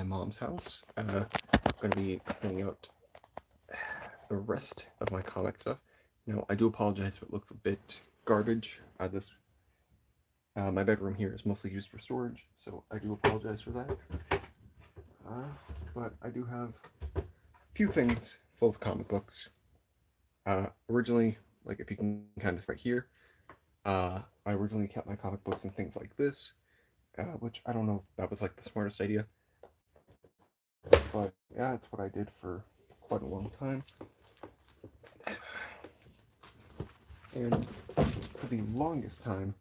my mom's house. I'm gonna be cleaning out the rest of my comic stuff. Now, I do apologize if it looks a bit garbage. My bedroom here is mostly used for storage, so I do apologize for that. But I do have a few things full of comic books. Originally, like if you can kind of right here, I originally kept my comic books in things like this, which I don't know if that was like the smartest idea, but yeah, it's what I did for quite a long time. And for the longest time,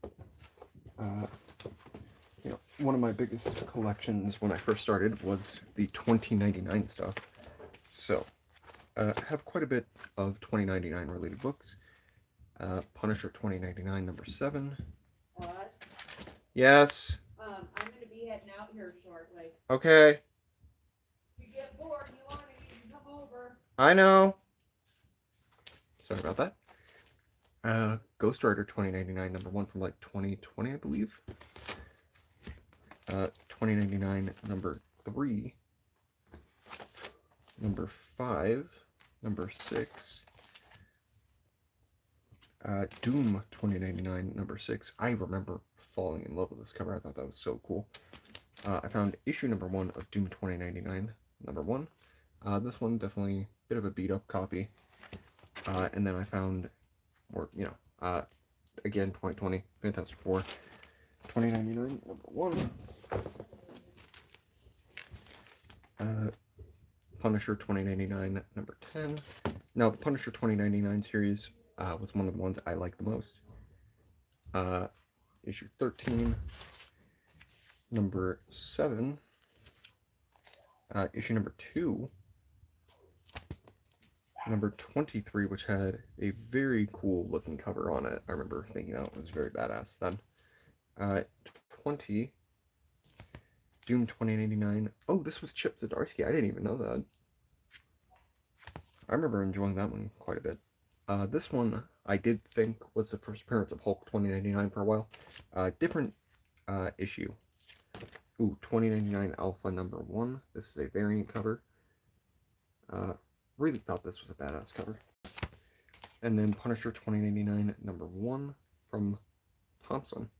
uh, one of my biggest collections when I first started was the 2099 stuff. So, I have quite a bit of 2099 related books. Punisher 2099 number 7. What? Yes. I'm gonna be heading out here shortly. Okay. If you get bored and you want to, you can come over. I know. Sorry about that. Ghost Rider 2099 number 1 from like 2020, I believe. 2099 number 3. Number 5. Number 6. Doom 2099 number 6. I remember falling in love with this cover. I thought that was so cool. I found issue number 1 of Doom 2099 number 1. This one definitely a bit of a beat up copy. And then I found, again 2020 Fantastic Four 2099 number 1. Punisher 2099 number 10. Now the Punisher 2099 series was one of the ones I liked the most. Issue 13, number 7, issue number 2, number 23, which had a very cool looking cover on it. I remember thinking that was very badass then. 20, Doom 2099. Oh, this was Chip Zdarsky. I didn't even know that. I remember enjoying that one quite a bit. This one I did think was the first appearance of Hulk 2099 for a while. Different issue. Ooh, 2099 Alpha number 1. This is a variant cover. Really thought this was a badass cover. And then Punisher 2099 number 1 from Thompson.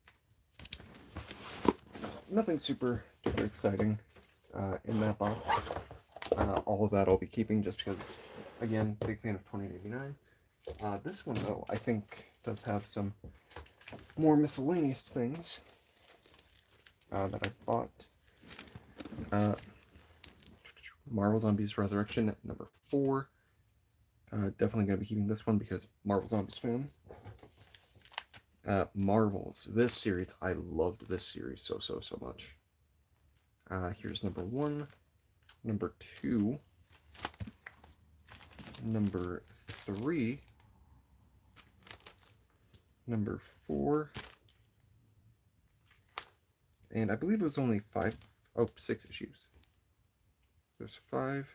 Nothing super duper exciting in that box. All of that I'll be keeping just because, again, big fan of 2099. This one, though, I think does have some more miscellaneous things that I bought. Marvel Zombies Resurrection, number 4. Definitely going to be keeping this one because Marvel Zombies fan. Marvels. This series, I loved this series so much. Here's number 1, number 2, number 3, number 4, and I believe it was only 6 issues. There's 5,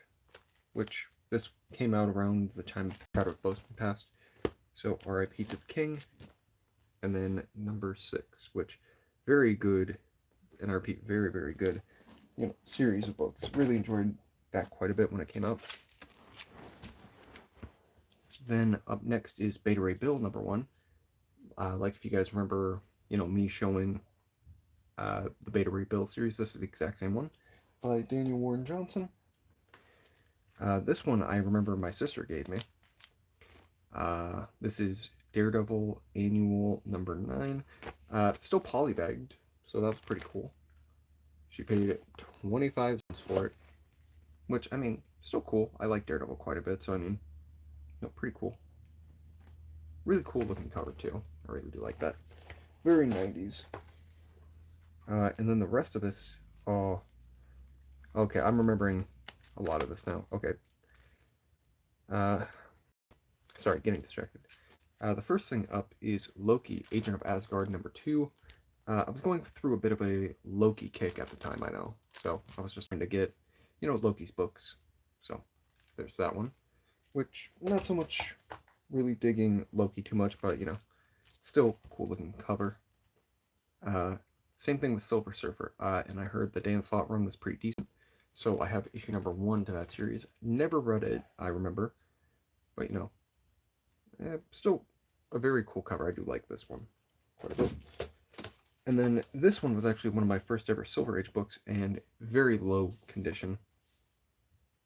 which this came out around the time Chadwick Boseman passed, so R.I.P. to the King. And then number 6, which very good, and I repeat, very, very good, series of books. Really enjoyed that quite a bit when it came out. Then up next is Beta Ray Bill number 1. Like if you guys remember, me showing the Beta Ray Bill series, this is the exact same one by Daniel Warren Johnson. This one I remember my sister gave me. This is Daredevil Annual number 9. Still polybagged, so that's pretty cool. She paid 25 cents for it, which, I mean, still cool. I like Daredevil quite a bit, so I mean, pretty cool. Really cool looking cover, too. I really do like that. Very 90s. And then the rest of this, okay, I'm remembering a lot of this now. Okay. Sorry, getting distracted. The first thing up is Loki, Agent of Asgard number 2. I was going through a bit of a Loki kick at the time, I know. So I was just trying to get, Loki's books. So there's that one. Which, not so much really digging Loki too much, but, still cool looking cover. Same thing with Silver Surfer. And I heard the Dan Slott run was pretty decent. So I have issue number 1 to that series. Never read it, I remember. But, still a very cool cover. I do like this one quite a bit. And then this one was actually one of my first ever Silver Age books, and very low condition.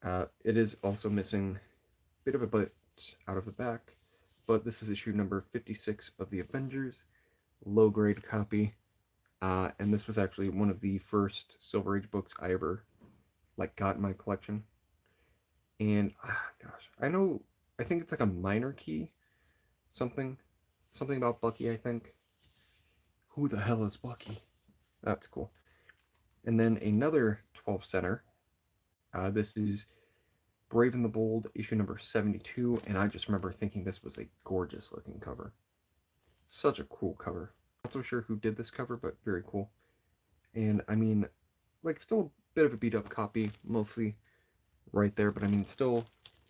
It is also missing a bit of a bit out of the back, but this is issue number 56 of the Avengers, low grade copy. And this was actually one of the first Silver Age books I ever got in my collection. And gosh, I think it's like a minor key, something about Bucky, I think. Who the hell is Bucky? That's cool. And then another 12 center. This is Brave and the Bold, issue number 72, and I just remember thinking this was a gorgeous looking cover. Such a cool cover. Not so sure who did this cover, but very cool. And I mean, still a bit of a beat up copy, mostly right there, but I mean, still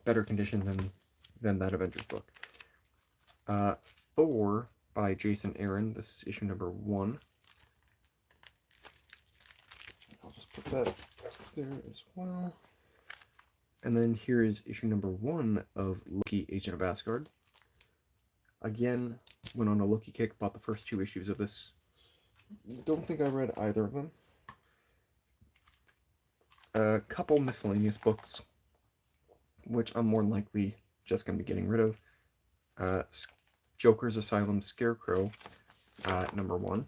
better condition than that Avengers book. Thor by Jason Aaron. This is issue number 1. I'll just put that there as well. And then here is issue number 1 of Loki, Agent of Asgard. Again, went on a Loki kick, bought the first 2 issues of this. Don't think I read either of them. A couple miscellaneous books, which I'm more than likely just going to be getting rid of. Joker's Asylum Scarecrow, number 1,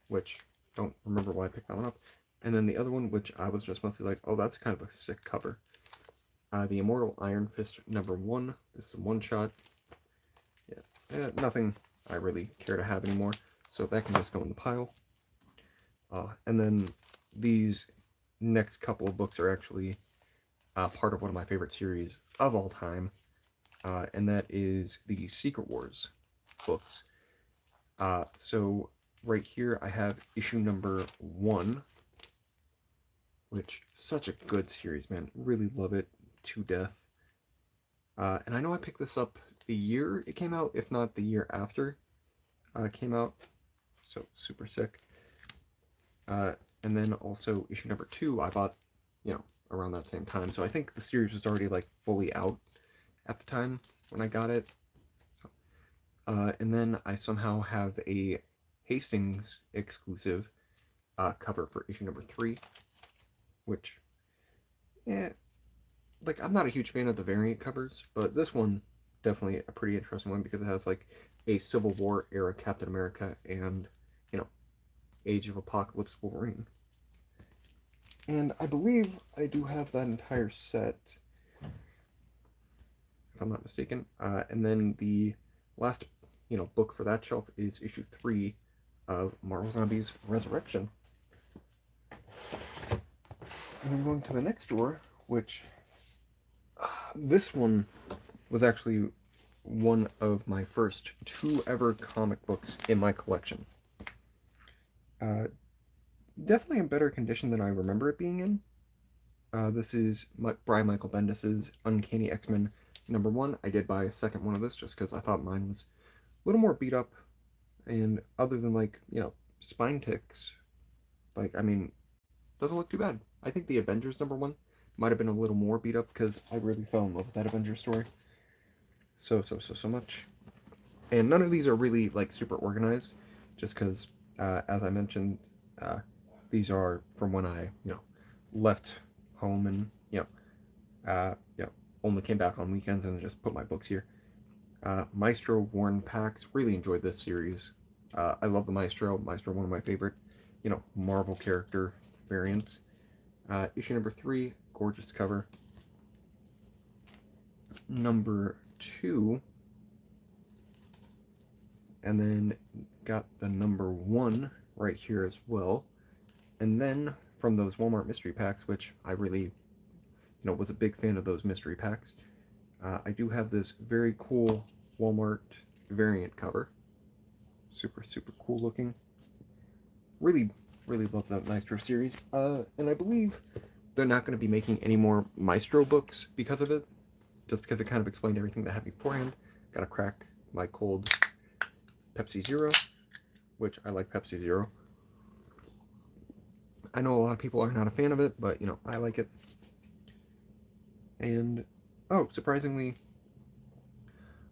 which don't remember why I picked that one up. And then the other one, which I was just mostly like, oh, that's kind of a sick cover. The Immortal Iron Fist, number 1. This is a one-shot. Yeah, nothing I really care to have anymore, so that can just go in the pile. And then these next couple of books are actually part of one of my favorite series of all time, and that is the Secret Wars books. So right here I have issue number 1, which such a good series, man. Really love it to death. And I know I picked this up the year it came out, if not the year after it came out. So super sick. And then also issue number 2 I bought, around that same time. So I think the series was already fully out at the time when I got it. So, and then I somehow have a Hastings exclusive cover for issue number 3, which, I'm not a huge fan of the variant covers, but this one definitely a pretty interesting one because it has a Civil War era Captain America and Age of Apocalypse Wolverine. And I believe I do have that entire set, if I'm not mistaken. And then the last book for that shelf is issue 3 of Marvel Zombies Resurrection. And I'm going to the next drawer, which this one was actually one of my first 2 ever comic books in my collection. Definitely in better condition than I remember it being in. This is Brian Michael Bendis' Uncanny X-Men number 1. I did buy a second one of this just because I thought mine was a little more beat up, and other than spine ticks, doesn't look too bad. I think the Avengers number 1 might have been a little more beat up because I really fell in love with that Avengers story so much. And none of these are really super organized, just because as I mentioned, these are from when I left home and only came back on weekends and just put my books here. Maestro Worn Packs, really enjoyed this series. I love the Maestro, one of my favorite Marvel character variants. Issue number 3, gorgeous cover. Number 2, and then got the number 1 right here as well. And then from those Walmart mystery packs, which I really was a big fan of those mystery packs, I do have this very cool Walmart variant cover. Super cool looking. Really love that Maestro series. And I believe they're not going to be making any more Maestro books because of it, just because it kind of explained everything that happened beforehand. Gotta crack my cold Pepsi Zero, which I like Pepsi Zero. I know a lot of people are not a fan of it, but, you know, I like it. And, oh, surprisingly,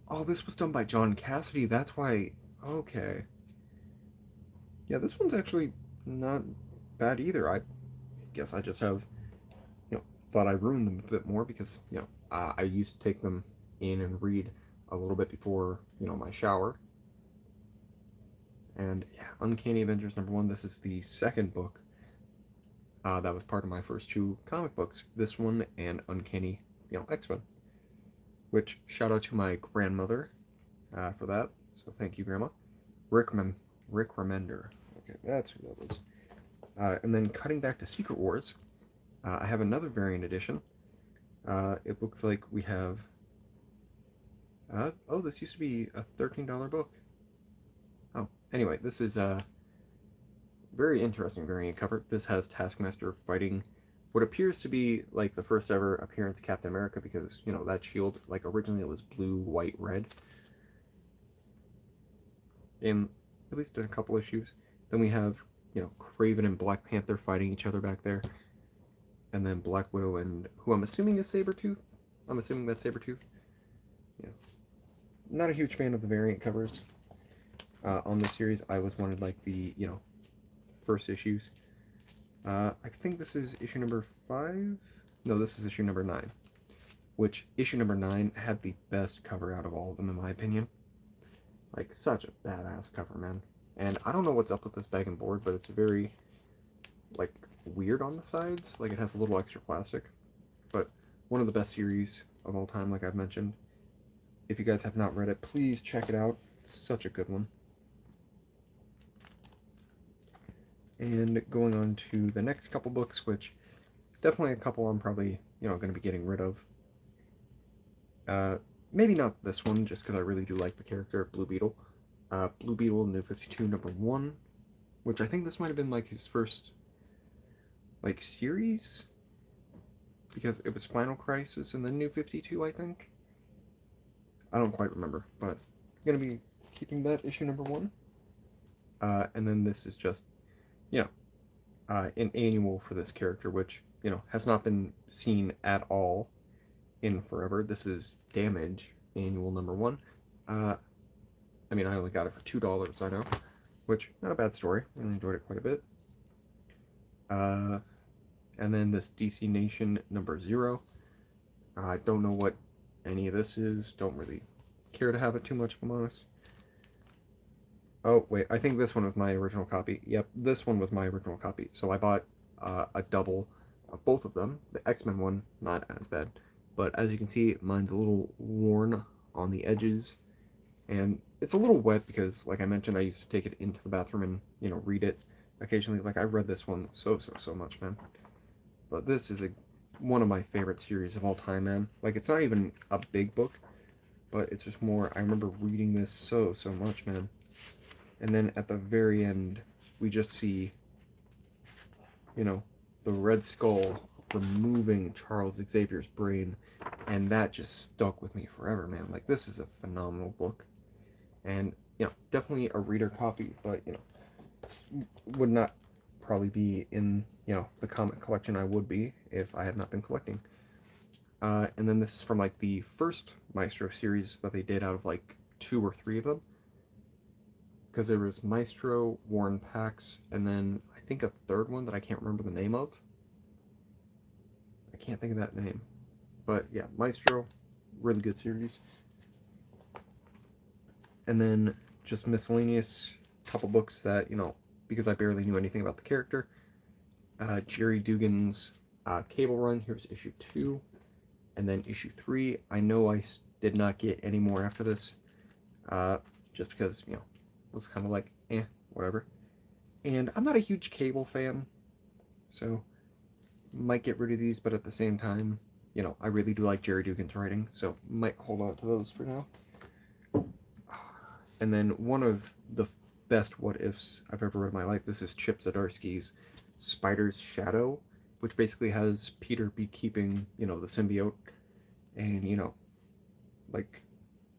oh, this was done by John Cassidy. That's why, okay. Yeah, this one's actually not bad either. I guess I just have, you know, thought I ruined them a bit more because, you know, I used to take them in and read a little bit before, you know, my shower. And yeah, Uncanny Avengers #1. This is the second book that was part of my first two comic books. This one and Uncanny, you know, X-Men. Which shout out to my grandmother for that. So thank you, Grandma. Rick Remender. Okay, that's who that was. And then cutting back to Secret Wars, I have another variant edition. It looks like we have. Oh, this used to be a $13 book. Oh, anyway, this is a very interesting variant cover. This has Taskmaster fighting what appears to be like the first ever appearance of Captain America because, you know, that shield, like originally it was blue, white, red. In at least in a couple issues. Then we have, you know, Kraven and Black Panther fighting each other back there. And then Black Widow and who I'm assuming is Sabretooth. I'm assuming that's Sabretooth. Yeah. Not a huge fan of the variant covers on this series. I always wanted like the, you know, first issues. I think this is issue number 5. No, this is issue number 9. Which issue number 9 had the best cover out of all of them in my opinion. Like such a badass cover, man. And I don't know what's up with this bag and board, but it's very like weird on the sides. Like it has a little extra plastic. But one of the best series of all time, like I've mentioned. If you guys have not read it, please check it out. Such a good one. And going on to the next couple books, which definitely a couple I'm probably, you know, going to be getting rid of. Maybe not this one, just because I really do like the character, Blue Beetle. Blue Beetle, New 52, #1, which I think this might have been like his first, like, series, because it was Final Crisis and then New 52, I think. I don't quite remember, but I'm going to be keeping that issue #1. And then this is just, you know, an annual for this character, which, you know, has not been seen at all in forever. This is Damage, annual #1. I mean, I only got it for $2, I know, which, not a bad story. I really enjoyed it quite a bit. And then this DC Nation #0. I don't know what any of this is. Don't really care to have it too much, if I'm honest. Oh, wait, I think this one was my original copy. Yep, this one was my original copy. So I bought a double of both of them. The X-Men one, not as bad. But as you can see, mine's a little worn on the edges. And it's a little wet because, like I mentioned, I used to take it into the bathroom and, you know, read it occasionally. Like, I read this one so much, man. But this is one of my favorite series of all time, man. Like, it's not even a big book, but it's just more, I remember reading this so much, man. And then at the very end, we just see, you know, the Red Skull removing Charles Xavier's brain, and that just stuck with me forever, man. Like, this is a phenomenal book. And, you know, definitely a reader copy, but, you know, would not probably be in, you know, the comic collection I would be if I had not been collecting. And then this is from, like, the first Maestro series that they did out of, like, 2 or 3 of them. Because there was Maestro, Warren Pax, and then I think a third one that I can't remember the name of. I can't think of that name. But, yeah, Maestro, really good series. And then just miscellaneous couple books that, you know, because I barely knew anything about the character. Jerry Dugan's Cable Run, here's issue 2. And then issue 3, I know I did not get any more after this, just because, you know, it was kind of like, whatever. And I'm not a huge Cable fan, so might get rid of these, but at the same time, you know, I really do like Jerry Dugan's writing, so might hold on to those for now. And then one of the best what-ifs I've ever read in my life, this is Chip Zdarsky's Spider's Shadow, which basically has Peter beekeeping, you know, the symbiote, and, you know, like,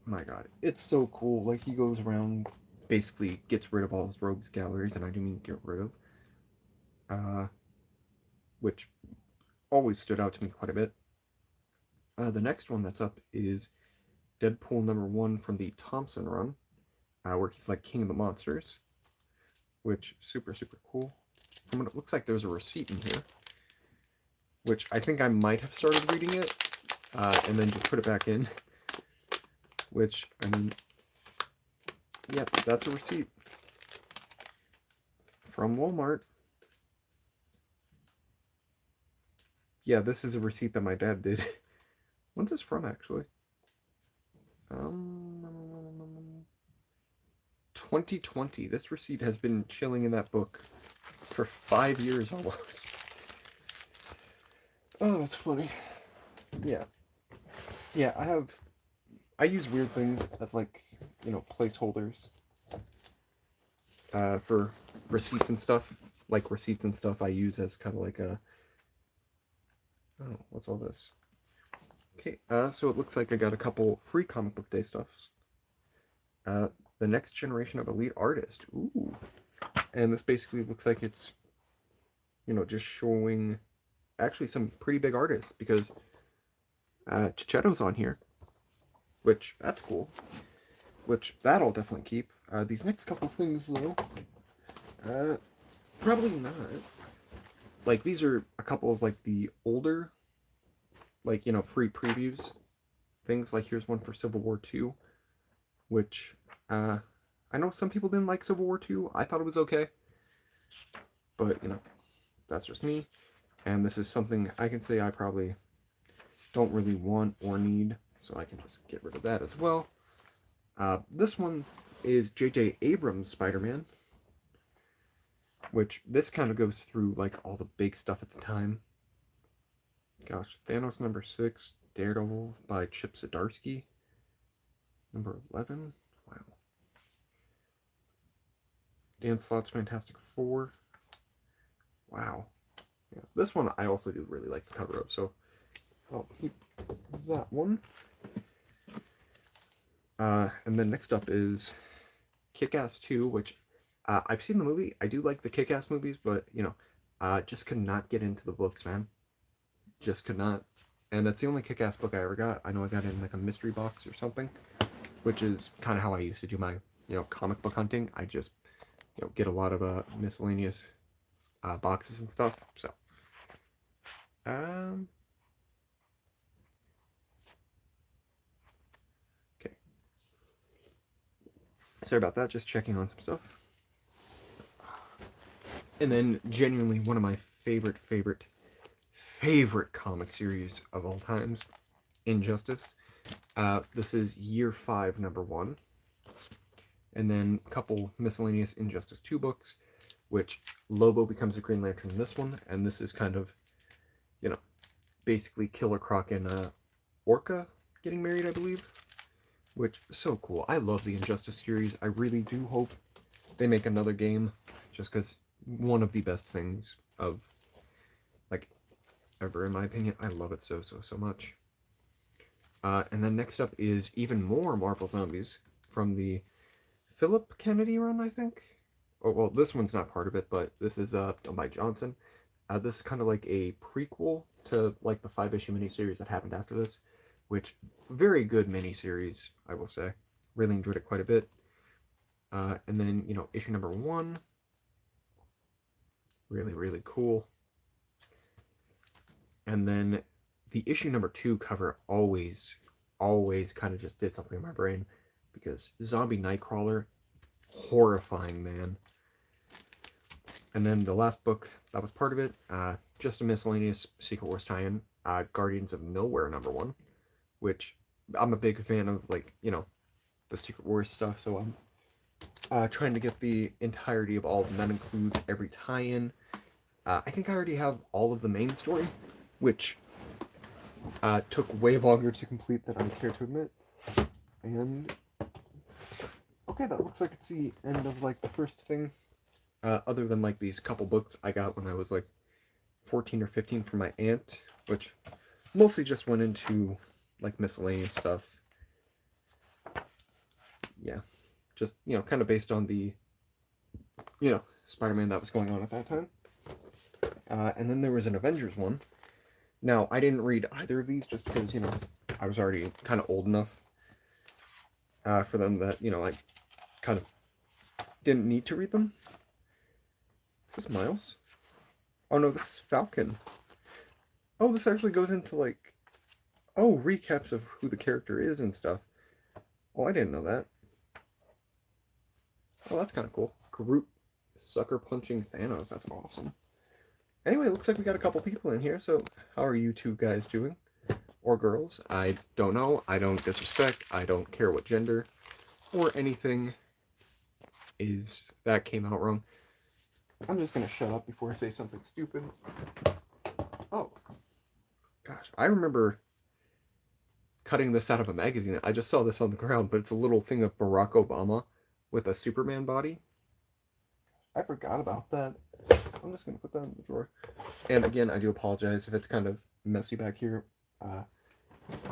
my god, it's so cool. Like, he goes around, basically gets rid of all his rogues galleries, and I do mean get rid of. which always stood out to me quite a bit. The next one that's up is Deadpool #1 from the Thompson run, where he's like King of the Monsters, which super cool. From what it looks like, there's a receipt in here, which I think I might have started reading it and then just put it back in. Which, I mean, yep, that's a receipt from Walmart. Yeah, this is a receipt that my dad did. When's this from, actually? 2020. This receipt has been chilling in that book for 5 years almost. Oh, that's funny. Yeah. Yeah, I use weird things as like, placeholders for receipts and stuff. Like receipts and stuff I use as kind of like a, oh, what's all this? Okay, so it looks like I got a couple free comic book day stuffs. The Next Generation of Elite Artist. Ooh. And this basically looks like it's, just showing actually some pretty big artists, because Chichetto's on here, which, that's cool. Which, that I'll definitely keep. These next couple things, though, probably not. Like, these are a couple of, like, the older, like, free previews things. Like, here's one for Civil War II, which, I know some people didn't like Civil War II. I thought it was okay. But, that's just me. And this is something I can say I probably don't really want or need, so I can just get rid of that as well. This one is J.J. Abrams' Spider-Man, which this kind of goes through like all the big stuff at the time. Gosh, Thanos #6, Daredevil by Chip Zdarsky, #11. Wow. Dan Slott's Fantastic Four. Wow. Yeah, this one I also do really like the cover of, so I'll keep that one. And then next up is Kick-Ass 2, which I've seen the movie. I do like the Kick-Ass movies, but, just could not get into the books, man. Just could not. And that's the only Kick-Ass book I ever got. I know I got it in like a mystery box or something, which is kind of how I used to do my, comic book hunting. I just, get a lot of miscellaneous boxes and stuff. So, okay. Sorry about that. Just checking on some stuff. And then, genuinely, one of my favorite comic series of all times, Injustice. This is year 5, #1. And then a couple miscellaneous Injustice 2 books, which Lobo becomes a Green Lantern in this one, and this is kind of, basically Killer Croc and Orca getting married, I believe, which is so cool. I love the Injustice series. I really do hope they make another game, just because one of the best things of, like, ever, in my opinion. I love it so much. And then next up is even more Marvel Zombies from the Philip Kennedy run, I think. Oh, well, this one's not part of it, but this is done by Johnson. This is kind of like a prequel to like the 5-issue miniseries that happened after this, which very good miniseries, I will say. Really enjoyed it quite a bit. And then, issue #1. Really cool. And then the issue #2 cover always kind of just did something in my brain, because Zombie Nightcrawler, horrifying, man. And then the last book that was part of it, just a miscellaneous Secret Wars tie-in, Guardians of Nowhere #1, which I'm a big fan of, like, the Secret Wars stuff, so I'm trying to get the entirety of all of them. That includes every tie-in. I think I already have all of the main story, which took way longer to complete than I care to admit. And okay, that looks like it's the end of like the first thing. Other than like these couple books I got when I was like 14 or 15 from my aunt, which mostly just went into like miscellaneous stuff. Yeah, just, kind of based on the, Spider-Man that was going on at that time. And then there was an Avengers one. Now, I didn't read either of these just because, you know, I was already kind of old enough for them that, you know, I kind of didn't need to read them. Is this Miles? Oh no, this is Falcon. Oh, this actually goes into like, oh, recaps of who the character is and stuff. Oh, I didn't know that. Oh, that's kind of cool. Groot sucker punching Thanos. That's awesome. Anyway, looks like we got a couple people in here. So, how are you two guys doing? Or girls? I don't know. I don't disrespect. I don't care what gender or anything is that came out wrong. I'm just gonna shut up before I say something stupid. Oh, gosh, I remember cutting this out of a magazine. I just saw this on the ground, but it's a little thing of Barack Obama with a Superman body. I forgot about that. I'm just gonna put that in the drawer. And again, I do apologize if it's kind of messy back here.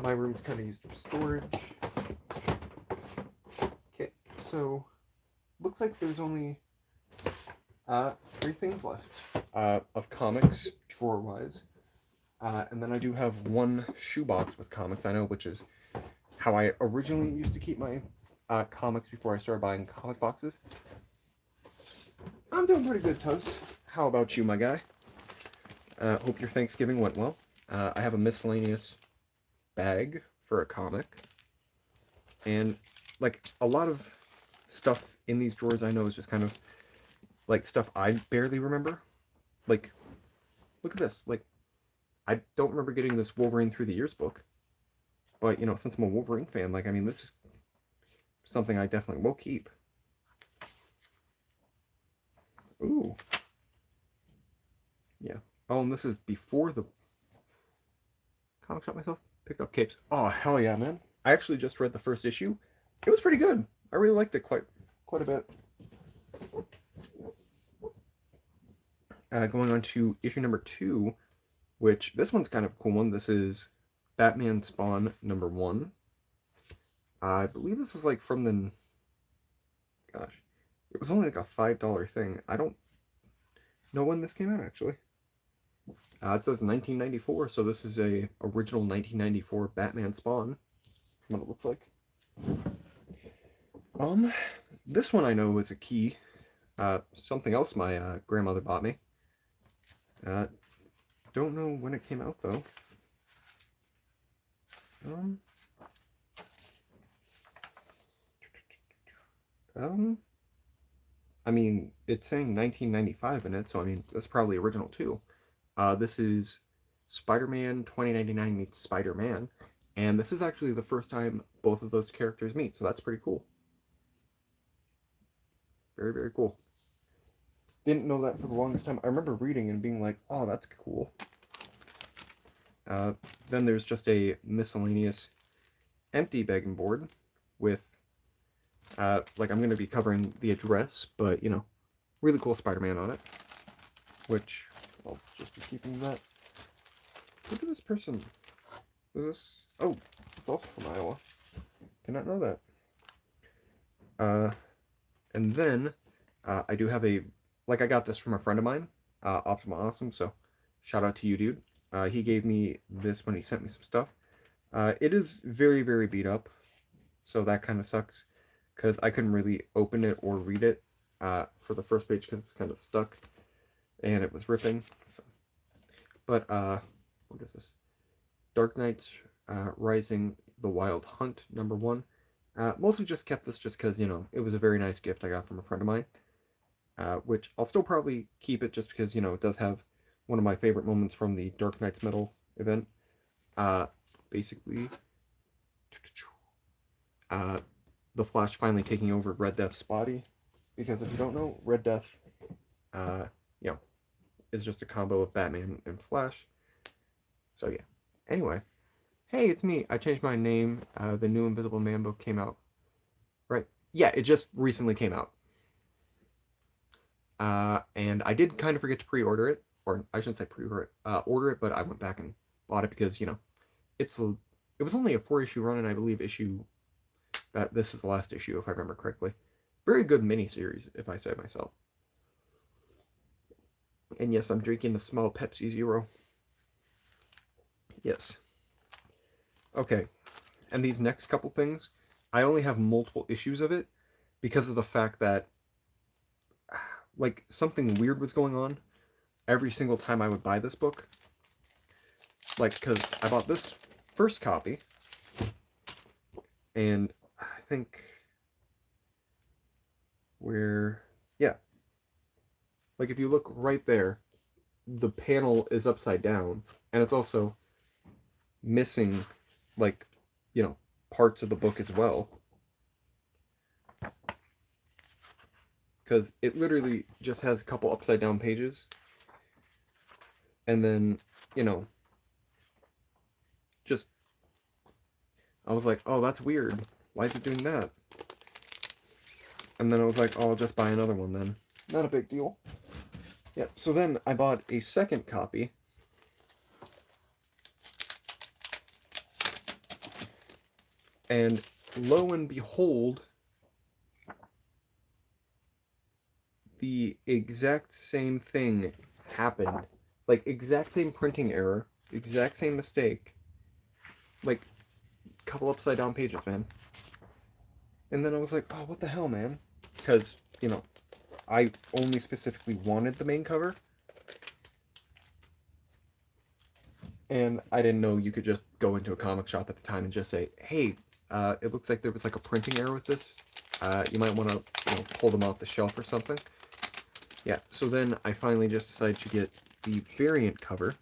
My room's kind of used for storage. Okay, so looks like there's only 3 things left of comics, drawer-wise. And then I do have 1 shoebox with comics, I know, which is how I originally used to keep my comics before I started buying comic boxes. I'm doing pretty good, Toast. How about you, my guy? Hope your Thanksgiving went well. I have a miscellaneous bag for a comic. And, like, a lot of stuff in these drawers I know is just kind of, like, stuff I barely remember. Like, look at this. Like, I don't remember getting this Wolverine Through the Years book. But, you know, since I'm a Wolverine fan, like, I mean, this is something I definitely will keep. Ooh. Yeah. Oh, and this is before the comic shop myself. Picked up Capes. Oh, hell yeah, man. I actually just read the first issue. It was pretty good. I really liked it quite a bit. Going on to issue number 2, which this one's kind of a cool one. This is Batman Spawn number 1. I believe this is like from the, gosh, it was only like a $5 thing. I don't know when this came out actually. It says 1994, so this is a original 1994 Batman Spawn. What it looks like. This one I know is a key. Something else my grandmother bought me. Don't know when it came out though. I mean, it's saying 1995 in it, so I mean, that's probably original too. This is Spider-Man 2099 meets Spider-Man, and this is actually the first time both of those characters meet, so that's pretty cool. Very, very cool. Didn't know that for the longest time. I remember reading and being like, oh, that's cool. Then there's just a miscellaneous empty begging board with, like, I'm going to be covering the address, but, you know, really cool Spider-Man on it, which I'll just be keeping that. Look at this person. Is this? Oh, it's also from Iowa. Did not know that. And then I do have a, like, I got this from a friend of mine, Optima Awesome, so shout out to you, dude. He gave me this when he sent me some stuff. It is very, very beat up, so that kind of sucks, because I couldn't really open it or read it for the first page because it was kind of stuck, and it was ripping. So. But, what is this? Dark Knight Rising, The Wild Hunt, number 1. Mostly just kept this just because, you know, it was a very nice gift I got from a friend of mine, which I'll still probably keep it just because, you know, it does have one of my favorite moments from the Dark Knight's Metal event. Basically, the Flash finally taking over Red Death's body, because if you don't know, Red Death, you know, is just a combo of Batman and Flash. So yeah. Anyway, hey, it's me. I changed my name. The new Invisible Man book came out. Right? Yeah, it just recently came out. And I did kind of forget to pre-order it, or I shouldn't say pre-order it, order it, but I went back and bought it because, you know, it was only a 4-issue run, and I believe this is the last issue, if I remember correctly. Very good miniseries, if I say myself. And yes, I'm drinking the small Pepsi Zero. Yes. Okay. And these next couple things, I only have multiple issues of it because of the fact that, like, something weird was going on every single time I would buy this book. Like, because I bought this first copy, and I think yeah, like if you look right there, the panel is upside down, and it's also missing, like, parts of the book as well. Because it literally just has a couple upside down pages, and then, just, I was like, oh, that's weird. Why is it doing that? And then I was like, oh, I'll just buy another one then. Not a big deal. Yeah, so then I bought a second copy. And lo and behold, the exact same thing happened. Like, exact same printing error, exact same mistake. Like, couple upside down pages, man. And then I was like, oh, what the hell, man? Because, I only specifically wanted the main cover. And I didn't know you could just go into a comic shop at the time and just say, hey, it looks like there was like a printing error with this. You might want to, pull them off the shelf or something. Yeah, so then I finally just decided to get the variant cover,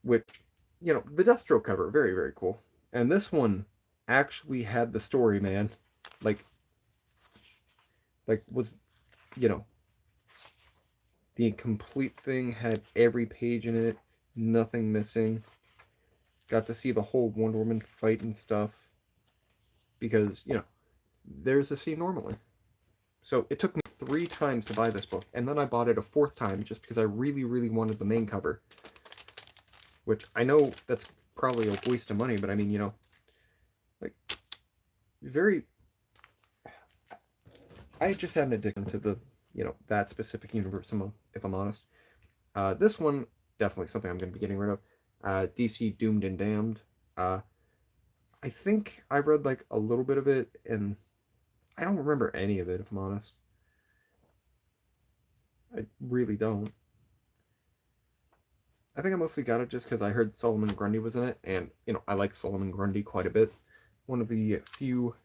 which, the Deathstroke cover, very, very cool. And this one actually had the story, man. Like was, the complete thing, had every page in it, nothing missing. Got to see the whole Wonder Woman fight and stuff. Because, there's a scene normally. So it took me 3 times to buy this book, and then I bought it a 4th time just because I really, really wanted the main cover. Which I know that's probably a waste of money, but I mean, like, very... I just had an addiction to the, that specific universe, if I'm honest. This one, definitely something I'm going to be getting rid of. DC Doomed and Damned. I think I read, like, a little bit of it, and I don't remember any of it, if I'm honest. I really don't. I think I mostly got it just because I heard Solomon Grundy was in it, and, I like Solomon Grundy quite a bit. One of the few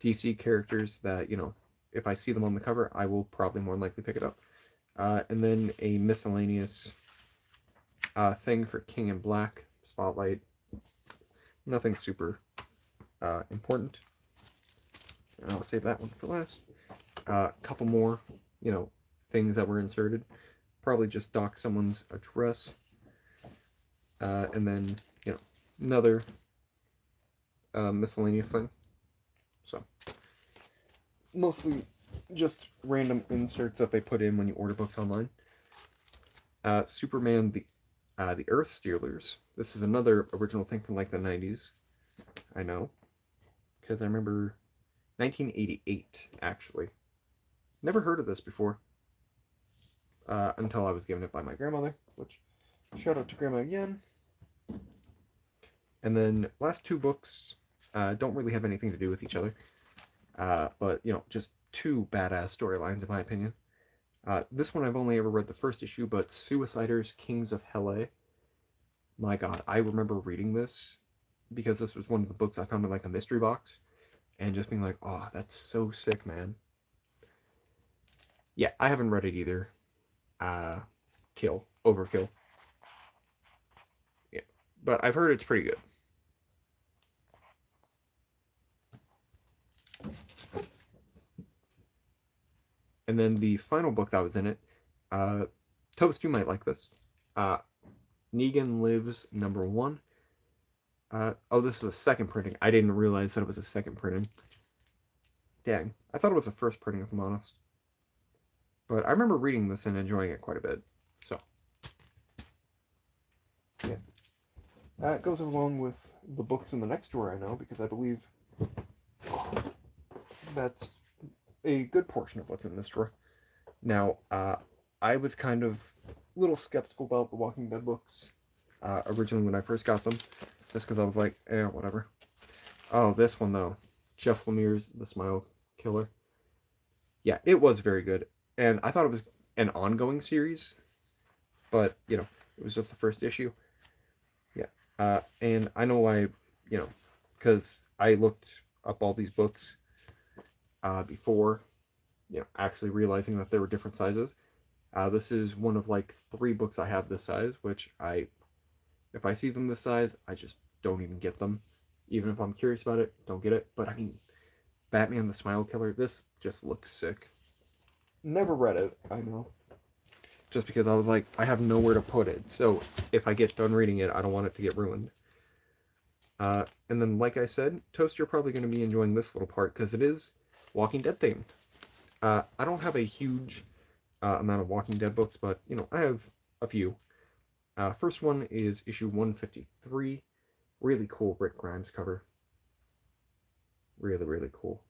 DC characters that, if I see them on the cover, I will probably more likely pick it up. And then a miscellaneous thing for King in Black, Spotlight. Nothing super important. And I'll save that one for last. A couple more, things that were inserted. Probably just dock someone's address. And then, another miscellaneous thing. So, mostly just random inserts that they put in when you order books online. Superman, the Earth Stealers. This is another original thing from like the 90s. I know. Because I remember 1988, actually. Never heard of this before. Until I was given it by my grandmother, which, shout out to Grandma again. And then last 2 books don't really have anything to do with each other. But, just 2 badass storylines in my opinion. This one I've only ever read the first issue, but Suiciders, Kings of Helle. My god, I remember reading this because this was one of the books I found in like a mystery box and just being like, oh, that's so sick, man. Yeah, I haven't read it either. Overkill. Yeah, but I've heard it's pretty good. And then the final book that was in it, Toast, you might like this. Negan Lives #1. Oh, this is a second printing. I didn't realize that it was a second printing. Dang, I thought it was a first printing, if I'm honest. But I remember reading this and enjoying it quite a bit. So, yeah. That goes along with the books in the next drawer I know, because I believe that's a good portion of what's in this drawer. Now, I was kind of a little skeptical about the Walking Dead books originally when I first got them, just because I was like, whatever. Oh, this one though, Jeff Lemire's The Smile Killer. Yeah, it was very good, and I thought it was an ongoing series, but it was just the first issue. Yeah, and I know why, because I looked up all these books before, actually realizing that there were different sizes. This is one of like 3 books I have this size, which if I see them this size, I just don't even get them. Even if I'm curious about it, don't get it. But I mean, Batman the Smile Killer, this just looks sick. Never read it, I know. Just because I was like, I have nowhere to put it. So if I get done reading it, I don't want it to get ruined. And then, like I said, Toast, you're probably going to be enjoying this little part because it is Walking Dead themed. I don't have a huge amount of Walking Dead books, but, I have a few. First one is issue 153. Really cool Rick Grimes cover. Really, really cool.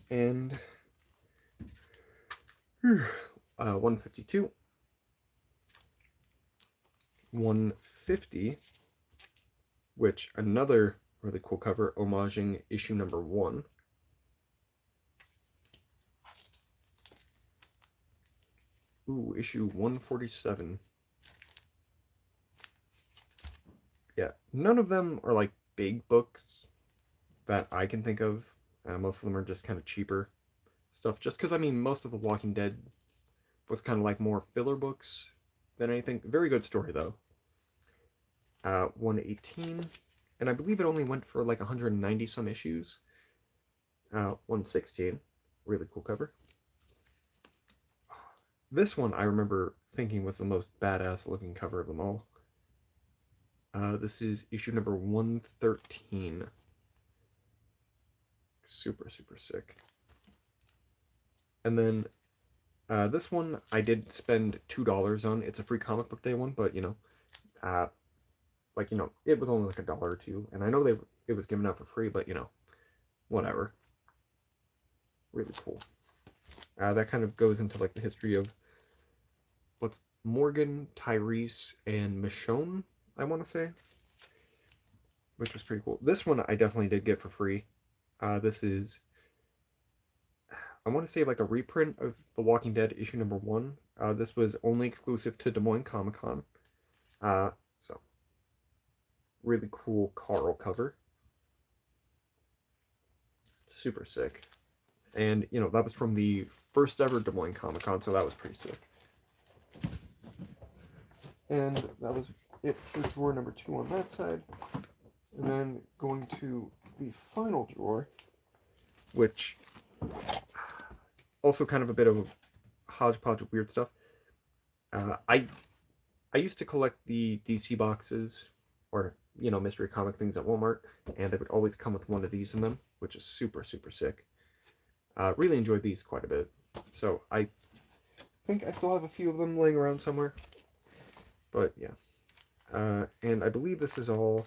And 152. 150, which another really cool cover, homaging issue number 1. Ooh, issue 147. Yeah, none of them are like big books that I can think of. Most of them are just kind of cheaper stuff. Just because, I mean, most of The Walking Dead was kind of like more filler books than anything. Very good story, though. 118, and I believe it only went for like 190 some issues. 116, really cool cover. This one I remember thinking was the most badass looking cover of them all. This is issue number 113. Super, super sick. And then this one I did spend $2 on. It's a free comic book day one, but it was only like $1 or $2, and I know it was given out for free, but whatever. Really cool. That kind of goes into like the history of what's Morgan, Tyrese, and Michonne, I want to say, which was pretty cool. This one I definitely did get for free. This is, I want to say, like a reprint of The Walking Dead issue number 1. This was only exclusive to Des Moines Comic Con. So really cool Carl cover. Super sick. And that was from the first ever Des Moines Comic Con, so that was pretty sick. And that was it for drawer number 2 on that side. And then going to the final drawer, which also kind of a bit of a hodgepodge of weird stuff. I used to collect the DC boxes, or mystery comic things at Walmart, and they would always come with one of these in them, which is super, super sick. Really enjoyed these quite a bit. So I think I still have a few of them laying around somewhere. But yeah. And I believe this is all...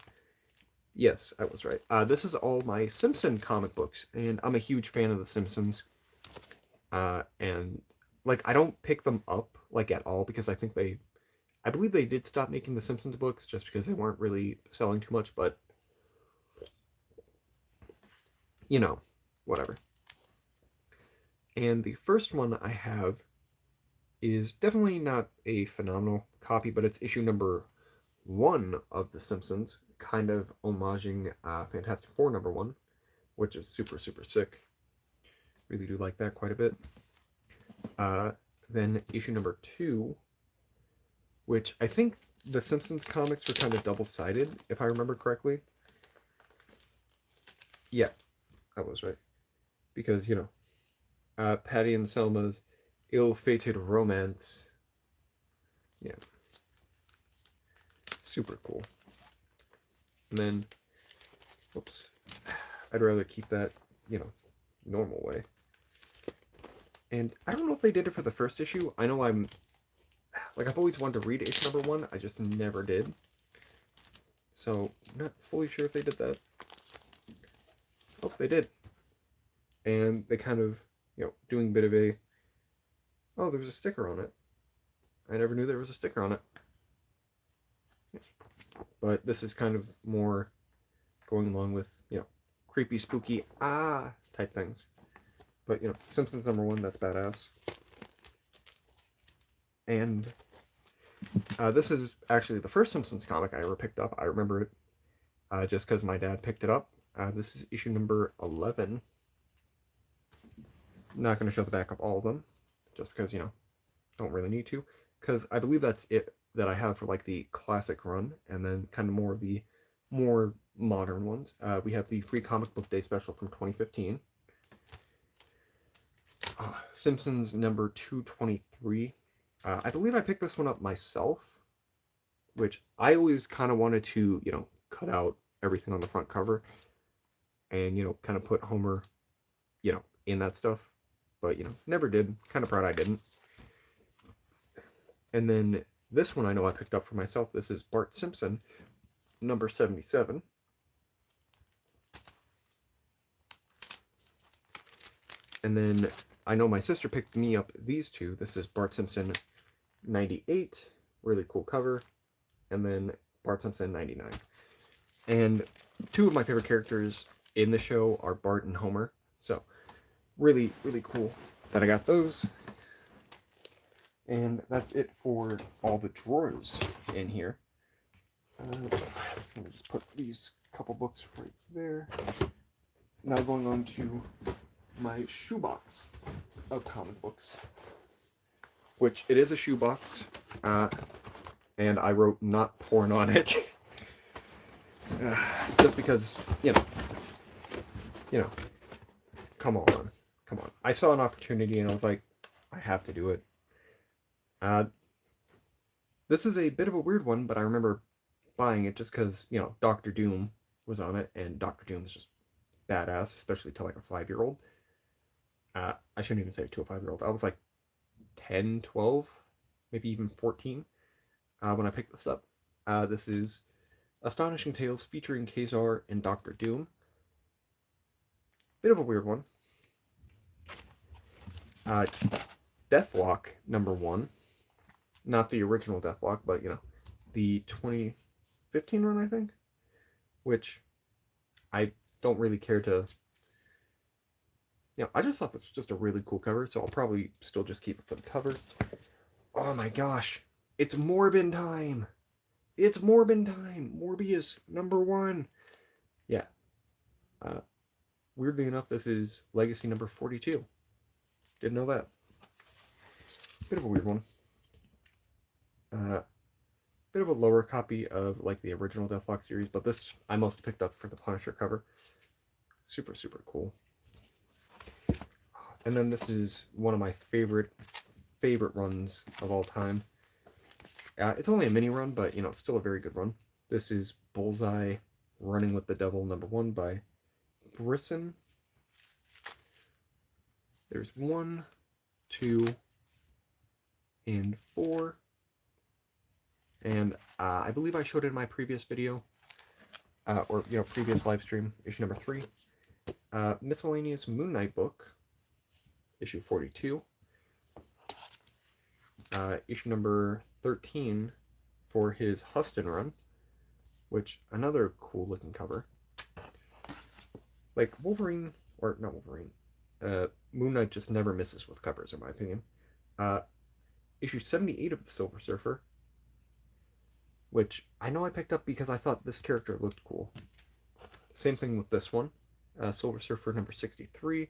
Yes, I was right. This is all my Simpson comic books, and I'm a huge fan of The Simpsons. And, like, I don't pick them up, like, at all, because I believe they did stop making The Simpsons books, just because they weren't really selling too much, but, whatever. And the first one I have is definitely not a phenomenal copy, but it's issue number 1 of The Simpsons, kind of homaging Fantastic Four number 1, which is super, super sick. Really do like that quite a bit. Then issue number 2, which I think the Simpsons comics were kind of double-sided, if I remember correctly. Yeah, I was right. Because, Patty and Selma's ill-fated romance. Yeah. Super cool. And then, whoops, I'd rather keep that, normal way. And I don't know if they did it for the first issue. I know I've always wanted to read issue number 1, I just never did. So, not fully sure if they did that. Oh, they did. and they kind of, doing a bit of a, oh, there's a sticker on it. I never knew there was a sticker on it. But this is kind of more going along with, creepy, spooky, type things. But, Simpsons #1, that's badass. And this is actually the first Simpsons comic I ever picked up. I remember it just because my dad picked it up. This is issue number 11. Not going to show the back of all of them, just because, don't really need to. Because I believe that's it that I have for like the classic run, and then kind of more of the more modern ones. We have the Free Comic Book Day special from 2015. Simpsons number 223. I believe I picked this one up myself, which I always kind of wanted to, cut out everything on the front cover and, kind of put Homer, in that stuff. But, never did. Kind of proud I didn't. And then this one I know I picked up for myself. This is Bart Simpson, number 77. And then I know my sister picked me up these two. This is Bart Simpson 98, really cool cover, and then Bart Simpson 99. And two of my favorite characters in the show are Bart and Homer. So really, really cool that I got those. And that's it for all the drawers in here. Let me just put these couple books right there. Now going on to my shoebox of comic books, which it is a shoebox, and I wrote not porn on it, just because, come on. I saw an opportunity and I was like, I have to do it. This is a bit of a weird one, but I remember buying it just because, Doctor Doom was on it, and Doctor Doom is just badass, especially to like a 5-year-old. I shouldn't even say to a 5-year-old. I was like 10, 12, maybe even 14 when I picked this up. This is Astonishing Tales featuring Kazar and Doctor Doom. Bit of a weird one. Deathlock #1. Not the original Deathlock, but, the 2015 run, I think. Which I don't really care to... I just thought this was just a really cool cover, so I'll probably still just keep it for the cover. Oh my gosh. It's Morbin time! It's Morbin time! Morbius #1! Yeah. Weirdly enough, this is Legacy number 42. Didn't know that. Bit of a weird one. Bit of a lower copy of like the original Deathlock series, but this I must have picked up for the Punisher cover. Super, super cool. And then this is one of my favorite runs of all time. It's only a mini run, but it's still a very good run. This is Bullseye Running with the Devil #1 by Brisson. There's 1, 2, and 4. And I believe I showed it in my previous video, or previous live stream, issue number 3. Miscellaneous Moon Knight book, issue 42. Issue number 13 for his Huston run, which another cool looking cover. Like Wolverine, or not Wolverine, Moon Knight just never misses with covers, in my opinion. Issue 78 of the Silver Surfer, which I know I picked up because I thought this character looked cool. Same thing with this one, Silver Surfer number 63,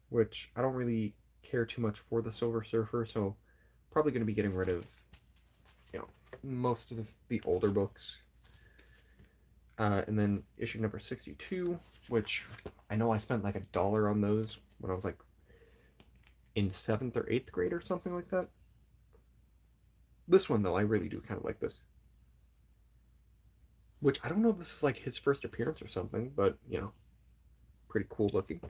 which I don't really care too much for the Silver Surfer, so probably going to be getting rid of, most of the older books. And then issue number 62, which I know I spent like $1 on those when I was like in 7th or 8th grade or something like that. This one, though, I really do kind of like this. Which, I don't know if this is like his first appearance or something, but, pretty cool looking.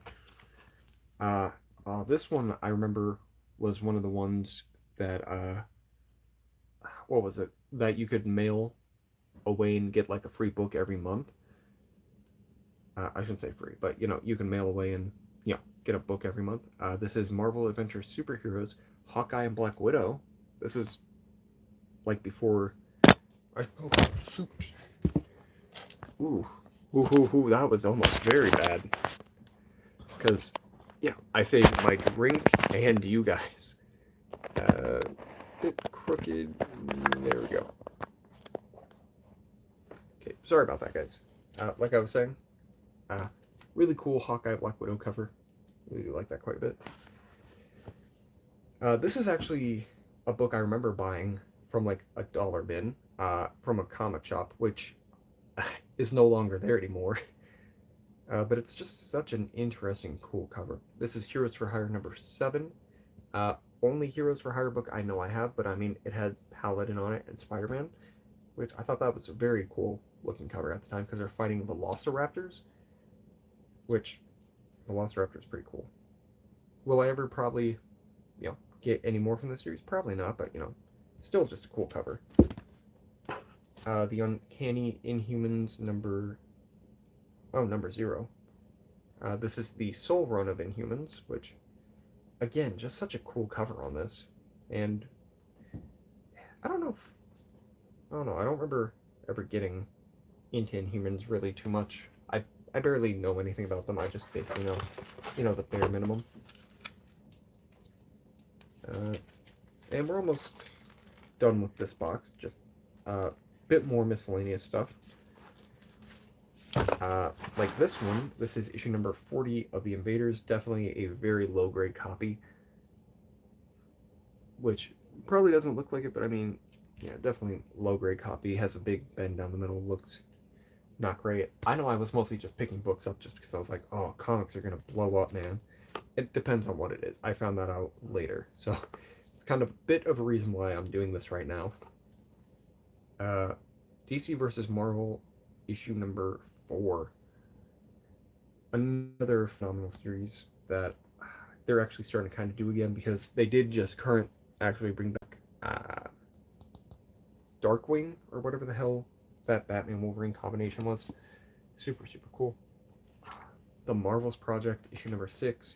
This one, I remember, was one of the ones that, what was it? That you could mail away and get like a free book every month. I shouldn't say free, but, you can mail away and, get a book every month. This is Marvel Adventure Superheroes, Hawkeye and Black Widow. This is like before. Oh, shoot. Ooh. Ooh, that was almost very bad. Because, yeah, I saved my drink and you guys. Bit crooked. There we go. Okay, sorry about that, guys. Like I was saying, really cool Hawkeye Black Widow cover. Really do like that quite a bit. This is actually a book I remember buying from like a dollar bin from a comic shop, which is no longer there anymore. But it's just such an interesting, cool cover. This is Heroes for Hire number 7. Only Heroes for Hire book I know I have, but I mean, it had Paladin on it and Spider-Man, which I thought that was a very cool looking cover at the time because they're fighting Velociraptors, which Velociraptor is pretty cool. Will I ever probably, get any more from this series? Probably not, but still just a cool cover. The Uncanny Inhumans number 0. This is the Soul Run of Inhumans, which, again, just such a cool cover on this. And I don't know. I don't know. I don't remember ever getting into Inhumans really too much. I barely know anything about them. I just basically know, the bare minimum. And we're almost done with this box. Just a bit more miscellaneous stuff. Like this one, this is issue number 40 of The Invaders. Definitely a very low-grade copy, which probably doesn't look like it, but I mean, yeah, definitely low-grade copy. Has a big bend down the middle, looks not great. I know I was mostly just picking books up just because I was like, oh, comics are going to blow up, man. It depends on what it is. I found that out later, so it's kind of a bit of a reason why I'm doing this right now. DC versus Marvel, issue number 4. Another phenomenal series that they're actually starting to kind of do again because they did just actually bring back Darkwing or whatever the hell that Batman Wolverine combination was. Super cool. The Marvels Project, issue number 6.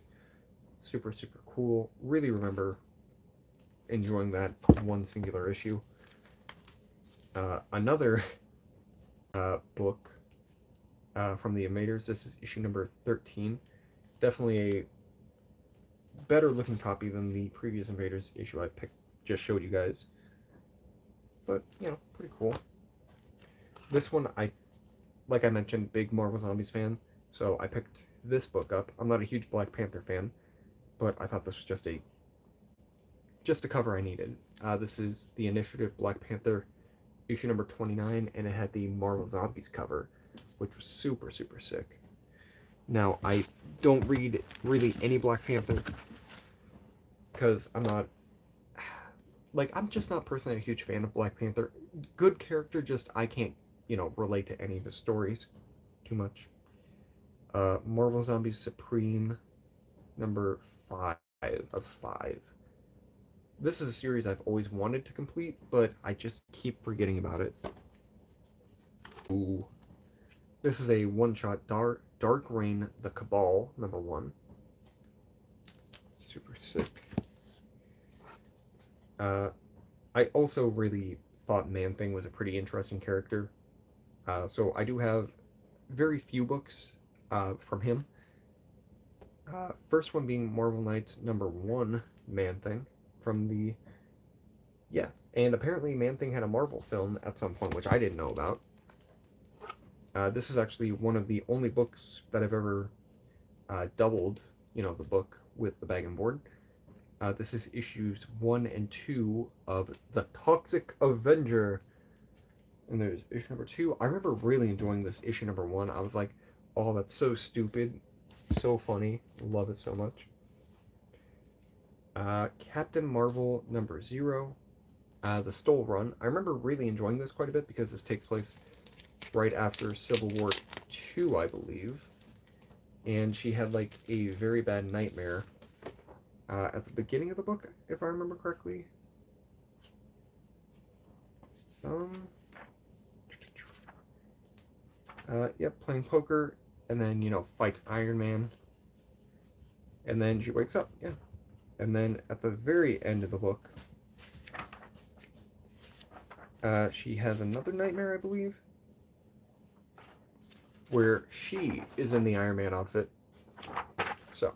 Super cool. Really remember enjoying that one singular issue. Another book from the Invaders. This is issue number 13. Definitely a better looking copy than the previous Invaders issue I just showed you guys. But, pretty cool. This one, like I mentioned, big Marvel Zombies fan, so I picked this book up. I'm not a huge Black Panther fan, but I thought this was just a cover I needed. This is the Initiative Black Panther issue number 29, and it had the Marvel Zombies cover, which was super sick. Now, I don't read really any Black Panther because I'm just not personally a huge fan of Black Panther. Good character, just I can't, relate to any of his stories too much. Marvel Zombies Supreme, number 5 of 5. This is a series I've always wanted to complete, but I just keep forgetting about it. Ooh. This is a one-shot Dark Reign, The Cabal, number 1. Super sick. I also really thought Man-Thing was a pretty interesting character. So I do have very few books from him. First one being Marvel Knights number 1, Man-Thing, from the... Yeah, and apparently Man-Thing had a Marvel film at some point, which I didn't know about. This is actually one of the only books that I've ever doubled, the book with the bag and board. This is issues 1 and 2 of The Toxic Avenger. And there's issue number 2. I remember really enjoying this issue number 1. I was like, oh, that's so stupid. So funny. Love it so much. Captain Marvel number 0. The Stole Run. I remember really enjoying this quite a bit because this takes place right after Civil War II, I believe. And she had like a very bad nightmare at the beginning of the book, if I remember correctly. Yep, playing poker, and then, fights Iron Man. And then she wakes up, yeah. And then at the very end of the book, she has another nightmare, I believe, where she is in the Iron Man outfit. So,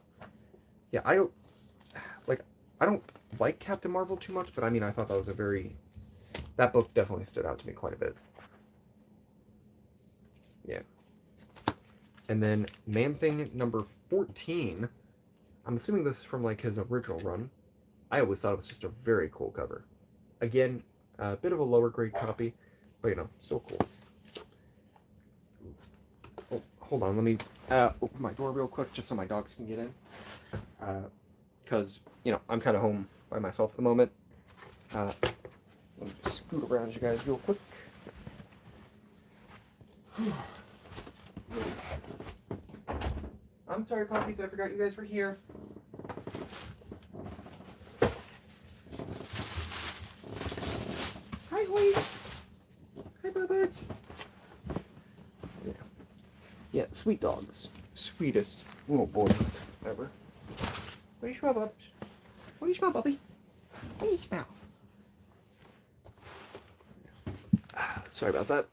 yeah, I don't like Captain Marvel too much, but I mean, I thought that was that book definitely stood out to me quite a bit. Yeah. And then Man-Thing number 14. I'm assuming this is from like his original run. I always thought it was just a very cool cover. Again, a bit of a lower grade copy, but you know, still cool. Oh, hold on, let me open my door real quick just so my dogs can get in. Because, you know, I'm kind of home by myself at the moment. Let me just scoot around you guys real quick. I'm sorry, puppies, I forgot you guys were here. Hi, Hoyt. Hi, Bubba. Yeah. Yeah, sweet dogs. Sweetest little boys ever. What do you smell, Bubba? What do you smell, Bubby? What do you smell? Sorry about that.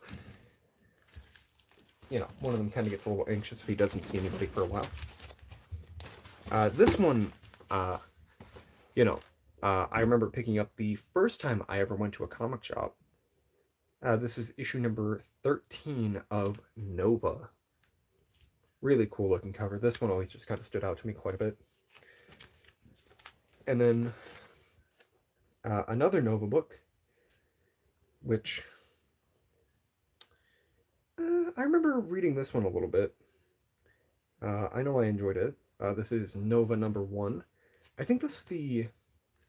You know, one of them kind of gets a little anxious if he doesn't see anybody for a while. This one, I remember picking up the first time I ever went to a comic shop. This is issue number 13 of Nova. Really cool looking cover. This one always just kind of stood out to me quite a bit. And then another Nova book, which I remember reading this one a little bit. I know I enjoyed it. This is Nova number 1. I think this is the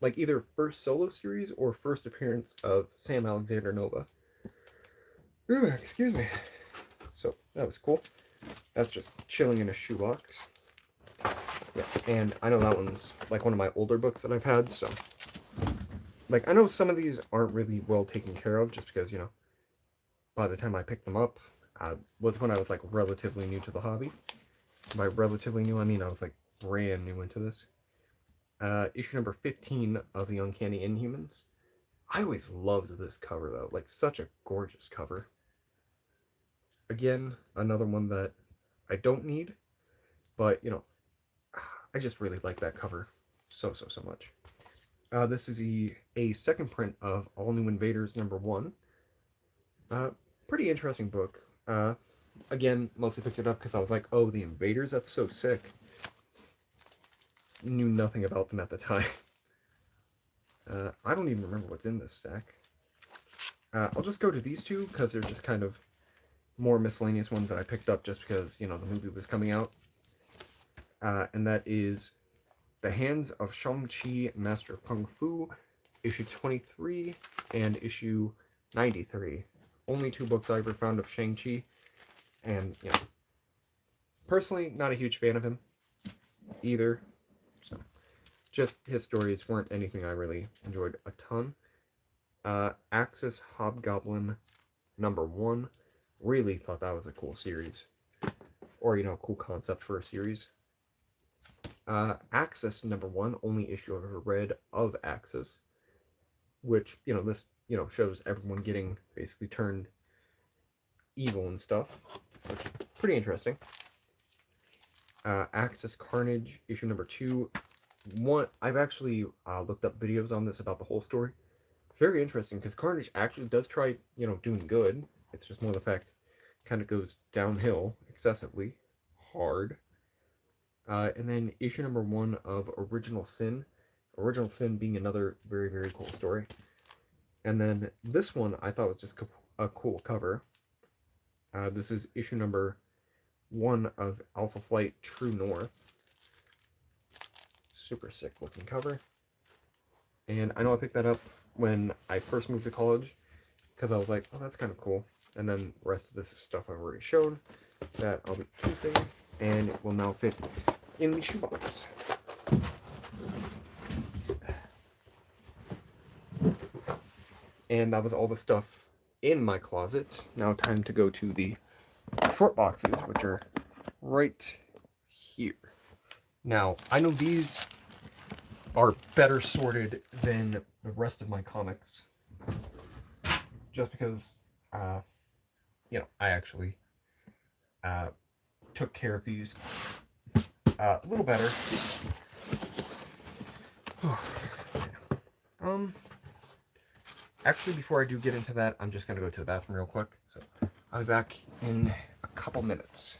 either first solo series or first appearance of Sam Alexander Nova. Ooh, excuse me. So that was cool. That's just chilling in a shoebox. Yeah, and I know that one's like one of my older books that I've had, so I know some of these aren't really well taken care of just because, you know, by the time I picked them up, was when I was like relatively new to the hobby. By relatively new, I mean I was like brand new into this. Issue number 15 of the Uncanny Inhumans. I always loved this cover though, like such a gorgeous cover. Again, another one that I don't need, but you know, I just really like that cover so much. This is a second print of All New Invaders number 1. Pretty interesting book. Again, mostly picked it up because I was like, oh, the Invaders, that's so sick. Knew nothing about them at the time. I don't even remember what's in this stack. I'll just go to these two because they're just kind of more miscellaneous ones that I picked up just because, you know, the movie was coming out. And that is The Hands of Shang-Chi, Master of Kung Fu, issue 23 and issue 93. Only 2 books I ever found of Shang-Chi. And, you know, personally, not a huge fan of him either. So, just his stories weren't anything I really enjoyed a ton. Axis Hobgoblin number 1. Really thought that was a cool series. Or, you know, a cool concept for a series. Axis number 1, only issue I've ever read of Axis. Which, you know, this, you know, shows everyone getting basically turned evil and stuff. Which is pretty interesting. Axis Carnage, issue number 2. I've actually looked up videos on this about the whole story. Very interesting, because Carnage actually does try, you know, doing good. It's just more the fact kind of goes downhill excessively hard. And then issue number 1 of Original Sin. Original Sin being another very cool story. And then this one I thought was just a cool cover. This is issue number 1 of Alpha Flight True North. Super sick looking cover. And I know I picked that up when I first moved to college because I was like, oh, that's kind of cool. And then the rest of this is stuff I've already shown that I'll be keeping, and it will now fit in the shoebox. And that was all the stuff in my closet. Now time to go to the short boxes, which are right here. Now, I know these are better sorted than the rest of my comics, just because, I actually took care of these a little better. Actually, before I do get into that, I'm just gonna go to the bathroom real quick. So I'll be back in a couple minutes.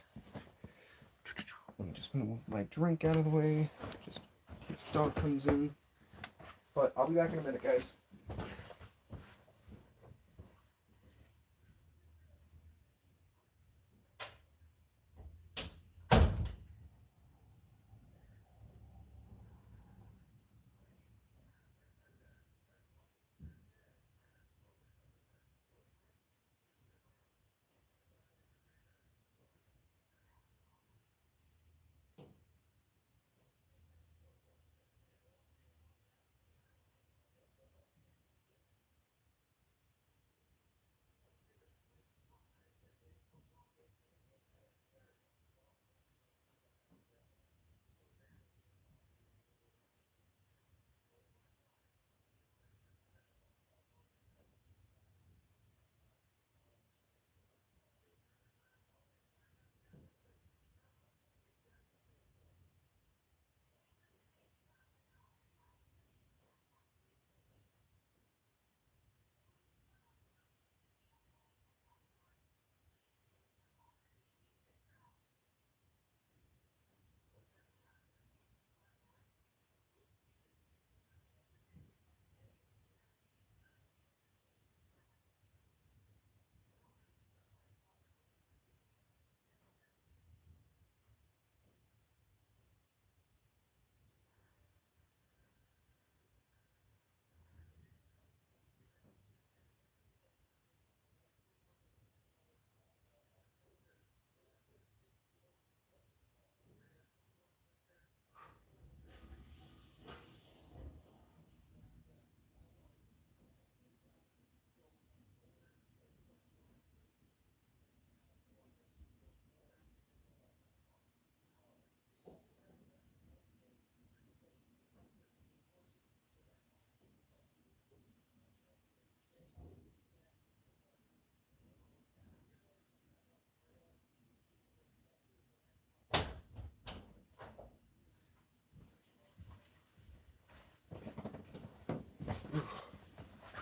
Let me just move my drink out of the way, just in case the dog comes in. But I'll be back in a minute, guys.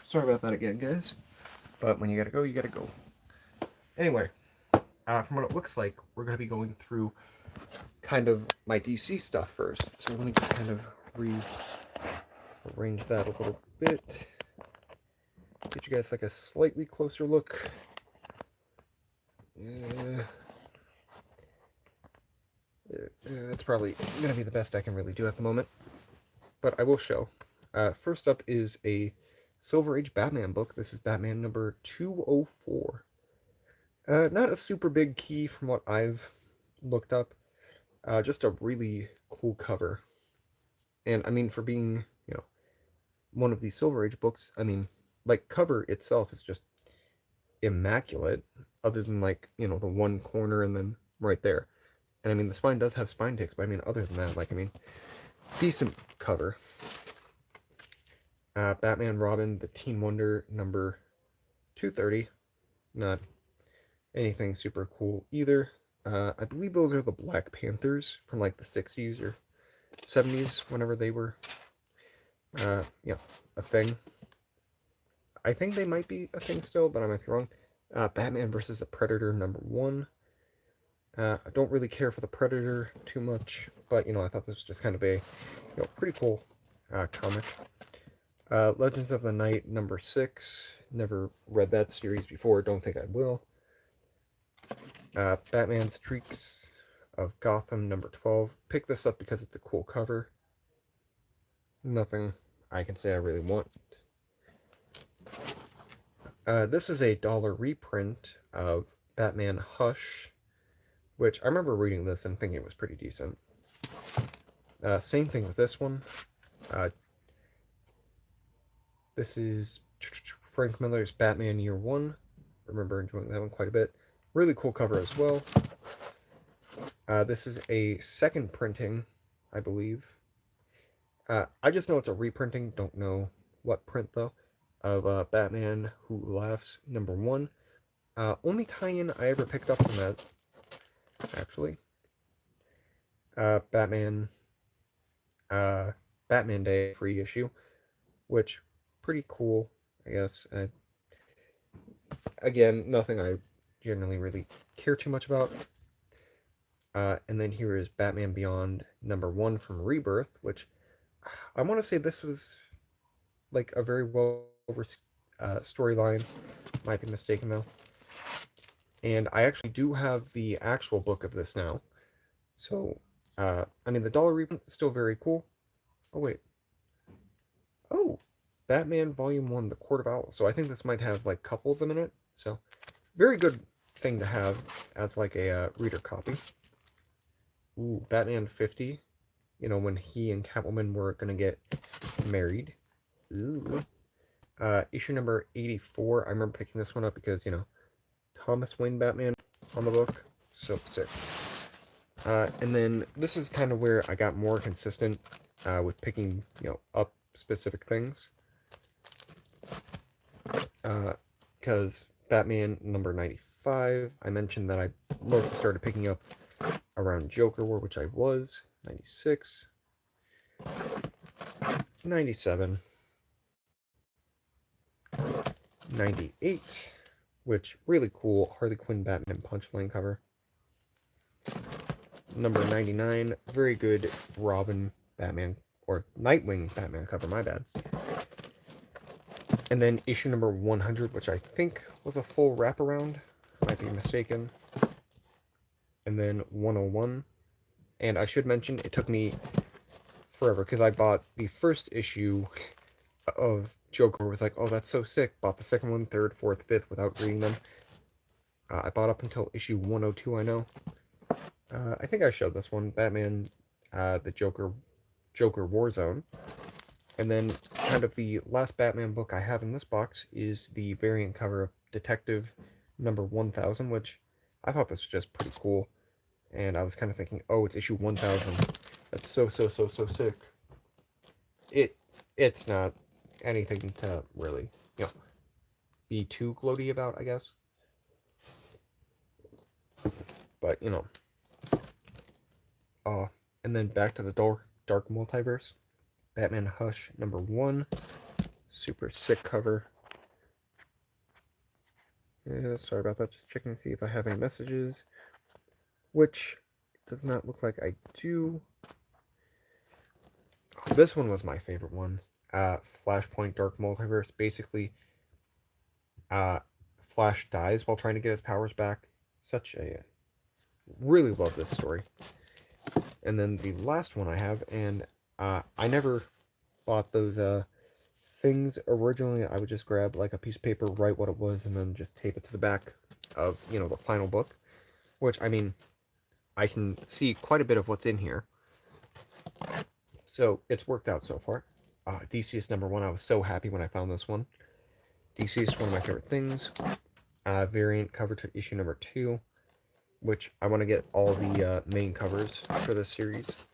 Sorry about that again, guys. But when you gotta go, you gotta go. Anyway, from what it looks like, we're gonna be going through kind of my DC stuff first. So let me just kind of rearrange that a little bit. Get you guys like a slightly closer look. That's probably going to be the best I can really do at the moment. But I will show. First up is a Silver Age Batman book. This is Batman number 204. Not a super big key from what I've looked up. Just a really cool cover. And I mean, for being, one of these Silver Age books, I mean, like, cover itself is just immaculate, other than, like, the one corner and then right there. And I mean, the spine does have spine ticks, but I mean, other than that, like, I mean, decent cover. Batman Robin, the Teen Wonder, number 230. Not anything super cool either. I believe those are the Black Panthers from, like, the 60s or 70s, whenever they were, a thing. I think they might be a thing still, but I might be wrong. Batman versus the Predator, number 1. I don't really care for the Predator too much, but, I thought this was just kind of a, pretty cool comic. Legends of the Night, number 6. Never read that series before, don't think I will. Batman Streaks of Gotham, number 12. Pick this up because it's a cool cover. Nothing I can say I really want. This is a dollar reprint of Batman Hush, which I remember reading this and thinking it was pretty decent. Same thing with this one. This is Frank Miller's Batman Year One. Remember enjoying that one quite a bit. Really cool cover as well. This is a second printing I believe. I just know it's a reprinting, don't know what print though, of Batman Who Laughs #1. Only tie-in I ever picked up from that, actually. Batman, uh, Batman Day free issue, which pretty cool, I guess. Again, nothing I generally really care too much about. And then here is Batman Beyond #1 from Rebirth, which I want to say this was like a very well storyline. Might be mistaken though. And I actually do have the actual book of this now. So, I mean, the dollar reprint is still very cool. Oh, wait. Oh, Batman Volume 1, The Court of Owls. So I think this might have, like, a couple of them in it. So, very good thing to have as, like, a reader copy. Ooh, Batman 50. You know, when he and Catwoman were going to get married. Ooh. Issue number 84. I remember picking this one up because, you know, Thomas Wayne Batman on the book. So sick. And then this is kind of where I got more consistent with picking, you know, up specific things. Because Batman #95, I mentioned that I mostly started picking up around Joker War, which I was. 96. 97. 98. Which, really cool, Harley Quinn Batman Punchline cover. Number 99, very good Robin Batman, or Nightwing Batman cover, my bad. And then issue number 100, which I think was a full wraparound, might be mistaken. And then 101. And I should mention, it took me forever, because I bought the first issue of Joker, was like, oh, that's so sick. Bought the second one, third, fourth, fifth, without reading them. I bought up until issue 102, I know. I think I showed this one, Batman, the Joker Warzone. And then, kind of the last Batman book I have in this box is the variant cover of Detective number 1000, which I thought this was just pretty cool. And I was kind of thinking, oh, it's issue 1000. That's so sick. It's not anything to really, you know, be too gloaty about, I guess. But, you know. And then back to the Dark Multiverse. Batman Hush #1. Super sick cover. Yeah, sorry about that. Just checking to see if I have any messages. Which does not look like I do. This one was my favorite one. Flashpoint Dark Multiverse. Basically, Flash dies while trying to get his powers back. Such a... Really love this story. And then the last one I have, and I never bought those things originally. I would just grab like a piece of paper, write what it was, and then just tape it to the back of, you know, the final book. Which, I mean, I can see quite a bit of what's in here. So, it's worked out so far. DC's #1, I was so happy when I found this one. DC's one of my favorite things. Variant cover to issue number 2. Which I want to get all the main covers for this series.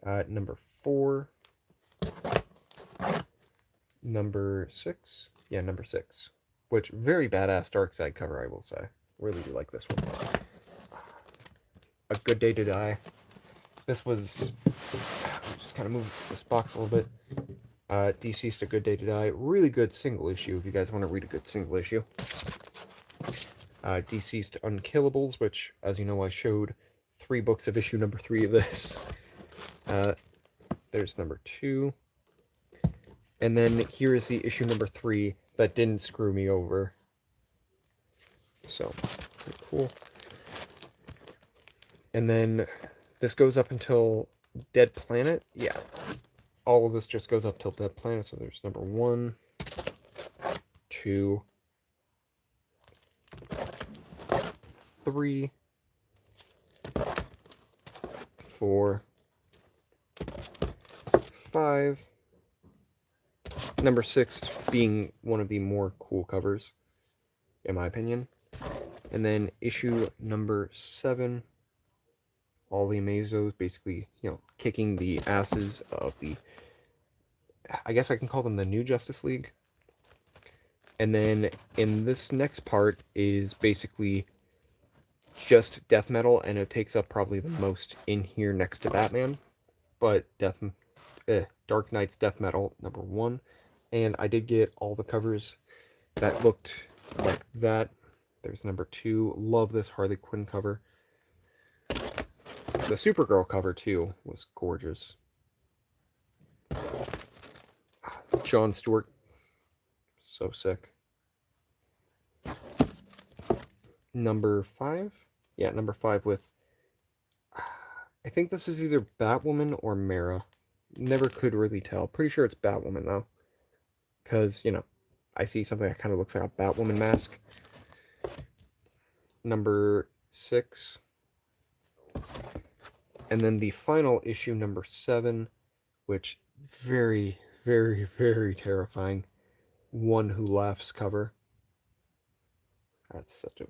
Number 4. Number 6. Yeah, number 6. Which, very badass Darkseid cover, I will say. Really do like this one. A Good Day to Die. This was... Just kind of move this box a little bit. Deceased, A Good Day to Die. Really good single issue, if you guys want to read a good single issue. Deceased Unkillables, which, as you know, I showed 3 books of issue number 3 of this. There's number 2. And then here is the issue number 3 that didn't screw me over. So, pretty cool. And then this goes up until Dead Planet. Yeah, all of this just goes up till Dead Planet. So there's number 1, 2, 3, 4, 5. Number 6 being one of the more cool covers, in my opinion. And then issue number 7. all the Amazos, basically, kicking the asses of the, I guess I can call them the new Justice League. And then in this next part is basically just death metal, and it takes up probably the most in here next to Batman. But Dark Knight's death metal #1, and I did get all the covers that looked like that. There's #2. Love this Harley Quinn cover. The Supergirl cover too was gorgeous. Jon Stewart, so sick. #5, yeah, #5 with, I think this is either Batwoman or Mara. Never could really tell. Pretty sure it's Batwoman though, because I see something that kind of looks like a Batwoman mask. #6, and then the final issue, #7, which very, very, very terrifying. One Who Laughs cover. That's such a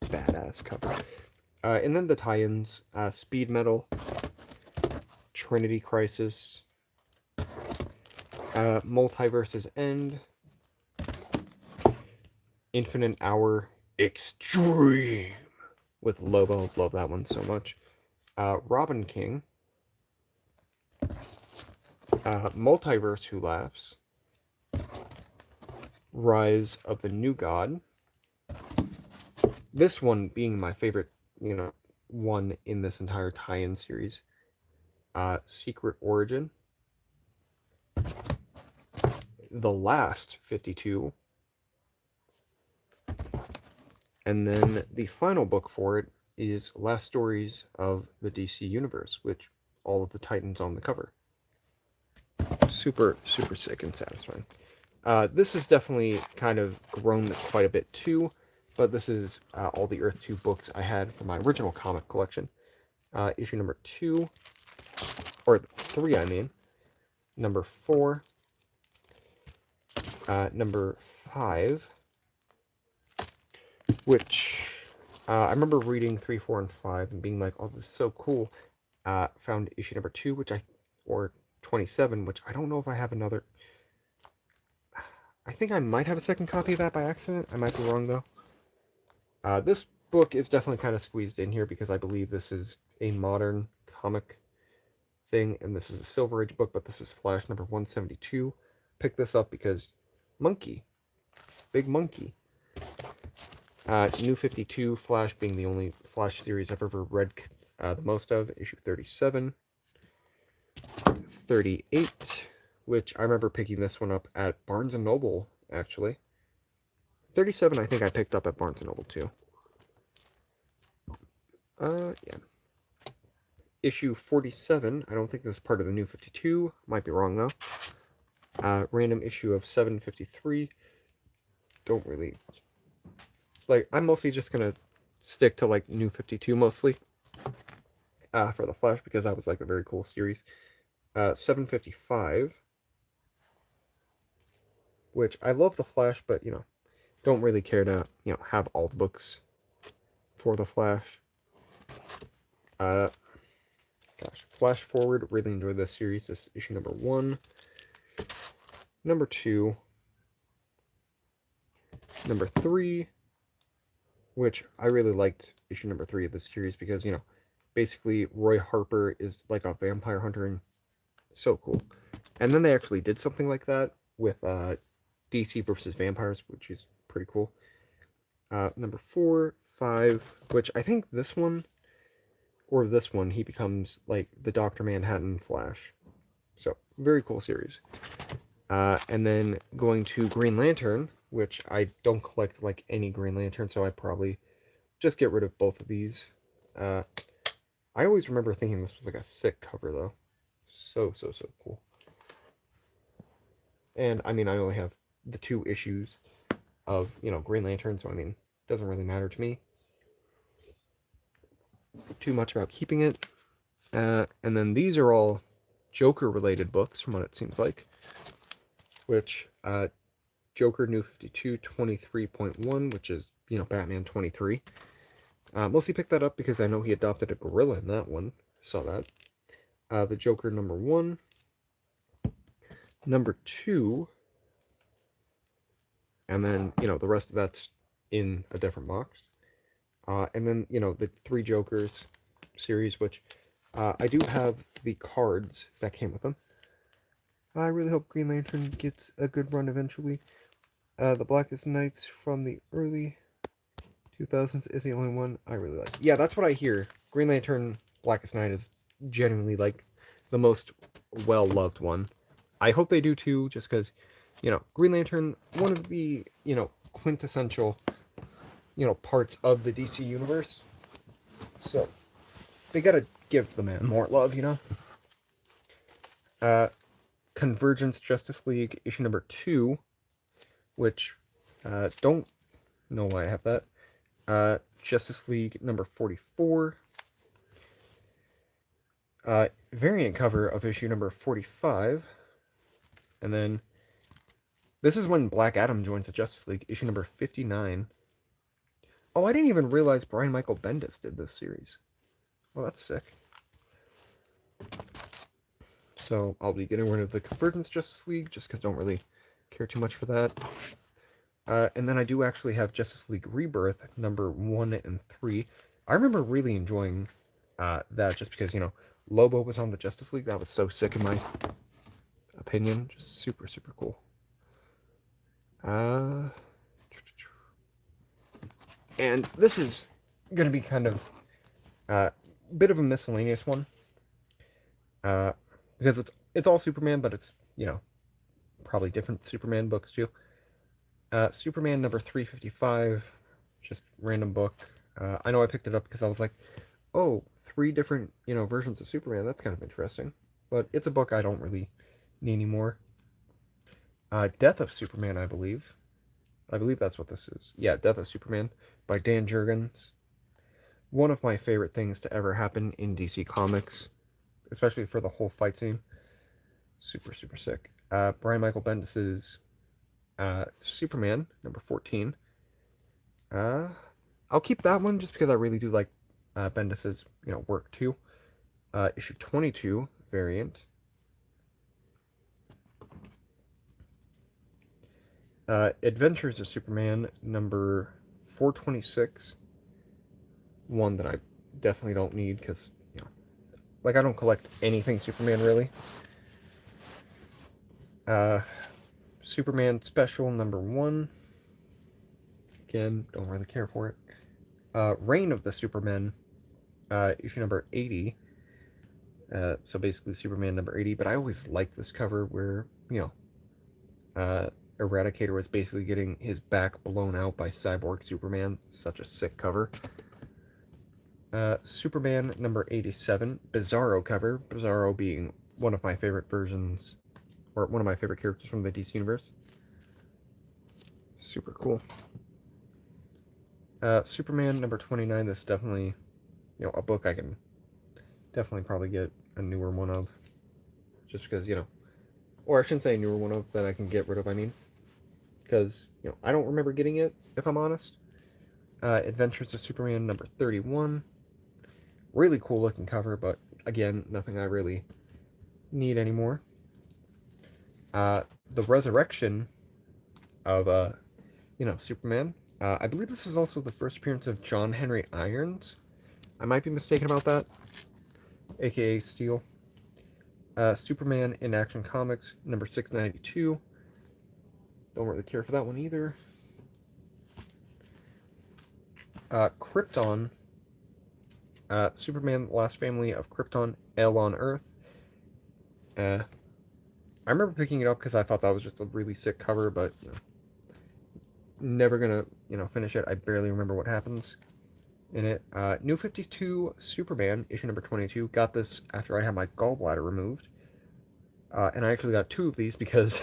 badass cover. And then the tie-ins, Speed Metal, Trinity Crisis, Multiverse's End, Infinite Hour Extreme with Lobo. Love that one so much. Robin King, Multiverse Who Laughs, Rise of the New God. This one being my favorite, one in this entire tie-in series. Secret Origin. The Last 52. And then the final book for it is Last Stories of the DC Universe, which all of the Titans on the cover. Super, super sick and satisfying. This has definitely kind of grown quite a bit too, but this is all the Earth 2 books I had from my original comic collection. Issue #2, or 3, I mean. #4, #5, which I remember reading 3, 4, and 5 and being like, oh, this is so cool. Found issue #2, or 27, which I don't know if I have another. I think I might have a second copy of that by accident. I might be wrong, though. This book is definitely kind of squeezed in here because I believe this is a modern comic thing, and this is a Silver Age book, but this is Flash #172. Picked this up because Monkey. Big Monkey. New 52, Flash being the only Flash series I've ever read the most of. Issue 37. 38, which I remember picking this one up at Barnes & Noble, actually. 37, I think I picked up at Barnes & Noble, too. Yeah. Issue 47, I don't think this is part of the New 52. Might be wrong, though. Random issue of 753. Don't really... I'm mostly just gonna stick to, New 52, mostly. For the Flash, because that was, a very cool series. 755, which I love the Flash, but, don't really care to, have all the books for the Flash. Flash Forward, really enjoyed this series. This is issue #1. #2. #3, which I really liked issue #3 of this series because, basically Roy Harper is like a vampire hunter, and so cool. And then they actually did something like that with DC versus Vampires, which is pretty cool. #4, 5, which I think this one, he becomes the Dr. Manhattan Flash. So, very cool series. And then going to Green Lantern, which I don't collect any Green Lantern, so I probably just get rid of both of these. I always remember thinking this was a sick cover, though. So cool. And, I only have the 2 issues of, Green Lantern, so, it doesn't really matter to me too much about keeping it. And then these are all Joker-related books, from what it seems like. Which, Joker New 52, 23.1, which is, Batman 23. Mostly picked that up because I know he adopted a gorilla in that one. Saw that. The Joker number 1. Number 2. And then, the rest of that's in a different box. And then, the 3 Jokers series, which I do have the cards that came with them. I really hope Green Lantern gets a good run eventually. The Blackest Nights from the early 2000s is the only one I really like. Yeah, that's what I hear. Green Lantern Blackest Night is genuinely like the most well-loved one. I hope they do too, just because, Green Lantern, one of the, quintessential, parts of the DC universe. So, they gotta give the man more love, Convergence Justice League issue number 2, which, don't know why I have that. Justice League number 44. Variant cover of issue number 45. And then, this is when Black Adam joins the Justice League, issue number 59. Oh, I didn't even realize Brian Michael Bendis did this series. Well, that's sick. So, I'll be getting rid of the Convergence Justice League, just because I don't really care too much for that. And then I do actually have Justice League Rebirth, number 1 and 3. I remember really enjoying that, just because, Lobo was on the Justice League. That was so sick in my opinion. Just super, super cool. And this is going to be kind of a bit of a miscellaneous one. Because it's all Superman, but it's, probably different Superman books too. Superman number 355, just random book. I know I picked it up because I was like, oh, 3 different, versions of Superman. That's kind of interesting. But it's a book I don't really need anymore. Death of Superman, I believe. I believe that's what this is. Yeah, Death of Superman by Dan Jurgens. One of my favorite things to ever happen in DC Comics, especially for the whole fight scene. Super, super sick. Brian Michael Bendis' Superman, number 14. I'll keep that one just because I really do like Bendis' work too. Issue 22 variant. Adventures of Superman, number 426. One that I definitely don't need because, I don't collect anything Superman really. Superman Special, number 1. Again, don't really care for it. Reign of the Supermen, issue number 80. So basically Superman number 80, but I always liked this cover where, Eradicator was basically getting his back blown out by Cyborg Superman. Such a sick cover. Superman number 87, Bizarro cover. Bizarro being one of my favorite versions, or one of my favorite characters from the DC Universe. Super cool. Superman number 29, this is definitely, a book I can definitely probably get a newer one of. Just because, or I shouldn't say a newer one of, that I can get rid of, I mean. Because, I don't remember getting it, if I'm honest. Adventures of Superman number 31. Really cool looking cover, but again, nothing I really need anymore. The resurrection of, Superman. I believe this is also the first appearance of John Henry Irons. I might be mistaken about that. AKA Steel. Superman in Action Comics, number 692. Don't really care for that one either. Krypton. Superman, Last Family of Krypton, L on Earth. I remember picking it up because I thought that was just a really sick cover, but never gonna finish it. I barely remember what happens in it. New 52 Superman, issue number 22. Got this after I had my gallbladder removed, and I actually got 2 of these because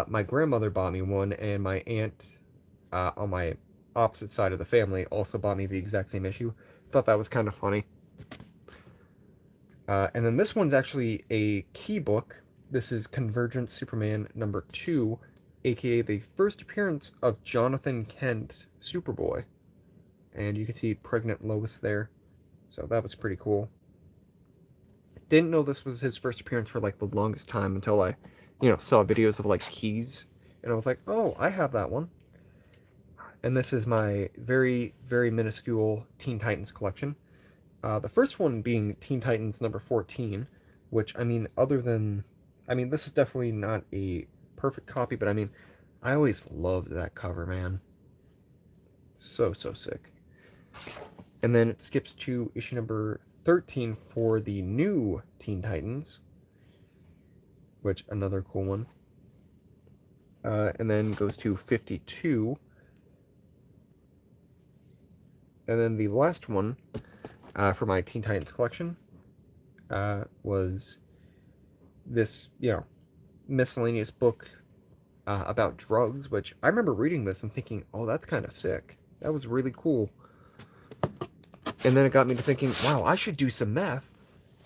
my grandmother bought me one, and my aunt on my opposite side of the family also bought me the exact same issue. Thought that was kind of funny. And then this one's actually a key book. This is Convergence Superman number 2, aka the first appearance of Jonathan Kent, Superboy. And you can see pregnant Lois there. So that was pretty cool. Didn't know this was his first appearance for like the longest time until I, saw videos of like keys. And I was like, oh, I have that one. And this is my very, very minuscule Teen Titans collection. The first one being Teen Titans number 14, which, this is definitely not a perfect copy, but I always loved that cover, man. So, so sick. And then it skips to issue number 13 for the new Teen Titans, which, another cool one. And then goes to 52. And then the last one for my Teen Titans collection was this, miscellaneous book about drugs, which I remember reading this and thinking, oh, that's kind of sick. That was really cool. And then it got me to thinking, wow, I should do some meth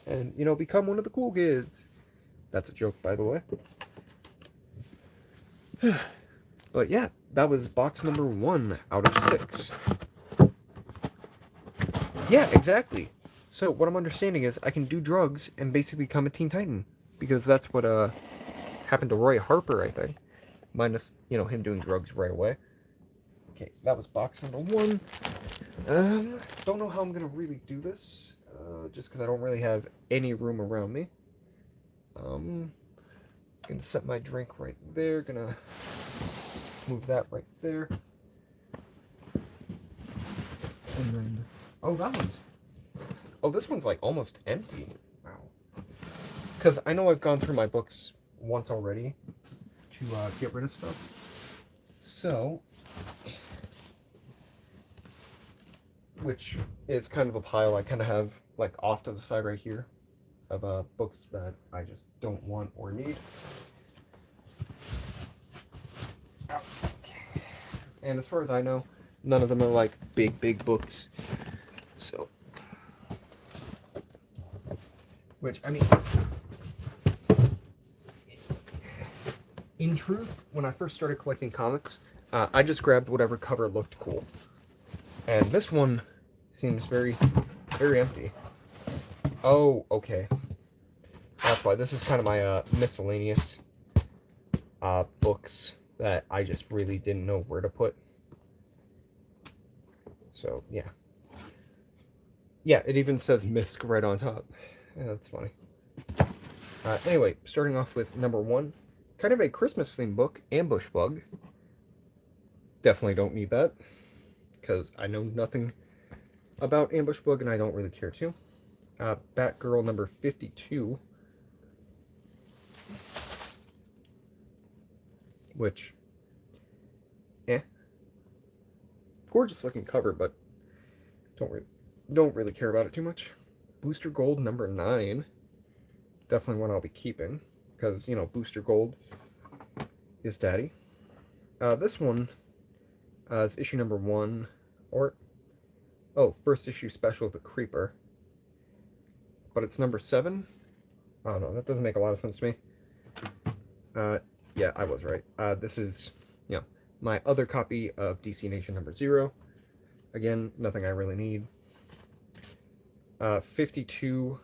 and, become one of the cool kids. That's a joke, by the way. But yeah, that was box number 1 out of 6. Yeah, exactly. So what I'm understanding is I can do drugs and basically become a Teen Titan. Because that's what happened to Roy Harper, I think. Minus, him doing drugs right away. Okay, that was box number 1. Don't know how I'm gonna really do this. Just because I don't really have any room around me. Gonna set my drink right there. Gonna move that right there. And then, this one's like almost empty. Wow. Because I know I've gone through my books once already to get rid of stuff. So, which is kind of a pile I kind of have like off to the side right here of books that I just don't want or need. Okay. And as far as I know, none of them are like big books. So, which, in truth, when I first started collecting comics, I just grabbed whatever cover looked cool. And this one seems very, very empty. Oh, okay. That's why. This is kind of my miscellaneous books that I just really didn't know where to put. So, yeah. Yeah, it even says MISC right on top. Yeah, that's funny. Anyway, starting off with number 1. Kind of a Christmas-themed book, Ambush Bug. Definitely don't need that, because I know nothing about Ambush Bug, and I don't really care to. Batgirl number 52. Which, gorgeous looking cover, but don't really care about it too much. Booster Gold number 9. Definitely one I'll be keeping, because, Booster Gold is daddy. This one is issue number 1, first issue special of the Creeper. But it's number 7. Oh no, that doesn't make a lot of sense to me. Yeah, I was right. This is, my other copy of DC Nation number 0. Again, nothing I really need. 52,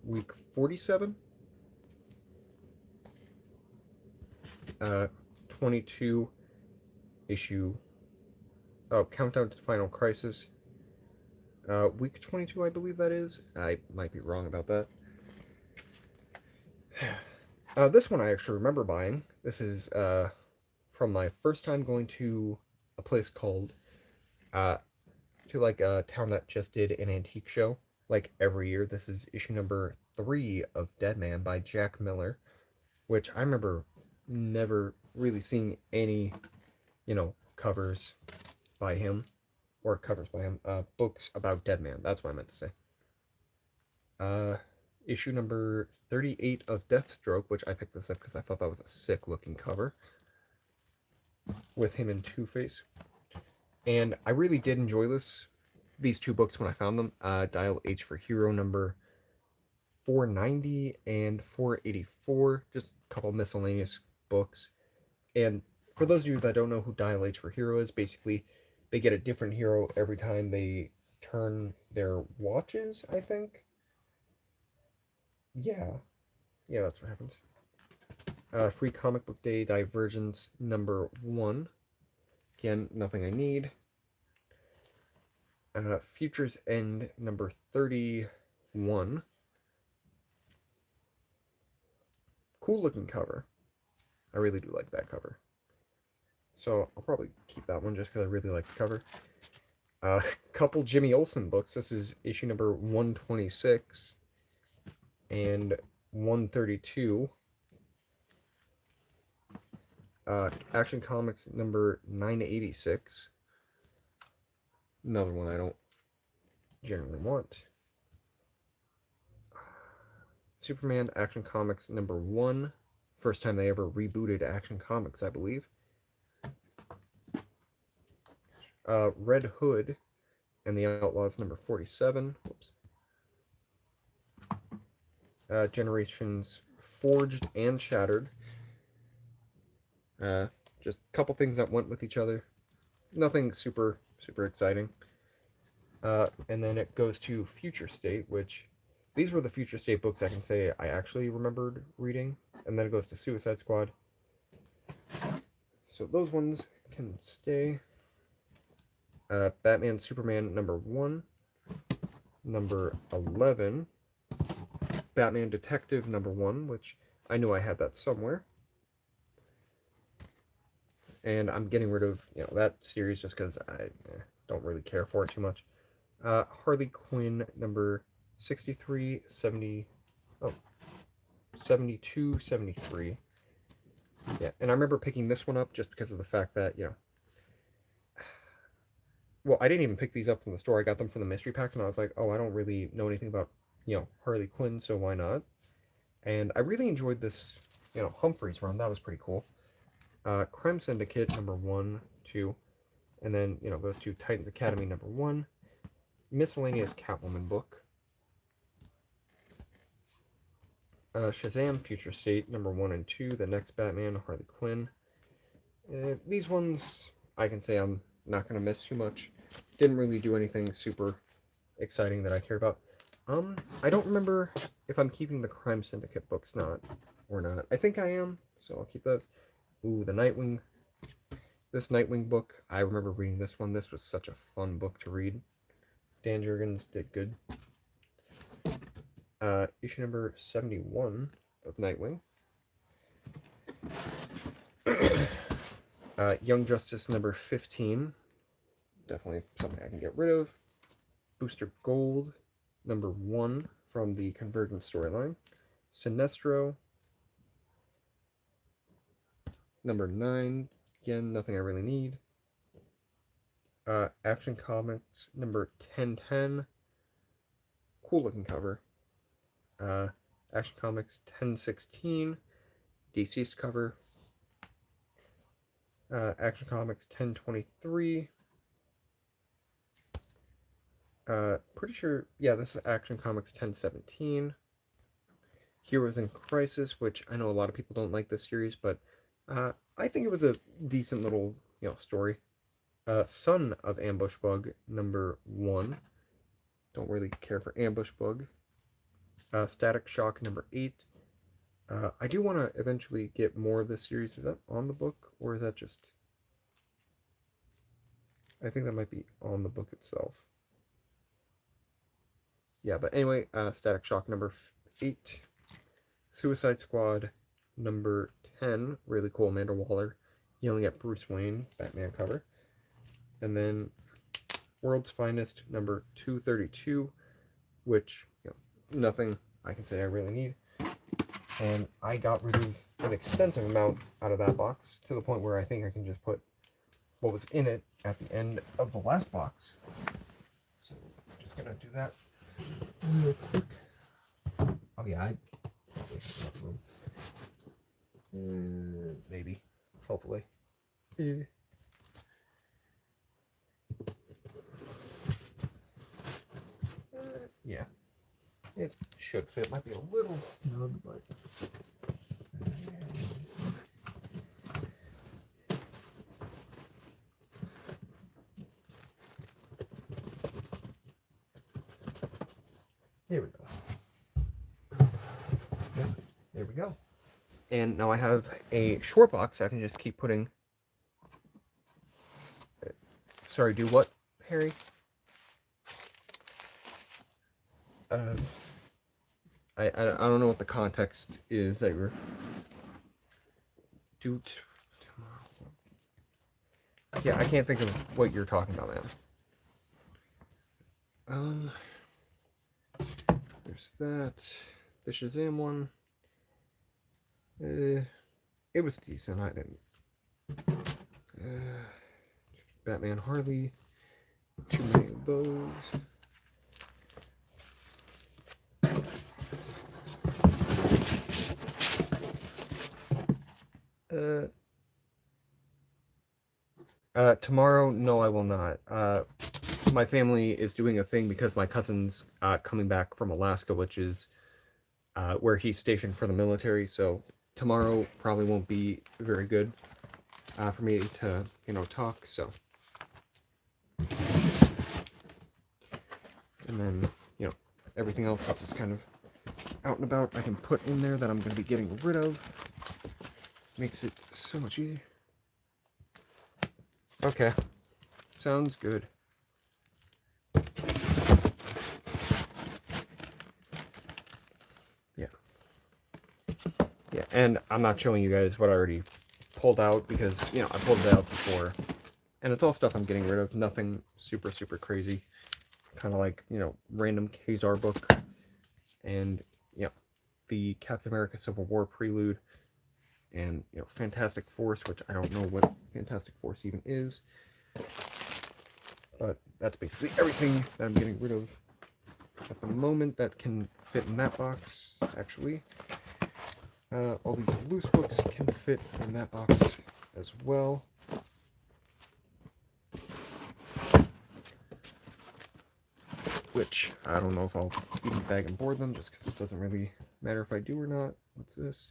week 47. 22 issue. Countdown to Final Crisis. Week 22, I believe that is. I might be wrong about that. This one I actually remember buying. This is from my first time going to a place called, to like a town that just did an antique show, like every year. This is issue number 3 of Deadman by Jack Miller, which I remember never really seeing any, covers by him, books about Deadman, that's what I meant to say. Issue number 38 of Deathstroke, which I picked this up because I thought that was a sick looking cover, with him and Two-Face. And I really did enjoy these two books when I found them. Dial H for Hero number 490 and 484, just a couple miscellaneous books. And for those of you that don't know who Dial H for Hero is, basically they get a different hero every time they turn their watches, I think. Yeah. Yeah, that's what happens. Free comic book day divergence number 1. Again, nothing I need. Futures End number 31. Cool looking cover. I really do like that cover. So I'll probably keep that one just because I really like the cover. Couple Jimmy Olsen books. This is issue number 126 and 132. Action Comics number 986. Another one I don't generally want. Superman Action Comics number 1. First time they ever rebooted Action Comics, I believe. Red Hood and the Outlaws number 47. Whoops. Generations Forged and Shattered. Just a couple things that went with each other. Nothing super exciting. And then it goes to Future State, which these were the Future State books I can say I actually remembered reading. And then it goes to Suicide Squad. So those ones can stay. Batman Superman number 1. Number 11. Batman Detective number 1, which I knew I had that somewhere. And I'm getting rid of, that series just because I don't really care for it too much. Harley Quinn number 63, 70, 72, 73. Yeah, and I remember picking this one up just because of the fact that, well, I didn't even pick these up from the store. I got them from the mystery pack, and I was like, oh, I don't really know anything about, Harley Quinn, so why not? And I really enjoyed this, Humphreys run. That was pretty cool. Crime Syndicate number 1, 2, and then, goes to Titans Academy number 1. Miscellaneous Catwoman book. Shazam Future State number 1 and 2. The Next Batman, Harley Quinn. These ones, I can say I'm not going to miss too much. Didn't really do anything super exciting that I care about. I don't remember if I'm keeping the Crime Syndicate books or not. I think I am, so I'll keep those. Ooh, the Nightwing. This Nightwing book, I remember reading this one. This was such a fun book to read. Dan Jurgens did good. Issue number 71 of Nightwing. Young Justice number 15. Definitely something I can get rid of. Booster Gold number 1 from the Convergence storyline. Sinestro number 9. Again, nothing I really need. Action Comics number 1010. Cool looking cover. Action Comics 1016. Deceased cover. Action Comics 1023. Pretty sure, yeah, this is Action Comics 1017. Heroes in Crisis, which I know a lot of people don't like this series, but I think it was a decent little, story. Son of Ambush Bug, number 1. Don't really care for Ambush Bug. Static Shock, number 8. I do want to eventually get more of this series. Is that on the book, or is that just... I think that might be on the book itself. Yeah, but anyway, Static Shock, number 8. Suicide Squad, number 10. Really cool, Amanda Waller yelling at Bruce Wayne, Batman cover. And then World's Finest, number 232, which, nothing I can say I really need. And I got rid of an extensive amount out of that box, to the point where I think I can just put what was in it at the end of the last box. So, just gonna do that real quick. Oh yeah, I probably have enough room. Maybe. Hopefully. Yeah. It should fit. Might be a little snug, but... go. And now I have a short box I can just keep putting. Sorry, do what, Harry? I don't know what the context is that you're. Do tomorrow. Yeah, I can't think of what you're talking about, man. There's that. The Shazam one. It was decent. I didn't. Batman Harley. Too many of those. Tomorrow, no, I will not. My family is doing a thing because my cousin's coming back from Alaska, which is where he's stationed for the military. So tomorrow probably won't be very good for me to, talk. So, and then, everything else is just kind of out and about. I can put in there that I'm going to be getting rid of. Makes it so much easier. Okay, sounds good. Yeah, and I'm not showing you guys what I already pulled out because, I pulled it out before. And it's all stuff I'm getting rid of. Nothing super, super crazy. Kind of like, random Kazar book. And, the Captain America Civil War Prelude. And, Fantastic Force, which I don't know what Fantastic Force even is. But that's basically everything that I'm getting rid of at the moment that can fit in that box, actually. All these loose books can fit in that box as well. Which, I don't know if I'll even bag and board them, just because it doesn't really matter if I do or not. What's this?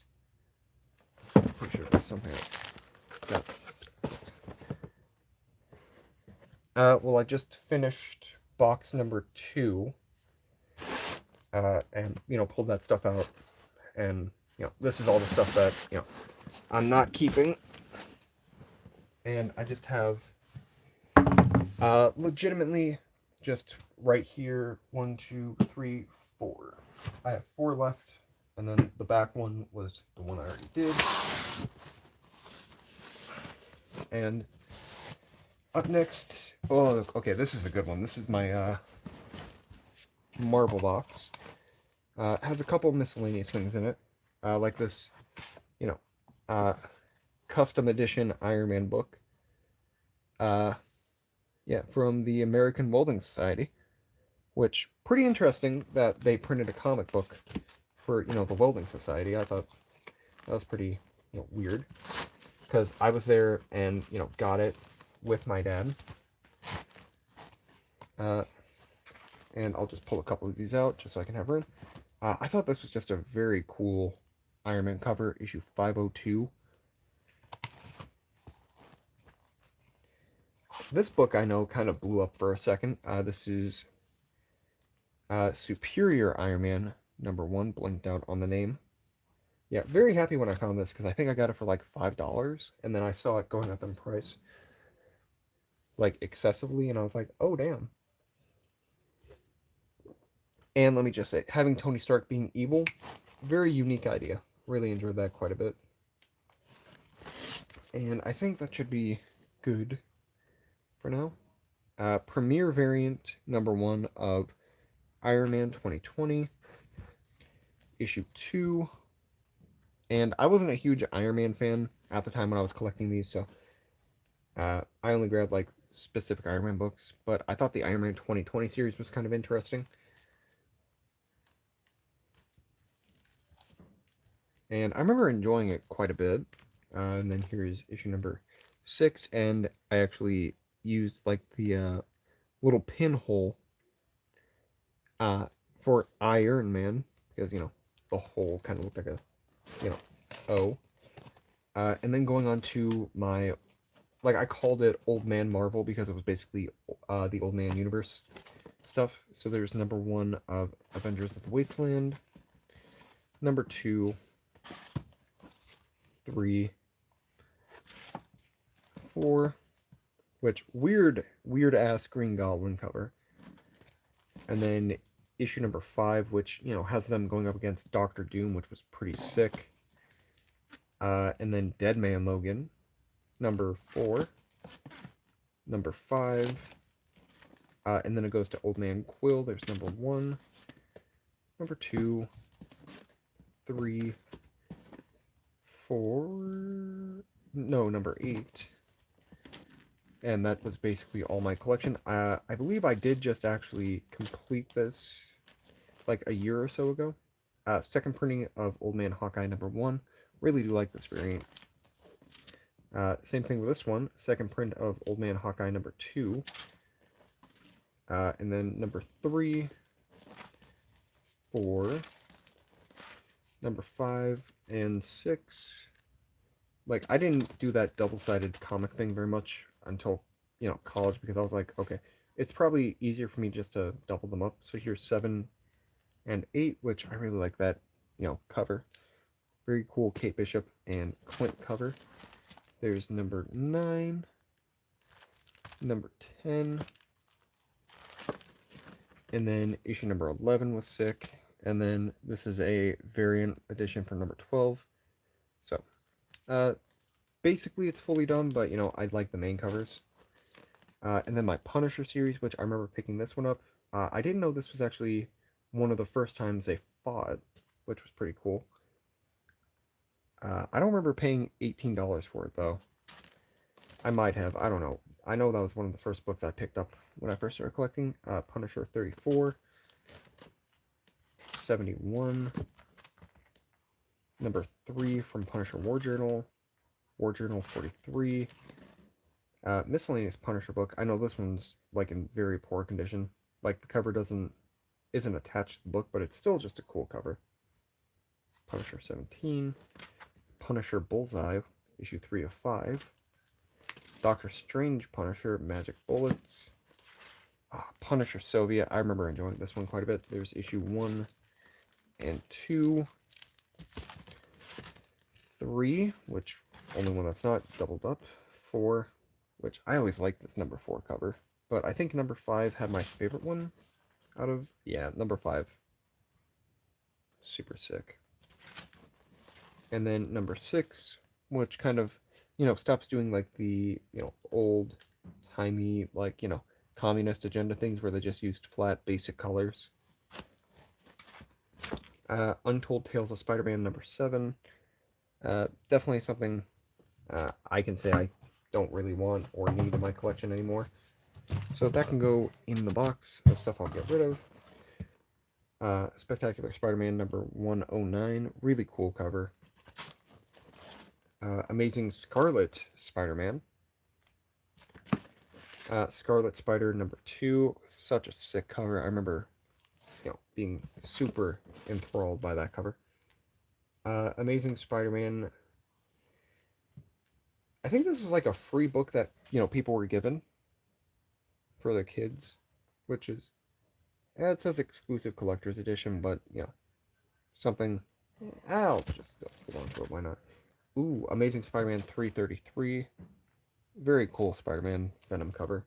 Pretty sure there's something I got. Well, I just finished box number 2. And, pulled that stuff out. And, this is all the stuff that, I'm not keeping. And I just have, legitimately, just right here, 1, 2, 3, 4. I have 4 left, and then the back one was the one I already did. And up next, oh, okay, this is a good one. This is my Marvel box. Has a couple miscellaneous things in it, like this, custom edition Iron Man book. Yeah, from the American Welding Society, which pretty interesting that they printed a comic book for, the Welding Society. I thought that was pretty, weird, because I was there and, got it with my dad. And I'll just pull a couple of these out just so I can have room. I thought this was just a very cool Iron Man cover, issue 502. This book I know kind of blew up for a second. This is Superior Iron Man #1, blinked out on the name. Yeah, very happy when I found this because I think I got it for like $5, and then I saw it going up in price like excessively, and I was like, oh damn. And let me just say, having Tony Stark being evil, very unique idea. Really enjoyed that quite a bit. And I think that should be good for now. Premiere variant #1 of Iron Man 2020, issue 2. And I wasn't a huge Iron Man fan at the time when I was collecting these, so I only grabbed like specific Iron Man books, but I thought the Iron Man 2020 series was kind of interesting. And I remember enjoying it quite a bit. And then here's issue number 6, and I actually used like the little pinhole for Iron Man, because, the hole kind of looked like a, O. And then going on to my, like, I called it Old Man Marvel because it was basically the Old Man Universe stuff. So there's #1 of Avengers of the Wasteland, #2 3, 4, which weird ass Green Goblin cover. And then issue number 5, which, you know, has them going up against Doctor Doom, which was pretty sick. And then Dead Man Logan, number 4, number 5, and then it goes to Old Man Quill. There's number 1, number 2, 3, 4, no, number 8. And that was basically all my collection. I believe I did just actually complete this like a year or so ago. Second printing of Old Man Hawkeye number 1. Really do like this variant. Same thing with this one. Second print of Old Man Hawkeye number 2. And then number 3, 4, number 5, and 6. Like, I didn't do that double-sided comic thing very much until, you know, college, because I was like, okay, it's probably easier for me just to double them up. So here's 7 and 8, which I really like that, you know, cover. Very cool Kate Bishop and Clint cover. There's number 9, number 10, and then issue number 11 was sick, and then this is a variant edition for number 12. So, basically it's fully done, but, you know, I like the main covers. And then my Punisher series, which I remember picking this one up. I didn't know this was actually one of the first times they fought, which was pretty cool. I don't remember paying $18 for it, though. I might have, I don't know. I know that was one of the first books I picked up when I first started collecting. Punisher 34, 71, number 3 from Punisher War Journal 43, miscellaneous Punisher book. I know this one's like in very poor condition. Like the cover isn't attached to the book, but it's still just a cool cover. Punisher 17, Punisher Bullseye, issue 3 of 5. Doctor Strange Punisher, Magic Bullets. Punisher Soviet, I remember enjoying this one quite a bit. There's issue 1 and 2. 3, which, only one that's not doubled up. 4, which I always like this number 4 cover. But I think number 5 had my favorite one out of, yeah, number 5. Super sick. And then number 6, which kind of, you know, stops doing like the, you know, old-timey, like, you know, communist agenda things where they just used flat, basic colors. Untold Tales of Spider-Man number 7. Definitely something I can say I don't really want or need in my collection anymore. So that can go in the box of stuff I'll get rid of. Spectacular Spider-Man number 109. Really cool cover. Amazing Scarlet Spider-Man. Scarlet Spider number 2. Such a sick cover. I remember, you know, being super enthralled by that cover. Amazing Spider-Man. I think this is like a free book that, you know, people were given for their kids, which is, it says exclusive collector's edition, but, you know, something, I'll just hold on to it, why not? Ooh, Amazing Spider-Man 333. Very cool Spider-Man Venom cover.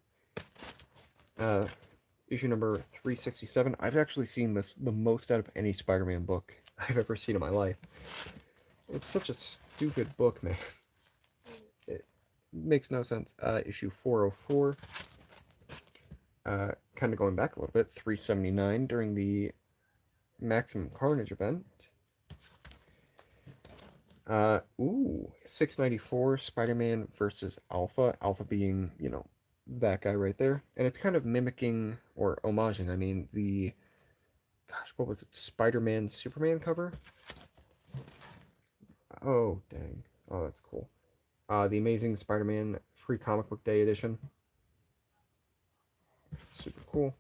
Issue number 367. I've actually seen this the most out of any Spider-Man book I've ever seen in my life. It's such a stupid book, man. It makes no sense. Issue 404. Kind of going back a little bit. 379 during the Maximum Carnage event. Ooh, 694, Spider-Man versus Alpha. Alpha being, you know, that guy right there. And it's kind of mimicking, or homaging, I mean, the, gosh, what was it? Spider-Man Superman cover? Oh, dang. Oh, that's cool. The Amazing Spider-Man Free Comic Book Day edition. Super cool.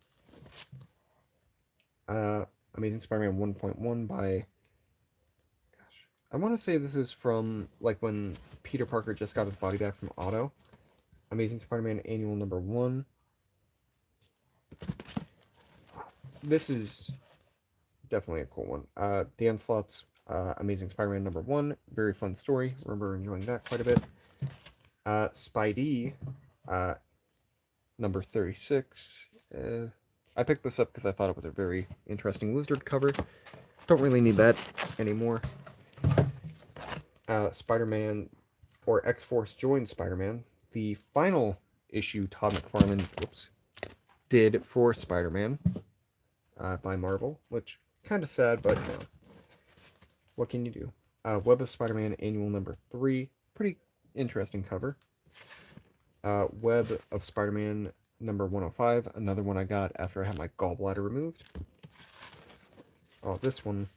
Amazing Spider-Man 1.1 by, I want to say this is from, like, when Peter Parker just got his body back from Otto. Amazing Spider-Man Annual number 1. This is definitely a cool one. The Onslaught's Amazing Spider-Man number 1, very fun story. Remember enjoying that quite a bit. Spidey, number 36. I picked this up because I thought it was a very interesting lizard cover. Don't really need that anymore. Spider-Man, or X-Force joins Spider-Man. The final issue Todd McFarlane did for Spider-Man by Marvel, which kind of sad, but you know, what can you do? Web of Spider-Man Annual number 3, pretty interesting cover. Web of Spider-Man number 105, another one I got after I had my gallbladder removed. Oh, this one,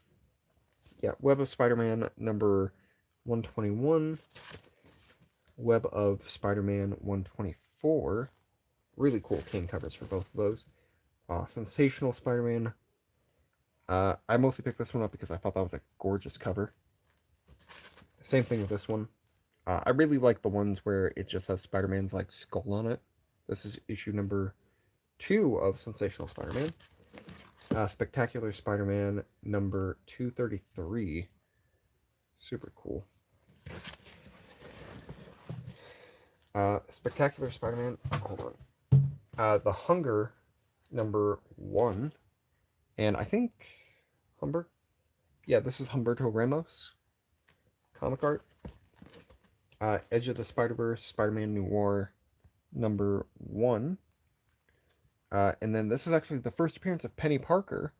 yeah, Web of Spider-Man number 121, Web of Spider-Man 124, really cool cane covers for both of those. Sensational Spider-Man, I mostly picked this one up because I thought that was a gorgeous cover. Same thing with this one. I really like the ones where it just has Spider-Man's like skull on it. This is issue number 2 of Sensational Spider-Man. Spectacular Spider-Man number 233. Super cool. Spectacular Spider-Man, hold on. The Hunger number 1. And I think this is Humberto Ramos comic art. Edge of the Spider-Verse, Spider-Man Noir number 1. And then this is actually the first appearance of Penny Parker,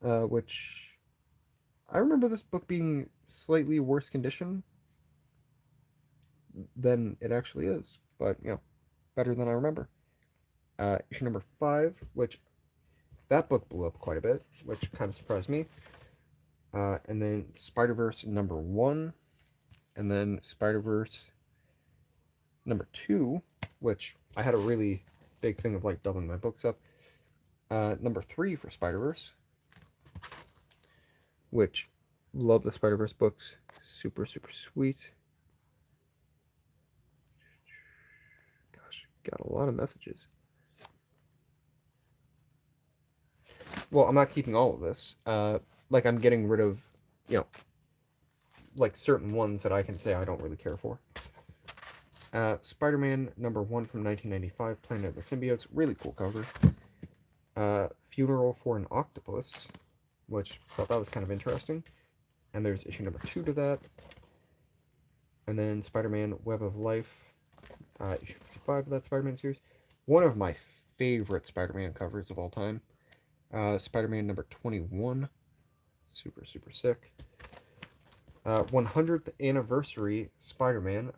which I remember this book being slightly worse condition than it actually is, but you know, better than I remember. Issue number 5, which that book blew up quite a bit, which kind of surprised me. And then Spider-Verse number 1, and then Spider-Verse number 2, which I had a really big thing of like doubling my books up. Number 3 for Spider-Verse, which love the Spider-Verse books, super sweet. Gosh, got a lot of messages. Well, I'm not keeping all of this. Like I'm getting rid of, you know, like certain ones that I can say I don't really care for. Spider-Man number 1 from 1995, Planet of the Symbiotes, really cool cover. Funeral for an Octopus, which I thought that was kind of interesting. And there's issue number 2 to that. And then Spider-Man Web of Life, issue 55 of that Spider-Man series. One of my favorite Spider-Man covers of all time. Spider-Man number 21, super sick. 100th Anniversary Spider-Man,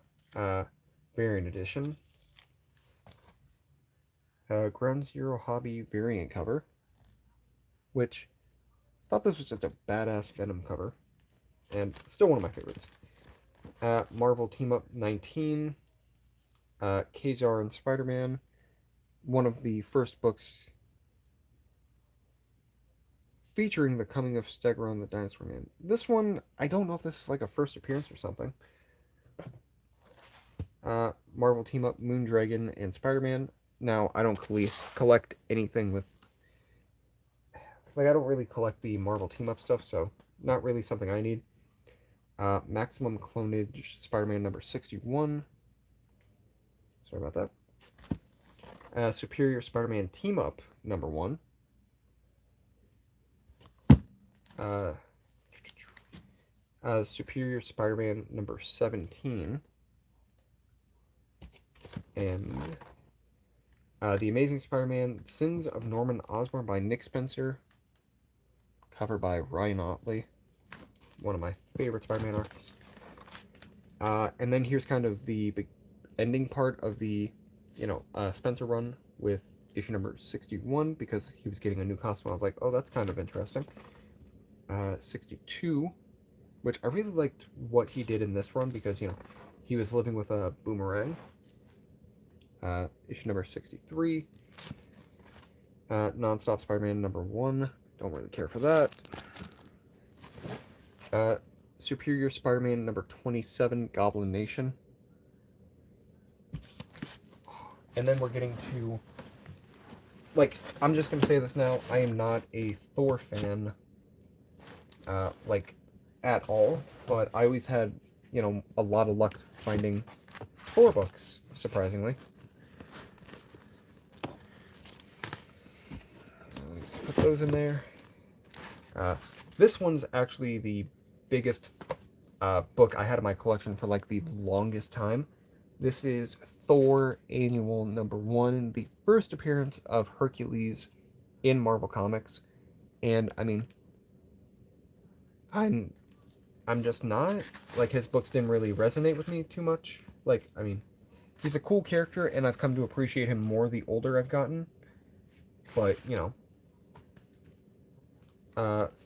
variant edition. Ground Zero Hobby variant cover, which I thought this was just a badass Venom cover, and still one of my favorites. Marvel Team Up 19, Kazar and Spider-Man, one of the first books featuring the coming of Stegron the Dinosaur Man. This one, I don't know if this is like a first appearance or something. Marvel Team Up Moondragon and Spider-Man. Now, I don't collect anything with... Like, I don't really collect the Marvel Team Up stuff, so not really something I need. Maximum Clonage Spider-Man number 61. Sorry about that. Superior Spider-Man Team Up number 1. Superior Spider-Man number 17. And The Amazing Spider-Man Sins of Norman Osborn by Nick Spencer. Cover by Ryan Ottley. One of my favorite Spider-Man artists. And then here's kind of the big ending part of the, Spencer run with issue number 61, because he was getting a new costume. I was like, oh, that's kind of interesting. 62, which I really liked what he did in this run, because, he was living with a boomerang. Issue number 63. Non-Stop Spider-Man number 1. Don't really care for that. Superior Spider-Man number 27, Goblin Nation. And then we're getting to... Like, I'm just going to say this now. I am not a Thor fan. Like, at all, but I always had, a lot of luck finding Thor books, surprisingly. Let's put those in there. This one's actually the biggest book I had in my collection for like the longest time. This is Thor Annual #1, the first appearance of Hercules in Marvel Comics, and I mean, I'm just not like his books didn't really resonate with me too much. Like, I mean, he's a cool character, and I've come to appreciate him more the older I've gotten. But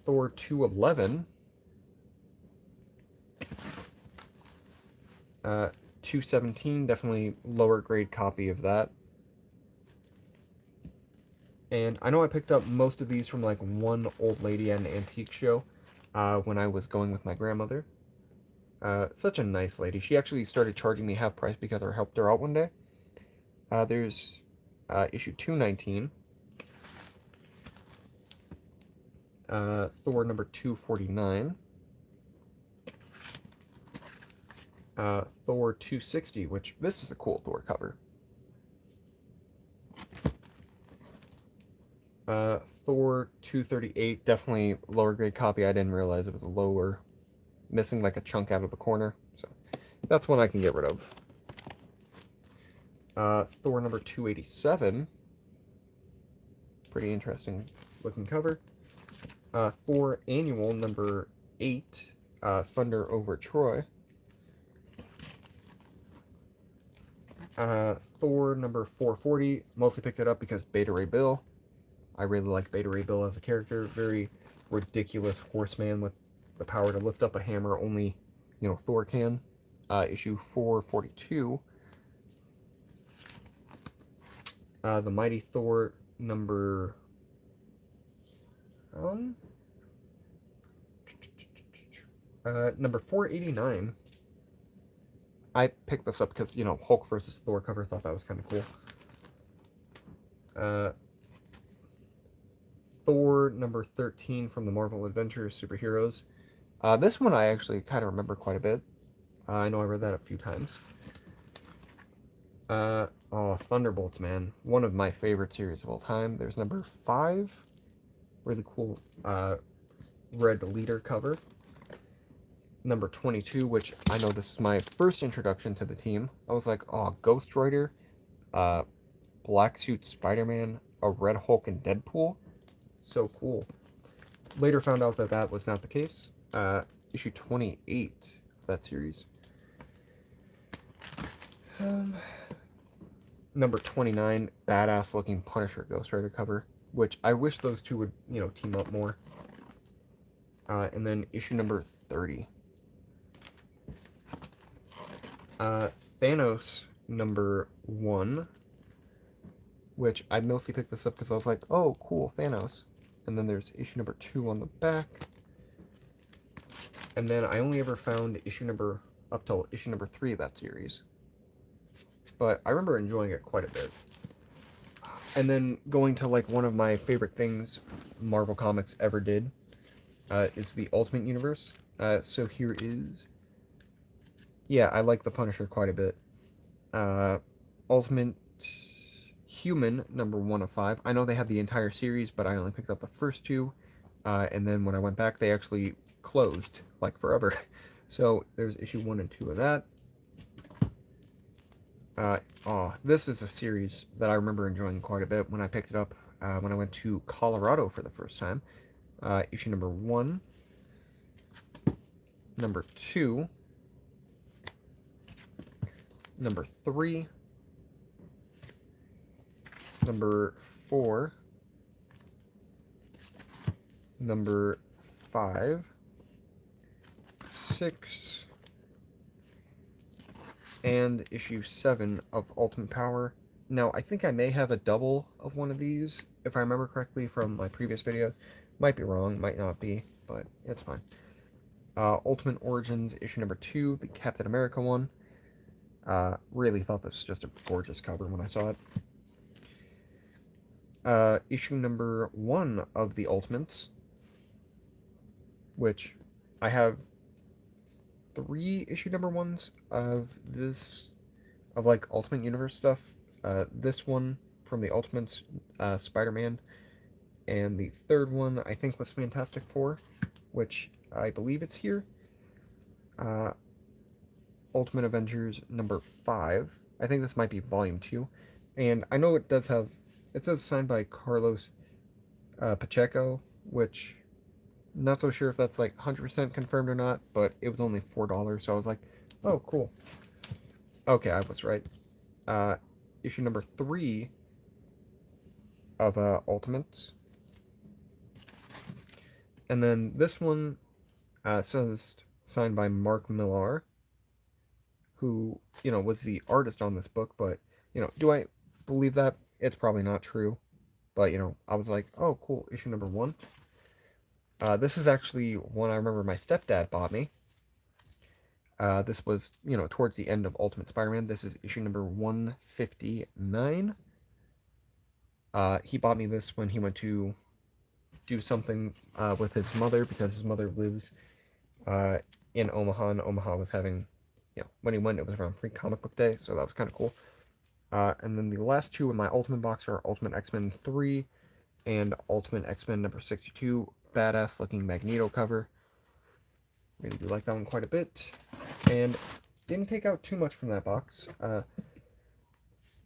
Thor 211. 217, definitely lower grade copy of that. And I know I picked up most of these from like one old lady at an antique show when I was going with my grandmother. Such a nice lady. She actually started charging me half price because I helped her out one day. There's issue 219. Thor number 249. Thor 260, which this is a cool Thor cover. Thor 238, definitely lower grade copy. I didn't realize it was lower, missing like a chunk out of the corner. So that's one I can get rid of. Thor number 287, pretty interesting looking cover. Thor Annual number 8, Thunder Over Troy. Thor number 440, mostly picked it up because Beta Ray Bill. I really like Beta Ray Bill as a character. Very ridiculous horseman with the power to lift up a hammer only, Thor can. Issue 442. The Mighty Thor number... number 489. I picked this up because, Hulk versus Thor cover, thought that was kind of cool. Thor number 13 from the Marvel Adventures Superheroes. This one I actually kind of remember quite a bit. I know I read that a few times. Thunderbolts, man. One of my favorite series of all time. There's number 5. Really cool red leader cover. Number 22, which I know this is my first introduction to the team. I was like, oh, Ghost Rider, Black Suit Spider-Man, a Red Hulk, and Deadpool. So cool. Later found out that that was not the case. Issue 28 of that series. Number 29, badass looking Punisher Ghost Rider cover, which I wish those two would, team up more. And then issue number 30. Thanos number 1, which I mostly picked this up because I was like, oh, cool, Thanos. And then there's issue number 2 on the back. And then I only ever found up till issue number 3 of that series. But I remember enjoying it quite a bit. And then going to like one of my favorite things Marvel Comics ever did is the Ultimate Universe. So here is... Yeah, I like the Punisher quite a bit. Ultimate Human, number 1 of 5. I know they have the entire series, but I only picked up the first 2. And then when I went back, they actually closed, like, forever. So there's issue 1 and 2 of that. This is a series that I remember enjoying quite a bit when I picked it up when I went to Colorado for the first time. Issue number 1. Number 2. Number 3. Number 4. Number 5. 6. And issue 7 of Ultimate Power. Now, I think I may have a double of one of these, if I remember correctly from my previous videos. Might be wrong, might not be, but it's fine. Ultimate Origins, issue number 2, the Captain America one. Really thought this was just a gorgeous cover when I saw it. Issue number 1 of the Ultimates, which I have 3 issue number 1s of this, of like Ultimate Universe stuff. This one from the Ultimate Spider-Man, and the third one I think was Fantastic Four, which I believe it's here. Uh, Ultimate Avengers number 5. I think this might be volume 2. And I know it does have, it says signed by Carlos Pacheco, which not so sure if that's like 100% confirmed or not, but it was only $4, so I was like, oh, cool. Okay, I was right. Issue number 3 of Ultimates. And then this one says signed by Mark Millar, who, was the artist on this book, but, do I believe that? It's probably not true. But, I was like, oh, cool, issue number 1. This is actually one I remember my stepdad bought me. This was, towards the end of Ultimate Spider-Man. This is issue number 159. He bought me this when he went to do something with his mother, because his mother lives in Omaha, and Omaha was having, when he went, it was around Free Comic Book Day, so that was kind of cool. And then the last 2 in my Ultimate box are Ultimate X-Men 3 and Ultimate X-Men number 62, badass looking Magneto cover. Really do like that one quite a bit. And didn't take out too much from that box.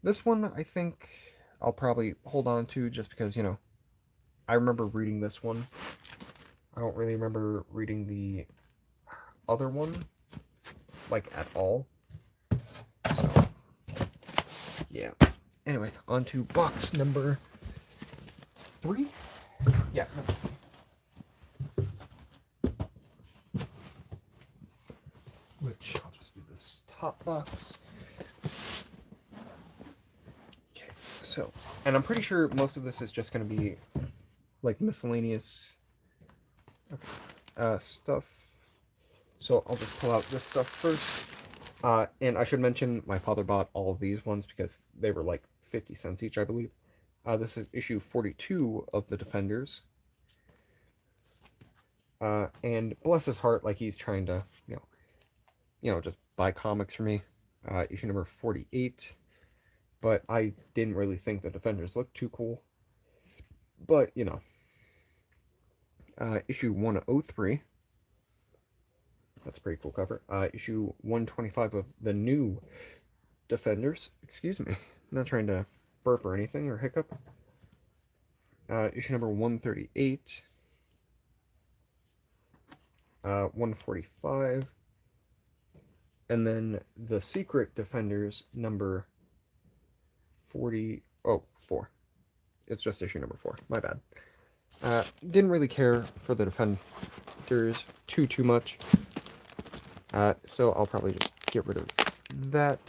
This one I think I'll probably hold on to just because, I remember reading this one. I don't really remember reading the other one, like, at all. So, yeah. Anyway, on to box number 3? Yeah. Which, I'll just do this top box. Okay, so, and I'm pretty sure most of this is just going to be, like, miscellaneous stuff. So I'll just pull out this stuff first. And I should mention, my father bought all of these ones because they were like 50 cents each, I believe. This is issue 42 of The Defenders. And bless his heart, like he's trying to, just buy comics for me. Issue number 48. But I didn't really think The Defenders looked too cool. But, issue 103. That's a pretty cool cover. Issue 125 of the New Defenders. Excuse me. I'm not trying to burp or anything or hiccup. Issue number 138. 145. And then The Secret Defenders number 40. Oh, 4. It's just issue number 4. My bad. Didn't really care for the Defenders too much. So I'll probably just get rid of that.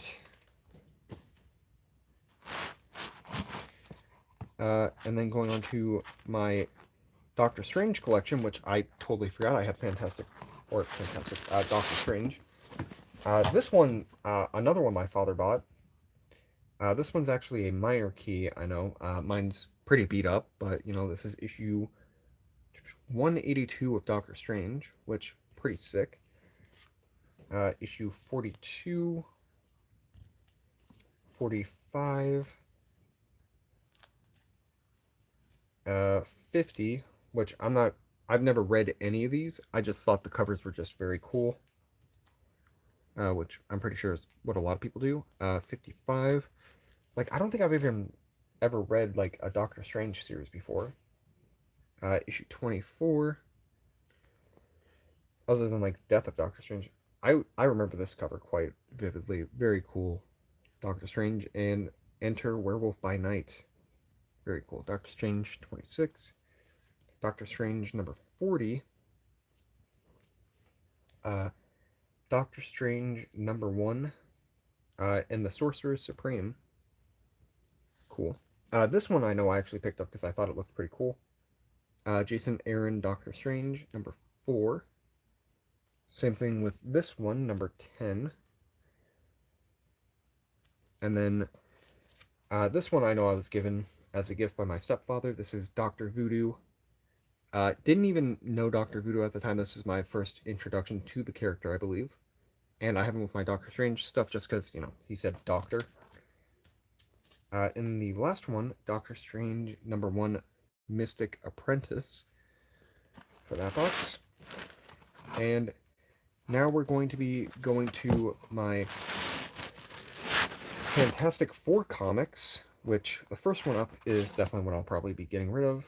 And then going on to my Doctor Strange collection, which I totally forgot I had Doctor Strange. This one, another one my father bought. This one's actually a minor key, I know. Mine's pretty beat up, but, this is issue 182 of Doctor Strange, which, pretty sick. Issue 42, 45, 50, which I've never read any of these. I just thought the covers were just very cool. Which I'm pretty sure is what a lot of people do. 55. Like, I don't think I've even ever read, like, a Doctor Strange series before. Issue 24. Other than, like, Death of Doctor Strange. I remember this cover quite vividly. Very cool. Doctor Strange and Enter Werewolf by Night. Very cool. Doctor Strange 26. Doctor Strange number 40. Doctor Strange number 1. And the Sorcerer Supreme. Cool. This one I know I actually picked up because I thought it looked pretty cool. Jason Aaron Doctor Strange number 4. Same thing with this one, number 10. And then this one I know I was given as a gift by my stepfather. This is Dr. Voodoo Didn't even know Doctor Voodoo at the time. This is my first introduction to the character, I believe. And I have him with my Doctor Strange stuff just because, you know, he said Doctor. In the last one, Doctor Strange #1 Mystic Apprentice for that box. And now we're going to be going to my Fantastic Four comics, which the first one up is definitely what I'll probably be getting rid of.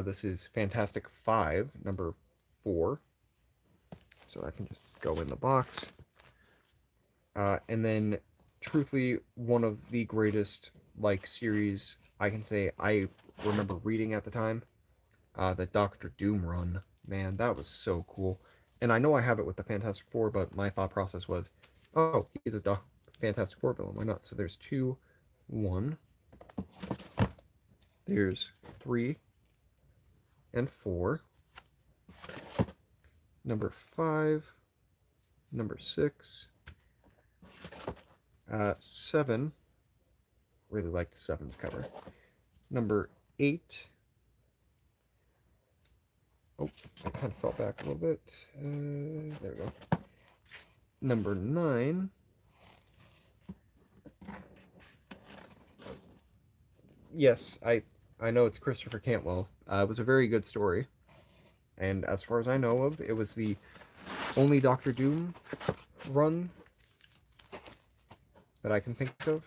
This is Fantastic Five, #4. So I can just go in the box. And then, truthfully, one of the greatest, like, series I can say I remember reading at the time, the Doctor Doom run. Man, that was so cool. And I know I have it with the Fantastic Four, but my thought process was, oh, he's a Fantastic Four villain. Why not? So there's 2, 1. There's 3 and 4. #5. #6. 7. Really liked 7's cover. #8. Oh, I kind of fell back a little bit. There we go. #9. Yes, I know it's Christopher Cantwell. It was a very good story. And as far as I know of, it was the only Doctor Doom run that I can think of.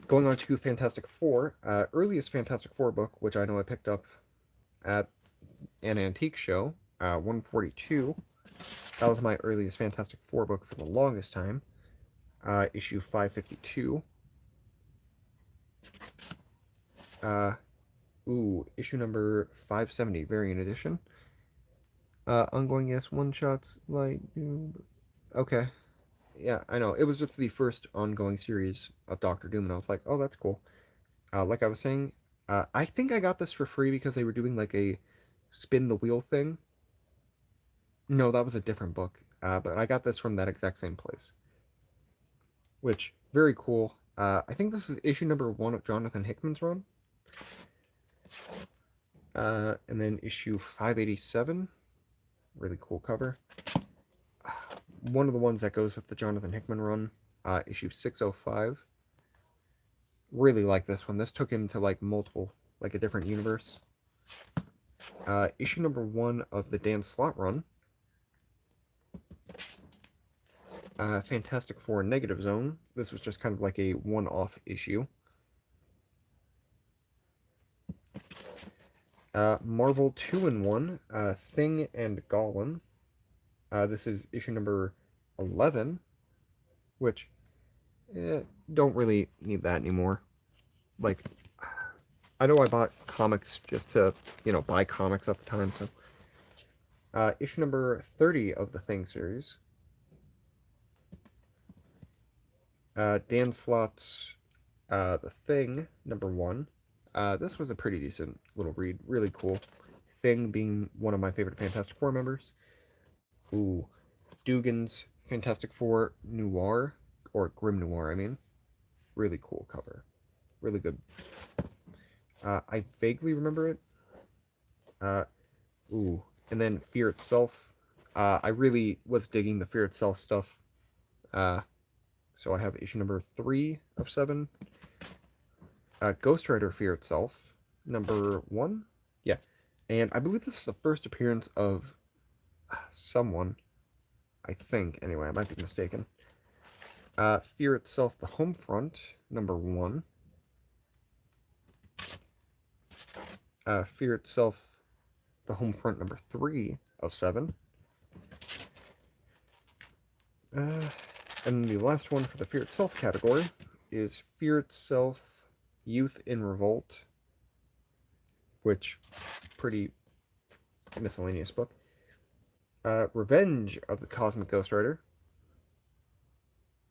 Going on to Fantastic Four, earliest Fantastic Four book, which I know I picked up at an antique show, 142. That was my earliest Fantastic Four book for the longest time. Issue 552. Issue number 570, variant edition. Ongoing, yes, one-shots, like... Okay. Yeah, I know. It was just the first ongoing series of Doctor Doom, and I was like, oh, that's cool. Like I was saying, I think I got this for free because they were doing, like, a spin the wheel thing. No, that was a different book, but I got this from that exact same place. Which, very cool. I think this is issue #1 of Jonathan Hickman's run. And then issue 587. Really cool cover. One of the ones that goes with the Jonathan Hickman run, issue 605. Really like this one. This took him to like multiple, like a different universe. Issue #1 of the Dan Slott run. Fantastic Four Negative Zone. This was just kind of like a one-off issue. Marvel 2-in-1, Thing and Gollum. This is issue number 11, which don't really need that anymore. Like, I know I bought comics just to, you know, buy comics at the time, so. Issue number 30 of the Thing series. Dan Slott's The Thing, #1. This was a pretty decent little read. Really cool. Thing being one of my favorite Fantastic Four members. Ooh. Dugan's Fantastic Four Noir, or Grim Noir, I mean. Really cool cover. Really good. I vaguely remember it. And then Fear Itself. I really was digging the Fear Itself stuff. So I have issue number 3 of 7. Ghost Rider Fear Itself, #1. Yeah. And I believe this is the first appearance of someone. I think, anyway, I might be mistaken. Fear Itself, The Homefront, #1. Fear Itself, The Homefront, #3 of 7. And the last one for the Fear Itself category is Fear Itself, Youth in Revolt, which, pretty miscellaneous book. Revenge of the Cosmic Ghost Rider,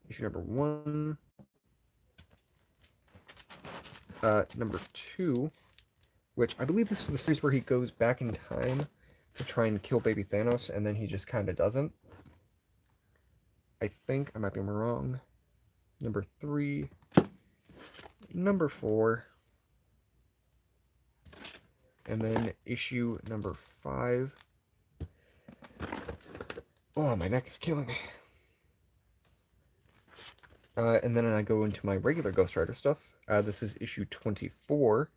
issue #1. #2, which I believe this is the series where he goes back in time to try and kill baby Thanos, and then he just kind of doesn't. I think, I might be wrong. #3. #4. And then issue number 5. Oh, my neck is killing me. And then I go into my regular Ghost Rider stuff. This is issue 24,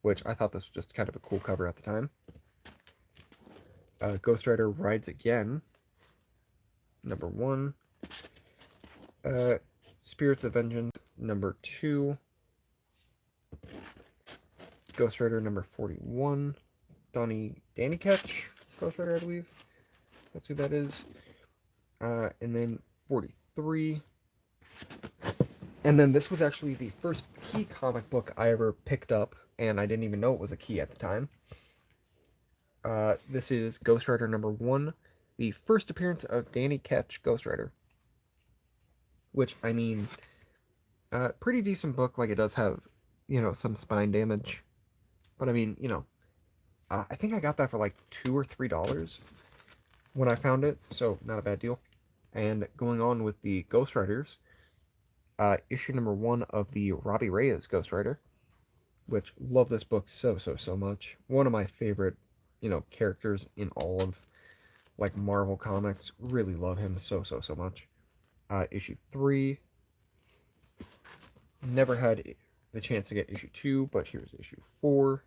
which I thought this was just kind of a cool cover at the time. Ghost Rider Rides Again, number 1. Spirits of Vengeance, number 2. Ghost Rider number 41. Danny Ketch, Ghost Rider, I believe. That's who that is. And then 43. And then this was actually the first Key comic book I ever picked up, and I didn't even know it was a Key at the time. This is Ghost Rider number 1, the first appearance of Danny Ketch, Ghost Rider. Which, I mean, pretty decent book. Like, it does have, some spine damage. But, I mean, I think I got that for like $2 or $3 when I found it, so not a bad deal. And going on with the Ghost Riders, issue number 1 of the Robbie Reyes Ghost Rider, which love this book so much. One of my favorite, characters in all of, like, Marvel Comics. Really love him so much. Issue 3. Never had the chance to get issue 2, but here's issue 4.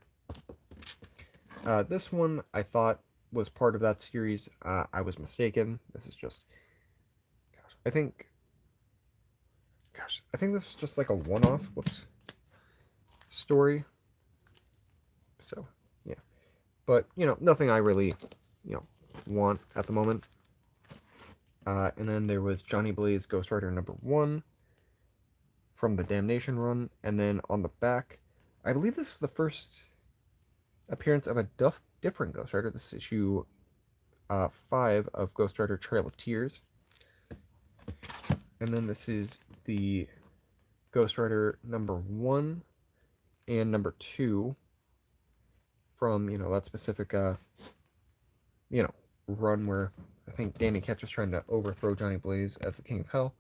This one I thought was part of that series. I was mistaken. This is just, I think this is just like a one-off, story. So, yeah. But, nothing I really, want at the moment. And then there was Johnny Blaze Ghost Rider number 1 from the Damnation run. And then on the back, I believe this is the first appearance of a different Ghost Rider. This is issue 5 of Ghost Rider Trail of Tears. And then this is the Ghost Rider number 1 and number 2 from, that specific, run where I think Danny Ketch was trying to overthrow Johnny Blaze as the King of Hell.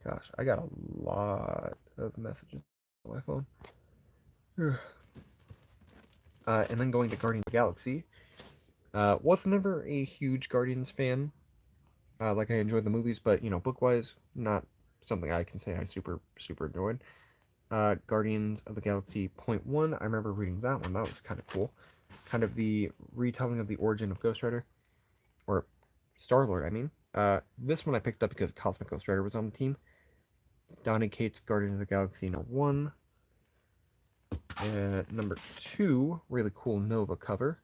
Gosh, I got a lot of messages on my phone. And then going to Guardians of the Galaxy. Was never a huge Guardians fan. Like, I enjoyed the movies, but, book-wise, not something I can say I super enjoyed. Guardians of the Galaxy .1, I remember reading that one. That was kind of cool. Kind of the retelling of the origin of Ghost Rider. Or Star-Lord, I mean. This one I picked up because Cosmic Ghost Rider was on the team. Donny Cates Guardians of the Galaxy number 1. Number 2, really cool Nova cover.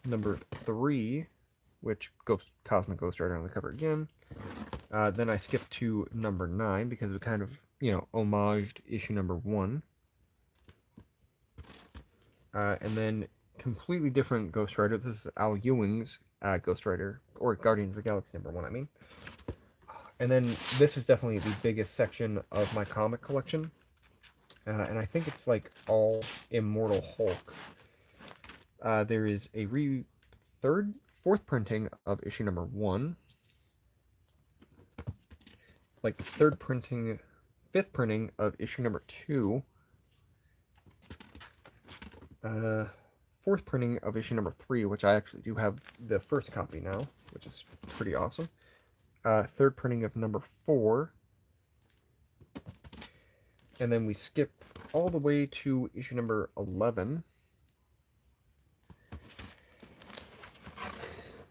Number 3, which Cosmic Ghost Rider on the cover again. Then I skipped to number 9 because it kind of, homaged issue number 1. And then completely different Ghost Rider. This is Al Ewing's Ghost Rider, or Guardians of the Galaxy number 1, I mean. And then this is definitely the biggest section of my comic collection. And I think it's like all Immortal Hulk. There is a fourth printing of issue number 1. Like fifth printing of issue number 2. Fourth printing of issue number 3, which I actually do have the first copy now, which is pretty awesome. Third printing of number 4. And then we skip all the way to issue number 11.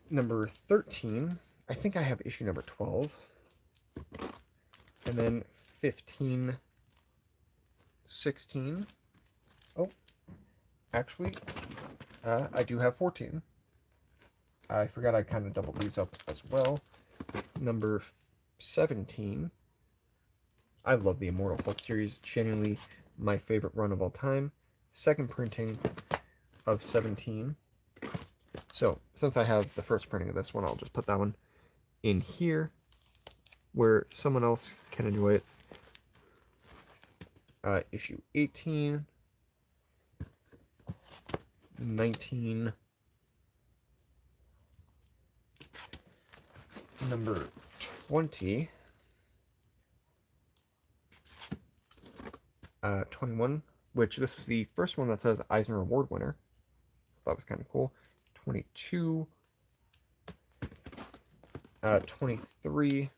Number 13. I think I have issue number 12. And then 15, 16. Oh, actually, I do have 14. I forgot I kind of doubled these up as well. Number 17. I love the Immortal Hulk series. Genuinely my favorite run of all time. Second printing of 17. So, since I have the first printing of this one, I'll just put that one in here where someone else can enjoy it. Issue 18. 19. Number 20. 21, which this is the first one that says Eisner Award winner. That was kind of cool. 22, 23,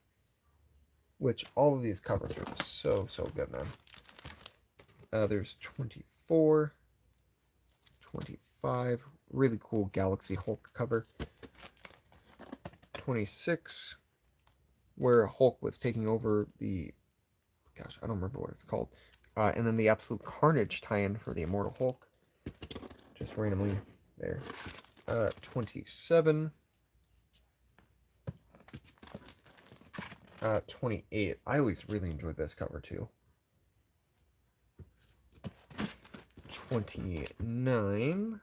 which all of these covers are just so good, man. There's 24, 25, really cool Galaxy Hulk cover. 26, where Hulk was taking over the, gosh, I don't remember what it's called. And then the Absolute Carnage tie-in for the Immortal Hulk, just randomly there. 27, 28. I always really enjoyed this cover too. 29,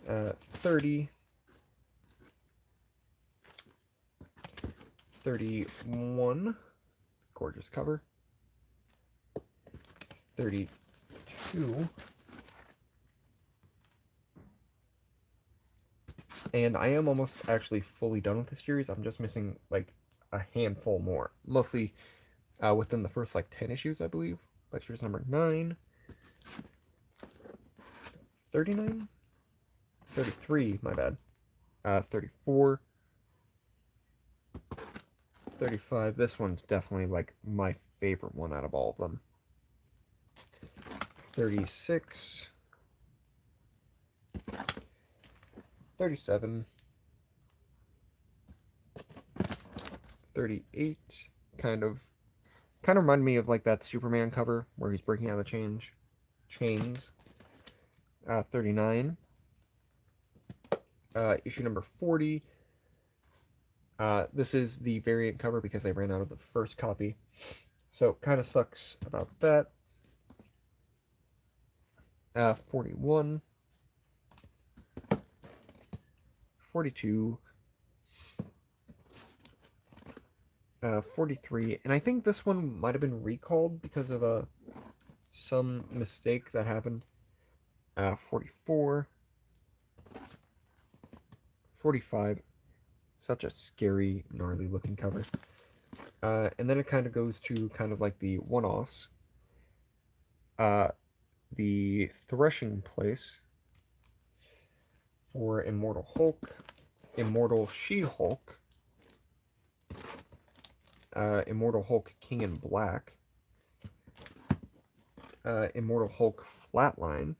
30, 31, gorgeous cover. 32, and I am almost actually fully done with the series. I'm just missing like a handful more, mostly within the first like 10 issues, I believe. But here's number 9, 39, 33, my bad, 34, 35. This one's definitely like my favorite one out of all of them. 36, 37, 38, kind of reminded me of like that Superman cover where he's breaking out of the chains. 39, issue number 40. This is the variant cover because I ran out of the first copy, so kind of sucks about that. 41, 42, 43, and I think this one might have been recalled because of some mistake that happened. 44, 45, such a scary, gnarly looking cover. And then it kind of goes to kind of like the one-offs. The Threshing Place for Immortal Hulk, Immortal She-Hulk, Immortal Hulk King in Black, Immortal Hulk Flatline.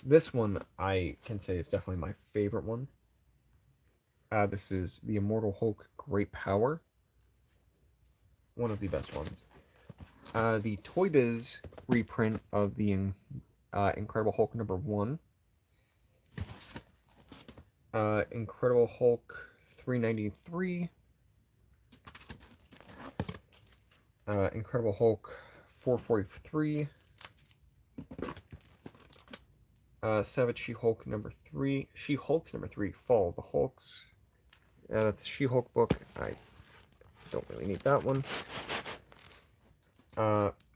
This one I can say is definitely my favorite one. This is the Immortal Hulk Great Power, one of the best ones. The Toy Biz reprint of the Incredible Hulk number 1. Incredible Hulk 393. Incredible Hulk 443. Savage She-Hulk number 3. She-Hulks number 3. Fall of the Hulks. That's a She-Hulk book. I don't really need that one.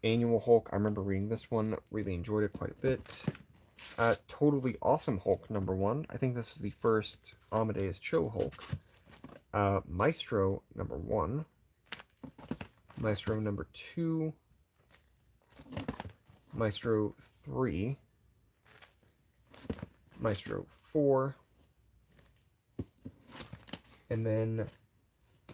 Annual Hulk. I remember reading this one. Really enjoyed it quite a bit. Totally Awesome Hulk number 1. I think this is the first Amadeus Cho Hulk. Maestro number 1. Maestro number 2. Maestro 3. Maestro 4. And then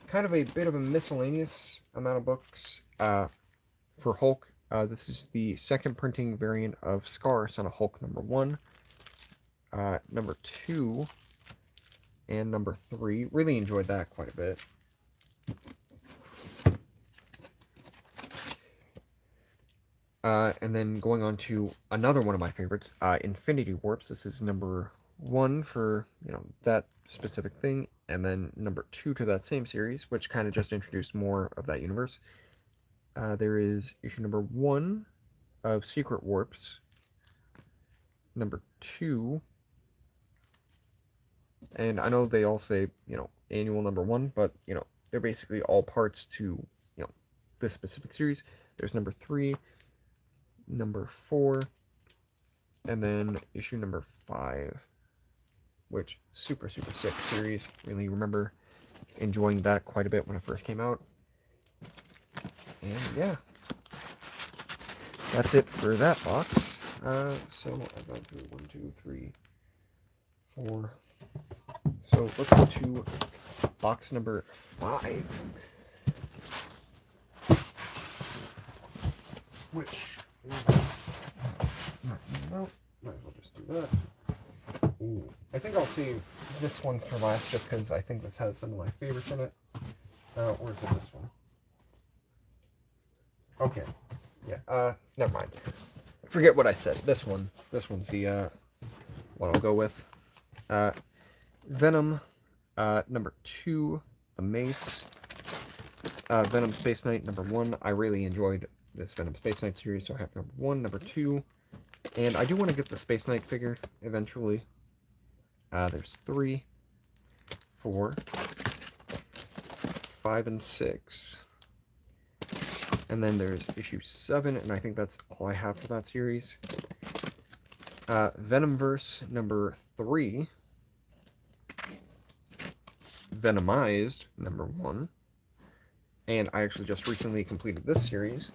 kind of a bit of a miscellaneous amount of books for Hulk. This is the second printing variant of Scar, Son of Hulk number 1, number 2, and number 3. Really enjoyed that quite a bit. And then going on to another one of my favorites, Infinity Warps. This is number 1 for, that specific thing, and then number 2 to that same series, which kind of just introduced more of that universe. There is issue number 1 of Secret Warps, number 2, and I know they all say, annual number 1, but, they're basically all parts to, this specific series. There's number 3, number 4, and then issue number 5, which super sick series. Really remember enjoying that quite a bit when it first came out. And yeah, that's it for that box. So I've gone through 1, 2, 3, 4. So let's go to box number 5. Which is, no, might as well just do that. Ooh, I think I'll save this one for last just because I think this has some of my favorites in it. Or is it this one? Okay. Yeah, never mind. Forget what I said. This one's the, what I'll go with. Venom, number 2, the Mace. Venom Space Knight, number 1. I really enjoyed this Venom Space Knight series, so I have number 1, number 2. And I do want to get the Space Knight figure eventually. There's 3, 4, 5, and 6. And then there's issue 7, and I think that's all I have for that series. Venomverse number 3. Venomized number 1. And I actually just recently completed this series.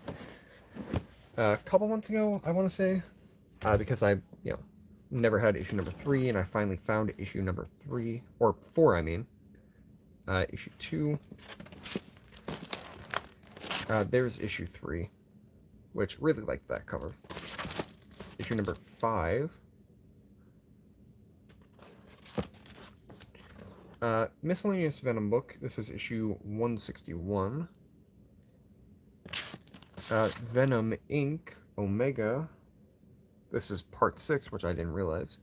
A couple months ago, I want to say. Because I, never had issue number 3, and I finally found issue number 3. Or 4, I mean. Issue 2. There's issue 3, which really liked that cover. Issue number 5. Miscellaneous Venom book. This is issue 161. Venom Inc. Omega. This is part 6, which I didn't realize.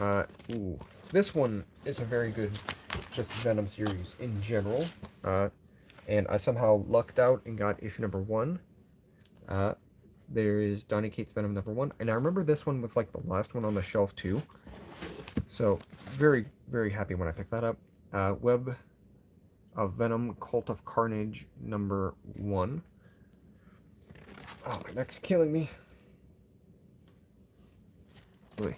Ooh. This one is a very good, just Venom series in general. And I somehow lucked out and got issue number 1. There is Donny Cates Venom number 1. And I remember this one was like the last one on the shelf too. So, very, very happy when I picked that up. Web of Venom Cult of Carnage number 1. Oh, my neck's killing me. Wait.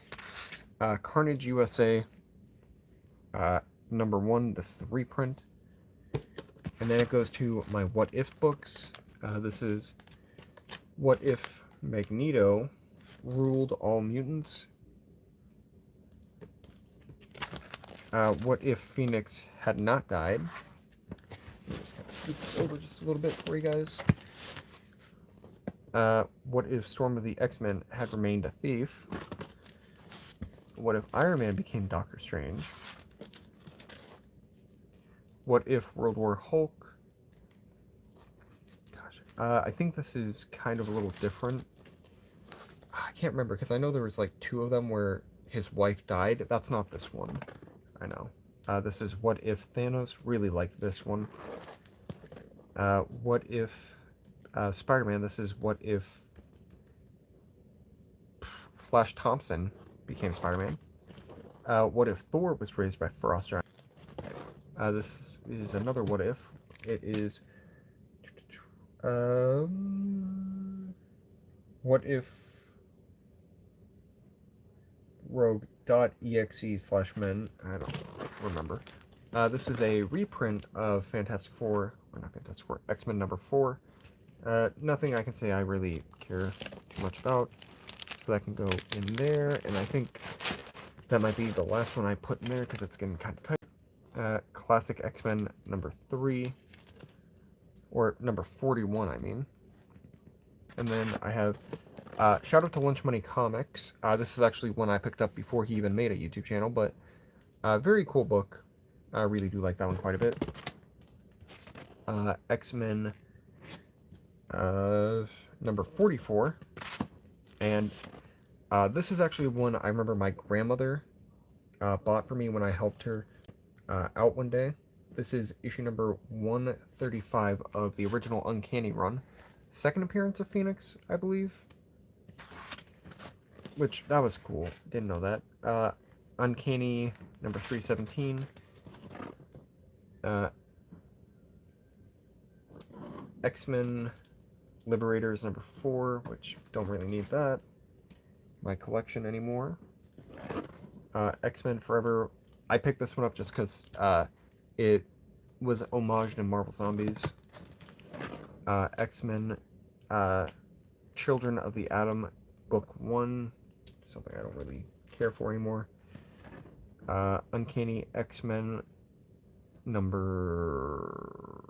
Carnage USA number 1. This is the reprint. And then it goes to my What If books. This is What If Magneto Ruled All Mutants. What If Phoenix Had Not Died. I'm just gonna scoot this over just a little bit for you guys. What If Storm of the X-Men Had Remained a Thief. What If Iron Man Became Doctor Strange. What If World War Hulk. Gosh, I think this is kind of a little different. I can't remember, because I know there was like 2 of them where his wife died. That's not this one. I know. This is What If Thanos. Really liked this one. What If Spider-Man. This is What If Flash Thompson became Spider-Man. What If Thor was raised by Frost Giant. This is another What If. It is What If Rogue.exe/men. I don't remember. This is a reprint of Fantastic Four, or not Fantastic Four, X-Men number 4. Nothing I can say I really care too much about, so that can go in there, and I think that might be the last one I put in there because it's getting kind of tight. Classic X-Men number 3, or number 41, I mean. And then I have shout out to Lunch Money Comics. This is actually one I picked up before he even made a YouTube channel, but very cool book. I really do like that one quite a bit. X-Men number 44. And this is actually one I remember my grandmother bought for me when I helped her out one day. This is issue number 135 of the original Uncanny run. Second appearance of Phoenix, I believe. Which, that was cool. Didn't know that. Uncanny number 317. X-Men Liberators number 4, which don't really need that. My collection anymore. X-Men Forever. I picked this one up just because it was homaged in Marvel Zombies. X-Men, Children of the Atom, Book 1, something I don't really care for anymore. Uncanny X-Men number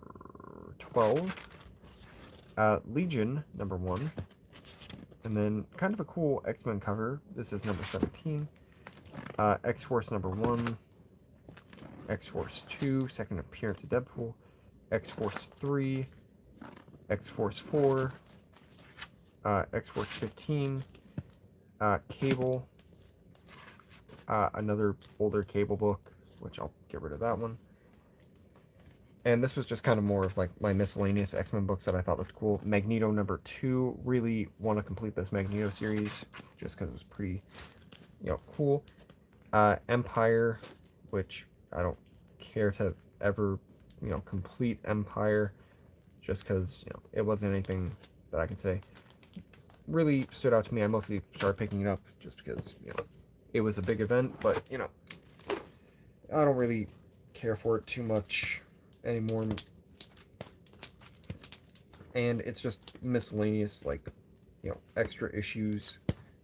12, Legion number 1, and then kind of a cool X-Men cover. This is number 17, X-Force number 1, X-Force 2, second appearance of Deadpool, X-Force 3, X-Force 4, X-Force 15, Cable, another older Cable book, which I'll get rid of that one. And this was just kind of more of like my miscellaneous X-Men books that I thought looked cool. Magneto number 2, really want to complete this Magneto series, just because it was pretty, cool. Empire, which I don't care to ever, complete Empire, just because, it wasn't anything that I can say really stood out to me. I mostly started picking it up just because, it was a big event, but, I don't really care for it too much anymore. And it's just miscellaneous, like, extra issues,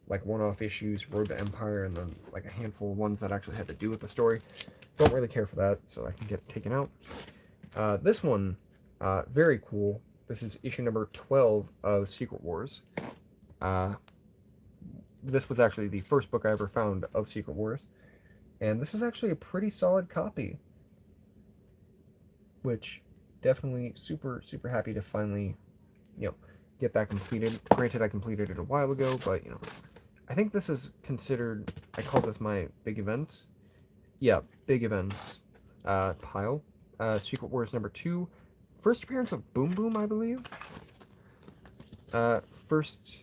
like one-off issues, Road to Empire, and then like a handful of ones that actually had to do with the story. Don't really care for that, so I can get taken out. This one, very cool. This is issue number 12 of Secret Wars. This was actually the first book I ever found of Secret Wars, and this is actually a pretty solid copy, which definitely super happy to finally, get that completed. Granted, I completed it a while ago, but, I think this is considered, I call this my big events. Yeah, big events pile. Secret Wars number 2. First appearance of Boom Boom, I believe. First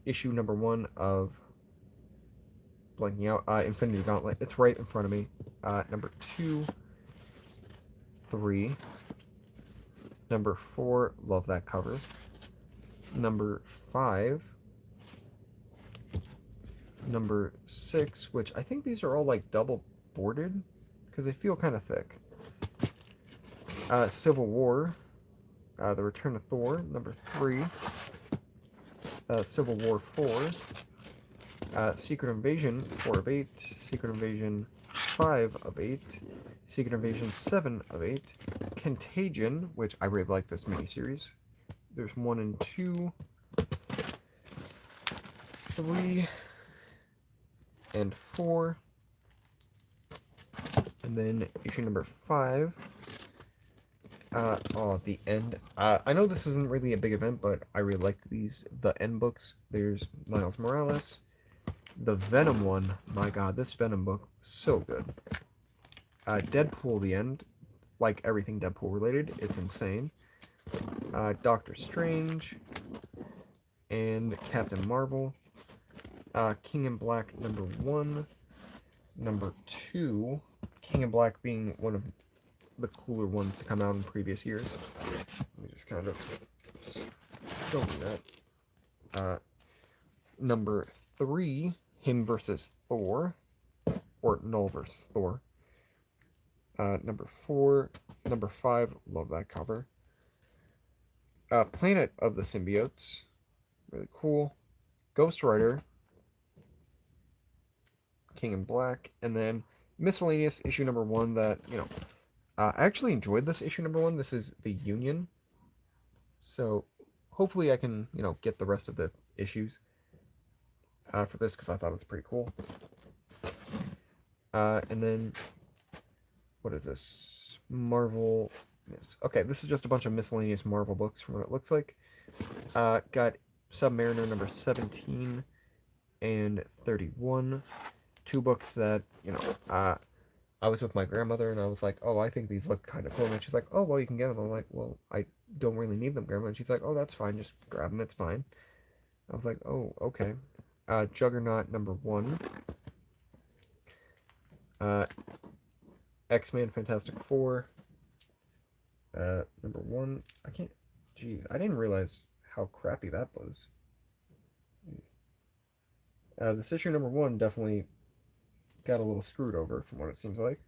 issue number 1 of, blanking out, Infinity Gauntlet. It's right in front of me. Number 2, 3. Number 4, love that cover. Number 5. Number 6, which I think these are all like double boarded, because they feel kind of thick. Civil War, The Return of Thor, number 3. Civil War 4. Secret Invasion, 4 of 8. Secret Invasion, 5 of 8. Secret Invasion, 7 of 8. Contagion, which I really like this miniseries. There's 1 and 2. 3. And 4. And then issue number 5. The End. I know this isn't really a big event, but I really like these, the End books. There's Miles Morales. The Venom one, my god, this Venom book, so good. Deadpool The End, like everything Deadpool related, it's insane. Doctor Strange. And Captain Marvel. King in Black number 1. Number 2. King in Black being one of the cooler ones to come out in previous years. Let me just kind of show you that. Number 3, him versus Thor, or Null versus Thor. Number 4, number 5, love that cover. Planet of the Symbiotes, really cool. Ghost Rider, King in Black, and then miscellaneous issue number 1 that, I actually enjoyed this issue number 1. This is The Union. So hopefully I can, get the rest of the issues for this, because I thought it was pretty cool. And then, what is this? Marvel. Yes. Okay, this is just a bunch of miscellaneous Marvel books from what it looks like. Got Submariner number 17 and 31. 2 books that, I was with my grandmother and I was like, oh, I think these look kind of cool. And she's like, oh, well, you can get them. I'm like, well, I don't really need them, Grandma. And she's like, oh, that's fine. Just grab them. It's fine. I was like, oh, okay. Juggernaut number 1. X-Men Fantastic Four. Number 1. Geez, I didn't realize how crappy that was. This issue number 1 definitely got a little screwed over from what it seems like.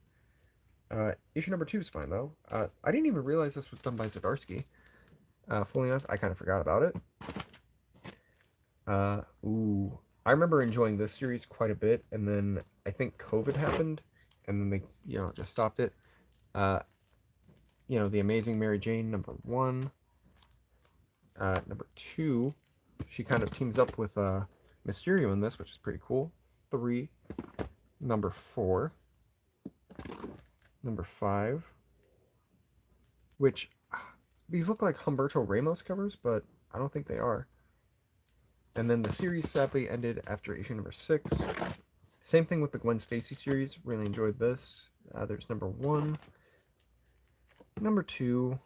Issue number 2 is fine though. I didn't even realize this was done by Zdarsky. Fully honest, I kind of forgot about it. I remember enjoying this series quite a bit, and then I think COVID happened, and then they, just stopped it. Uh, The Amazing Mary Jane, number 1. Number 2, she kind of teams up with Mysterio in this, which is pretty cool. 3. Number 4. Number 5. Which, these look like Humberto Ramos covers, but I don't think they are. And then the series sadly ended after issue number 6. Same thing with the Gwen Stacy series. Really enjoyed this. There's number 1. Number 2.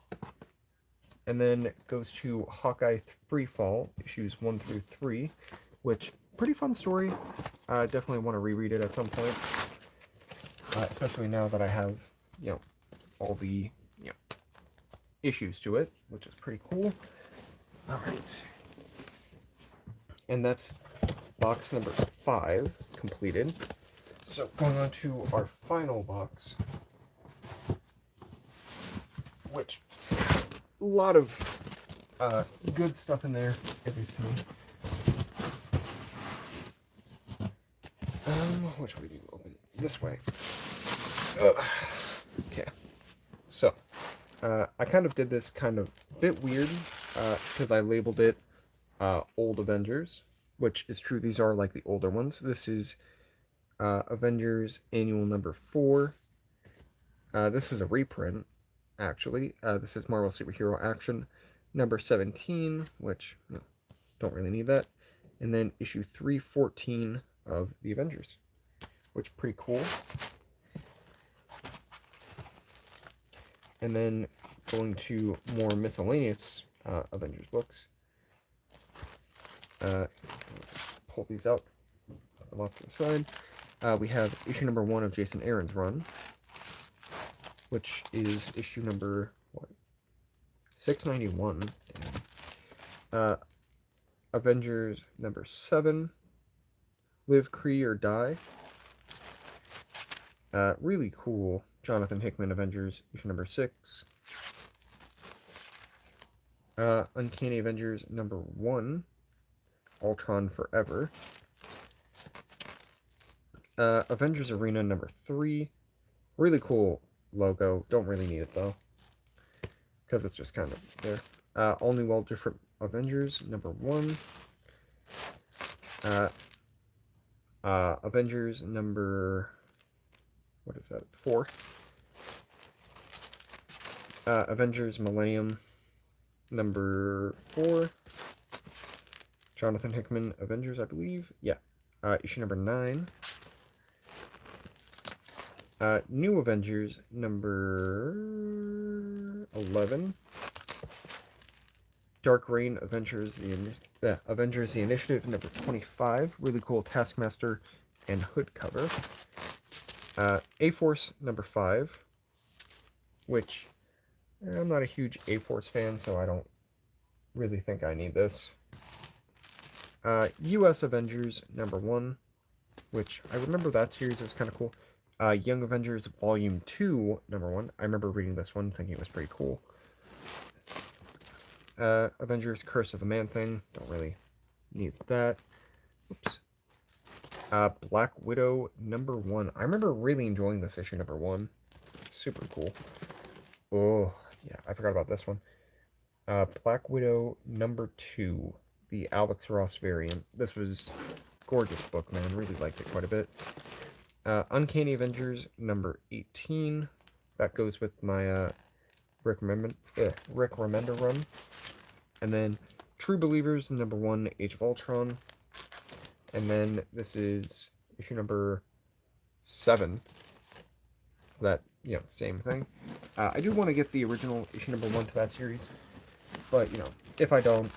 And then it goes to Hawkeye Freefall, issues 1 through 3, which, pretty fun story. I definitely want to reread it at some point. Especially now that I have, all the, issues to it, which is pretty cool. Alright. And that's box number 5 completed. So going on to our final box, which a lot of good stuff in there every time. Which way do you open? This way. Okay. So I kind of did this kind of bit weird because I labeled it Old Avengers, which is true. These are like the older ones. This is Avengers Annual number 4. This is a reprint, actually. This is Marvel Superhero Action number 17, which don't really need that. And then issue 314 of the Avengers, which is pretty cool. And then going to more miscellaneous Avengers books. Pull these out, put them off to the side. We have issue number 1 of Jason Aaron's run, which is issue number 691. Avengers number 7, Live, Kree, or Die. Really cool. Jonathan Hickman Avengers, issue number 6. Uncanny Avengers number 1, Ultron Forever. Avengers Arena number 3. Really cool logo. Don't really need it though, because it's just kind of there. All New, All Different Avengers number 1. Avengers number, what is that, 4. Avengers Millennium number 4. Jonathan Hickman Avengers, I believe. Yeah. Issue number 9. New Avengers number 11. Dark Reign Avengers the Initiative number 25. Really cool Taskmaster and Hood cover. A-Force number 5, which I'm not a huge A-Force fan, so I don't really think I need this. U.S. Avengers number 1, which I remember that series was kind of cool. Young Avengers Volume 2 number 1. I remember reading this one, thinking it was pretty cool. Avengers Curse of the Man-Thing. Don't really need that. Oops. Black Widow number 1. I remember really enjoying this issue number 1. Super cool. Oh, yeah, I forgot about this one. Black Widow number 2. The Alex Ross variant. This was a gorgeous book, man. Really liked it quite a bit. Uncanny Avengers number 18. That goes with my Rick Remender run. And then True Believers number 1, Age of Ultron. And then this is issue number 7. That, same thing. I do want to get the original issue number 1 to that series. But, if I don't,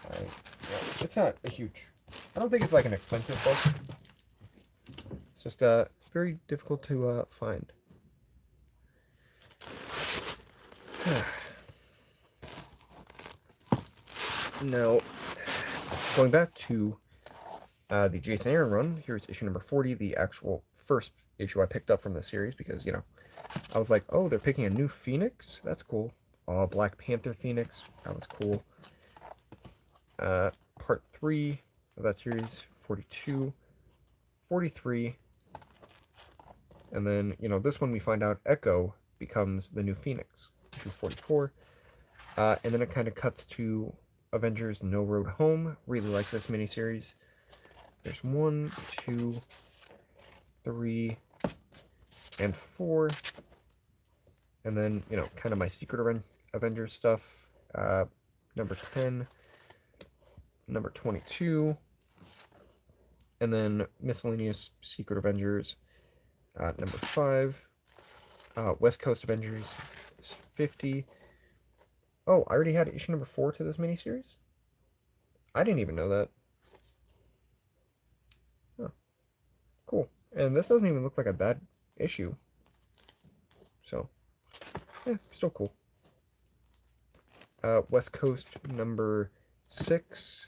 it's not a huge... I don't think it's like an expensive book. It's just very difficult to find. Now, going back to the Jason Aaron run, here's issue number 40, the actual first issue I picked up from the series, because, I was like, oh, they're picking a new Phoenix? That's cool. Black Panther Phoenix. That was cool. Part 3 of that series, 42, 43. And then, you know, this one we find out Echo becomes the new Phoenix, 244. And then it kind of cuts to Avengers No Road Home. Really like this miniseries. There's 1, 2, 3, and 4. And then, you know, kind of my Secret Avengers stuff. Number 10, number 22, and then miscellaneous Secret Avengers, number 5, West Coast Avengers 50. Oh, I already had issue number 4 to this miniseries? I didn't even know that. Oh, cool. And this doesn't even look like a bad issue. So, yeah, still cool. West Coast number 6,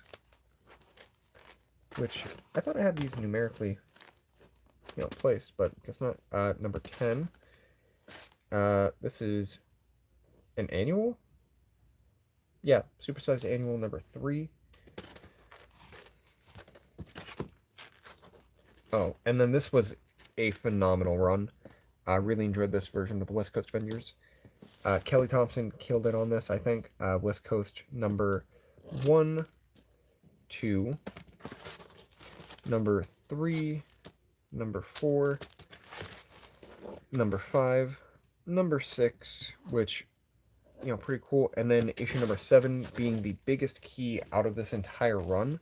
which I thought I had these numerically, you know, placed, but guess not. Number 10. This is an annual? Yeah, supersized annual number 3. Oh, and then this was a phenomenal run. I really enjoyed this version of the West Coast Avengers. Kelly Thompson killed it on this, I think. West Coast number 1, 2, number 3, number 4, number 5, number 6, which, you know, pretty cool. And then issue number 7 being the biggest key out of this entire run.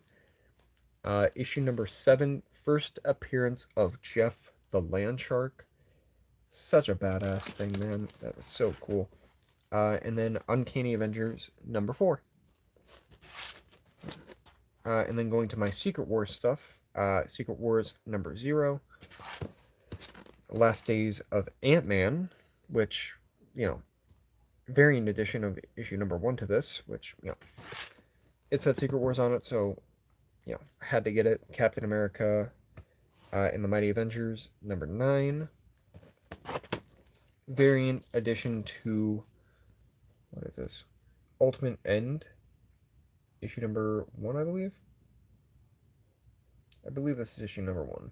Issue number 7, first appearance of Jeff the Land Shark. Such a badass thing, man. That was so cool. And then Uncanny Avengers number 4. And then going to my Secret Wars stuff. Secret Wars number 0. Last Days of Ant-Man, which, you know, variant edition of issue number 1 to this, which, you know, it said Secret Wars on it, so, you know, had to get it. Captain America and the Mighty Avengers number 9. Variant edition to, what is this? Ultimate End, issue number 1, I believe. I believe this is issue number 1.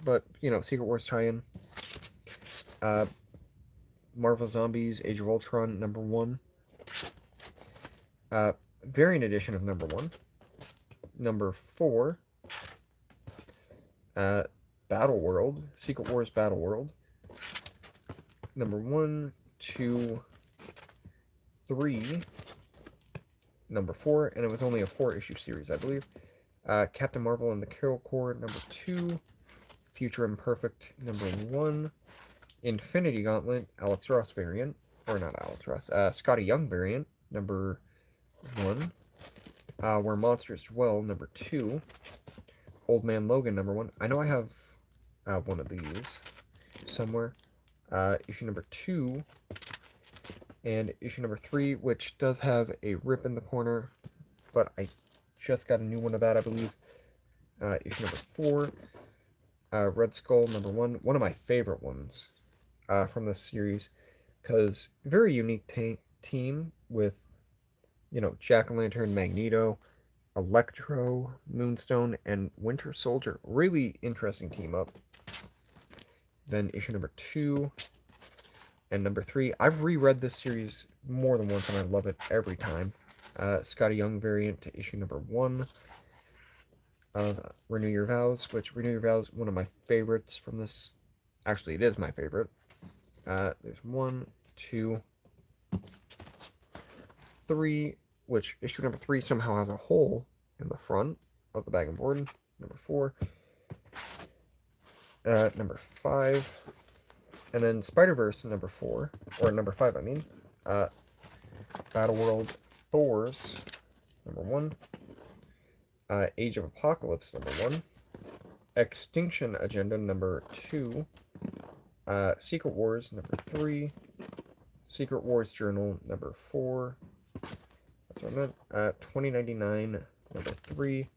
But, you know, Secret Wars tie-in. Marvel Zombies Age of Ultron number 1. Variant edition of number 1. Number 4. Battle World, Secret Wars Battle World. Number 1, 2, 3. Number 4, and it was only a 4-issue series, I believe. Captain Marvel and the Carol Corps, number 2. Future Imperfect, number 1. Infinity Gauntlet, Alex Ross variant, or not Alex Ross, Scotty Young variant, number 1. Where Monsters Dwell, number 2. Old Man Logan, number 1. I know I have one of these somewhere. Issue number 2. And issue number 3, which does have a rip in the corner, but I just got a new one of that, I believe. Issue number 4. Red Skull, number 1. One of my favorite ones from this series, because very unique team with, you know, Jack-o'-lantern, Magneto, Electro, Moonstone, and Winter Soldier. Really interesting team up. Then issue number 2 and number 3. I've reread this series more than once, and I love it every time. Scotty Young variant to issue number 1 of Renew Your Vows, which Renew Your Vows, one of my favorites from this. Actually, it is my favorite. There's 1, 2, 3, which issue number 3 somehow has a hole in the front of the bag and board. Number 4. Number 5. And then Spider-Verse number 4, or number 5, I mean. Battle World Thors, number 1. Age of Apocalypse, number 1. Extinction Agenda, number 2. Secret Wars, number 3. Secret Wars Journal, number 4. That's what I meant. 2099, number 3.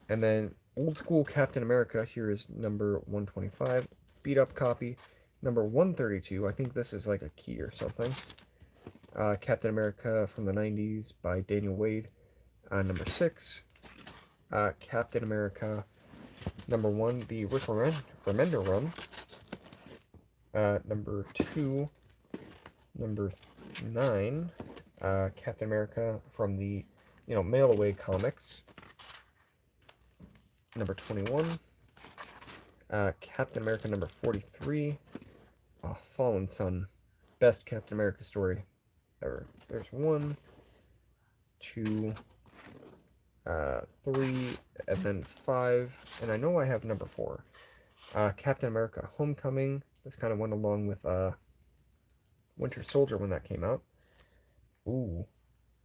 And then Old School Captain America, here is number 125. Beat up copy. Number 132, I think this is like a key or something. Captain America from the 90s by Daniel Wade. Number 6, Captain America number 1, the Rick Remender run. Number 2, number 9, Captain America from the, mail away comics. Number 21, Captain America number 43, Fallen Son, best Captain America story ever. There's 1, 2, 3, and then 5, and I know I have number 4. Captain America Homecoming. This kind of went along with Winter Soldier when that came out. Ooh.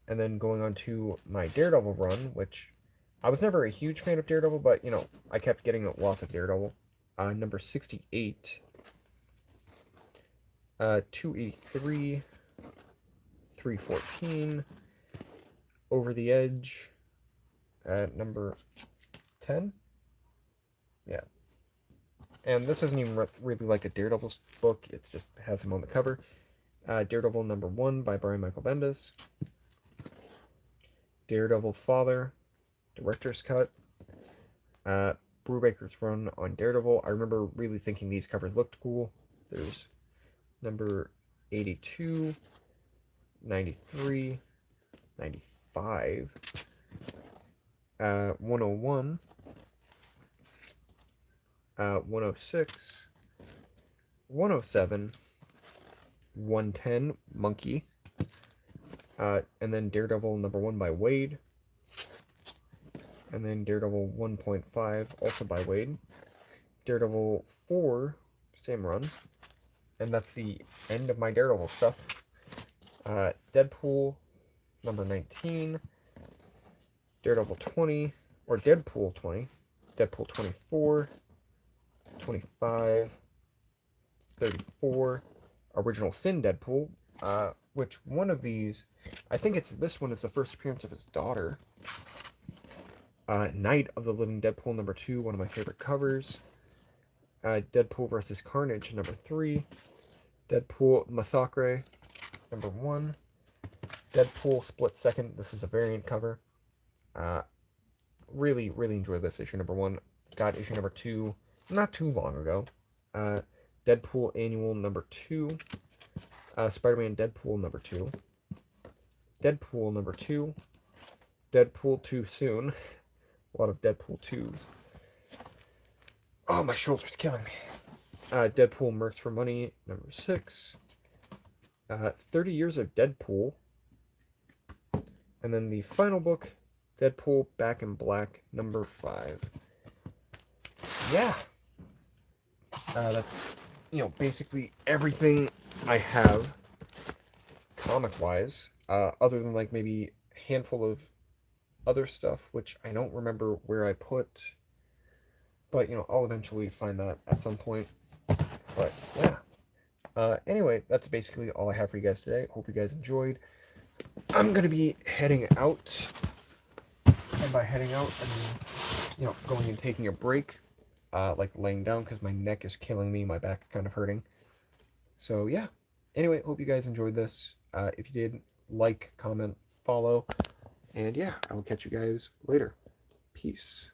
And then going on to my Daredevil run, which I was never a huge fan of Daredevil, but, I kept getting lots of Daredevil. Number 68, 283, 314, Over the Edge, number 10. Yeah. And this isn't even really like a Daredevil book, it just has him on the cover. Daredevil number 1 by Brian Michael Bendis. Daredevil Father, Director's Cut. Brubaker's run on Daredevil. I remember really thinking these covers looked cool. There's number 82, 93, 95, 101, 106, 107, 110, Monkey, and then Daredevil number 1 by Wade, and then Daredevil 1.5, also by Wade, Daredevil 4, same run, and that's the end of my Daredevil stuff. Deadpool number 19, Daredevil 20, or Deadpool 20, Deadpool 24, 25, 34, Original Sin Deadpool, which one of these, I think this one is the first appearance of his daughter. Night of the Living Deadpool number 2, one of my favorite covers. Deadpool vs. Carnage number 3. Deadpool Massacre number 1. Deadpool Split Second, this is a variant cover. Really enjoyed this issue number 1. Got issue number 2 not too long ago. Deadpool Annual number 2. Spider-Man Deadpool number 2. Deadpool number 2. Deadpool Too Soon. A lot of Deadpool 2s. Oh, my shoulder's killing me. Deadpool Mercs for Money number 6. 30 Years of Deadpool. And then the final book, Deadpool Back in Black number 5. Yeah. That's, basically everything I have comic-wise, other than like maybe a handful of other stuff, which I don't remember where I put, but, I'll eventually find that at some point. But, yeah. Anyway, that's basically all I have for you guys today. Hope you guys enjoyed. I'm going to be heading out, and by heading out, I mean, going and taking a break, like laying down, because my neck is killing me, my back's kind of hurting. So, yeah. Anyway, hope you guys enjoyed this. If you did, like, comment, follow, and yeah, I will catch you guys later. Peace.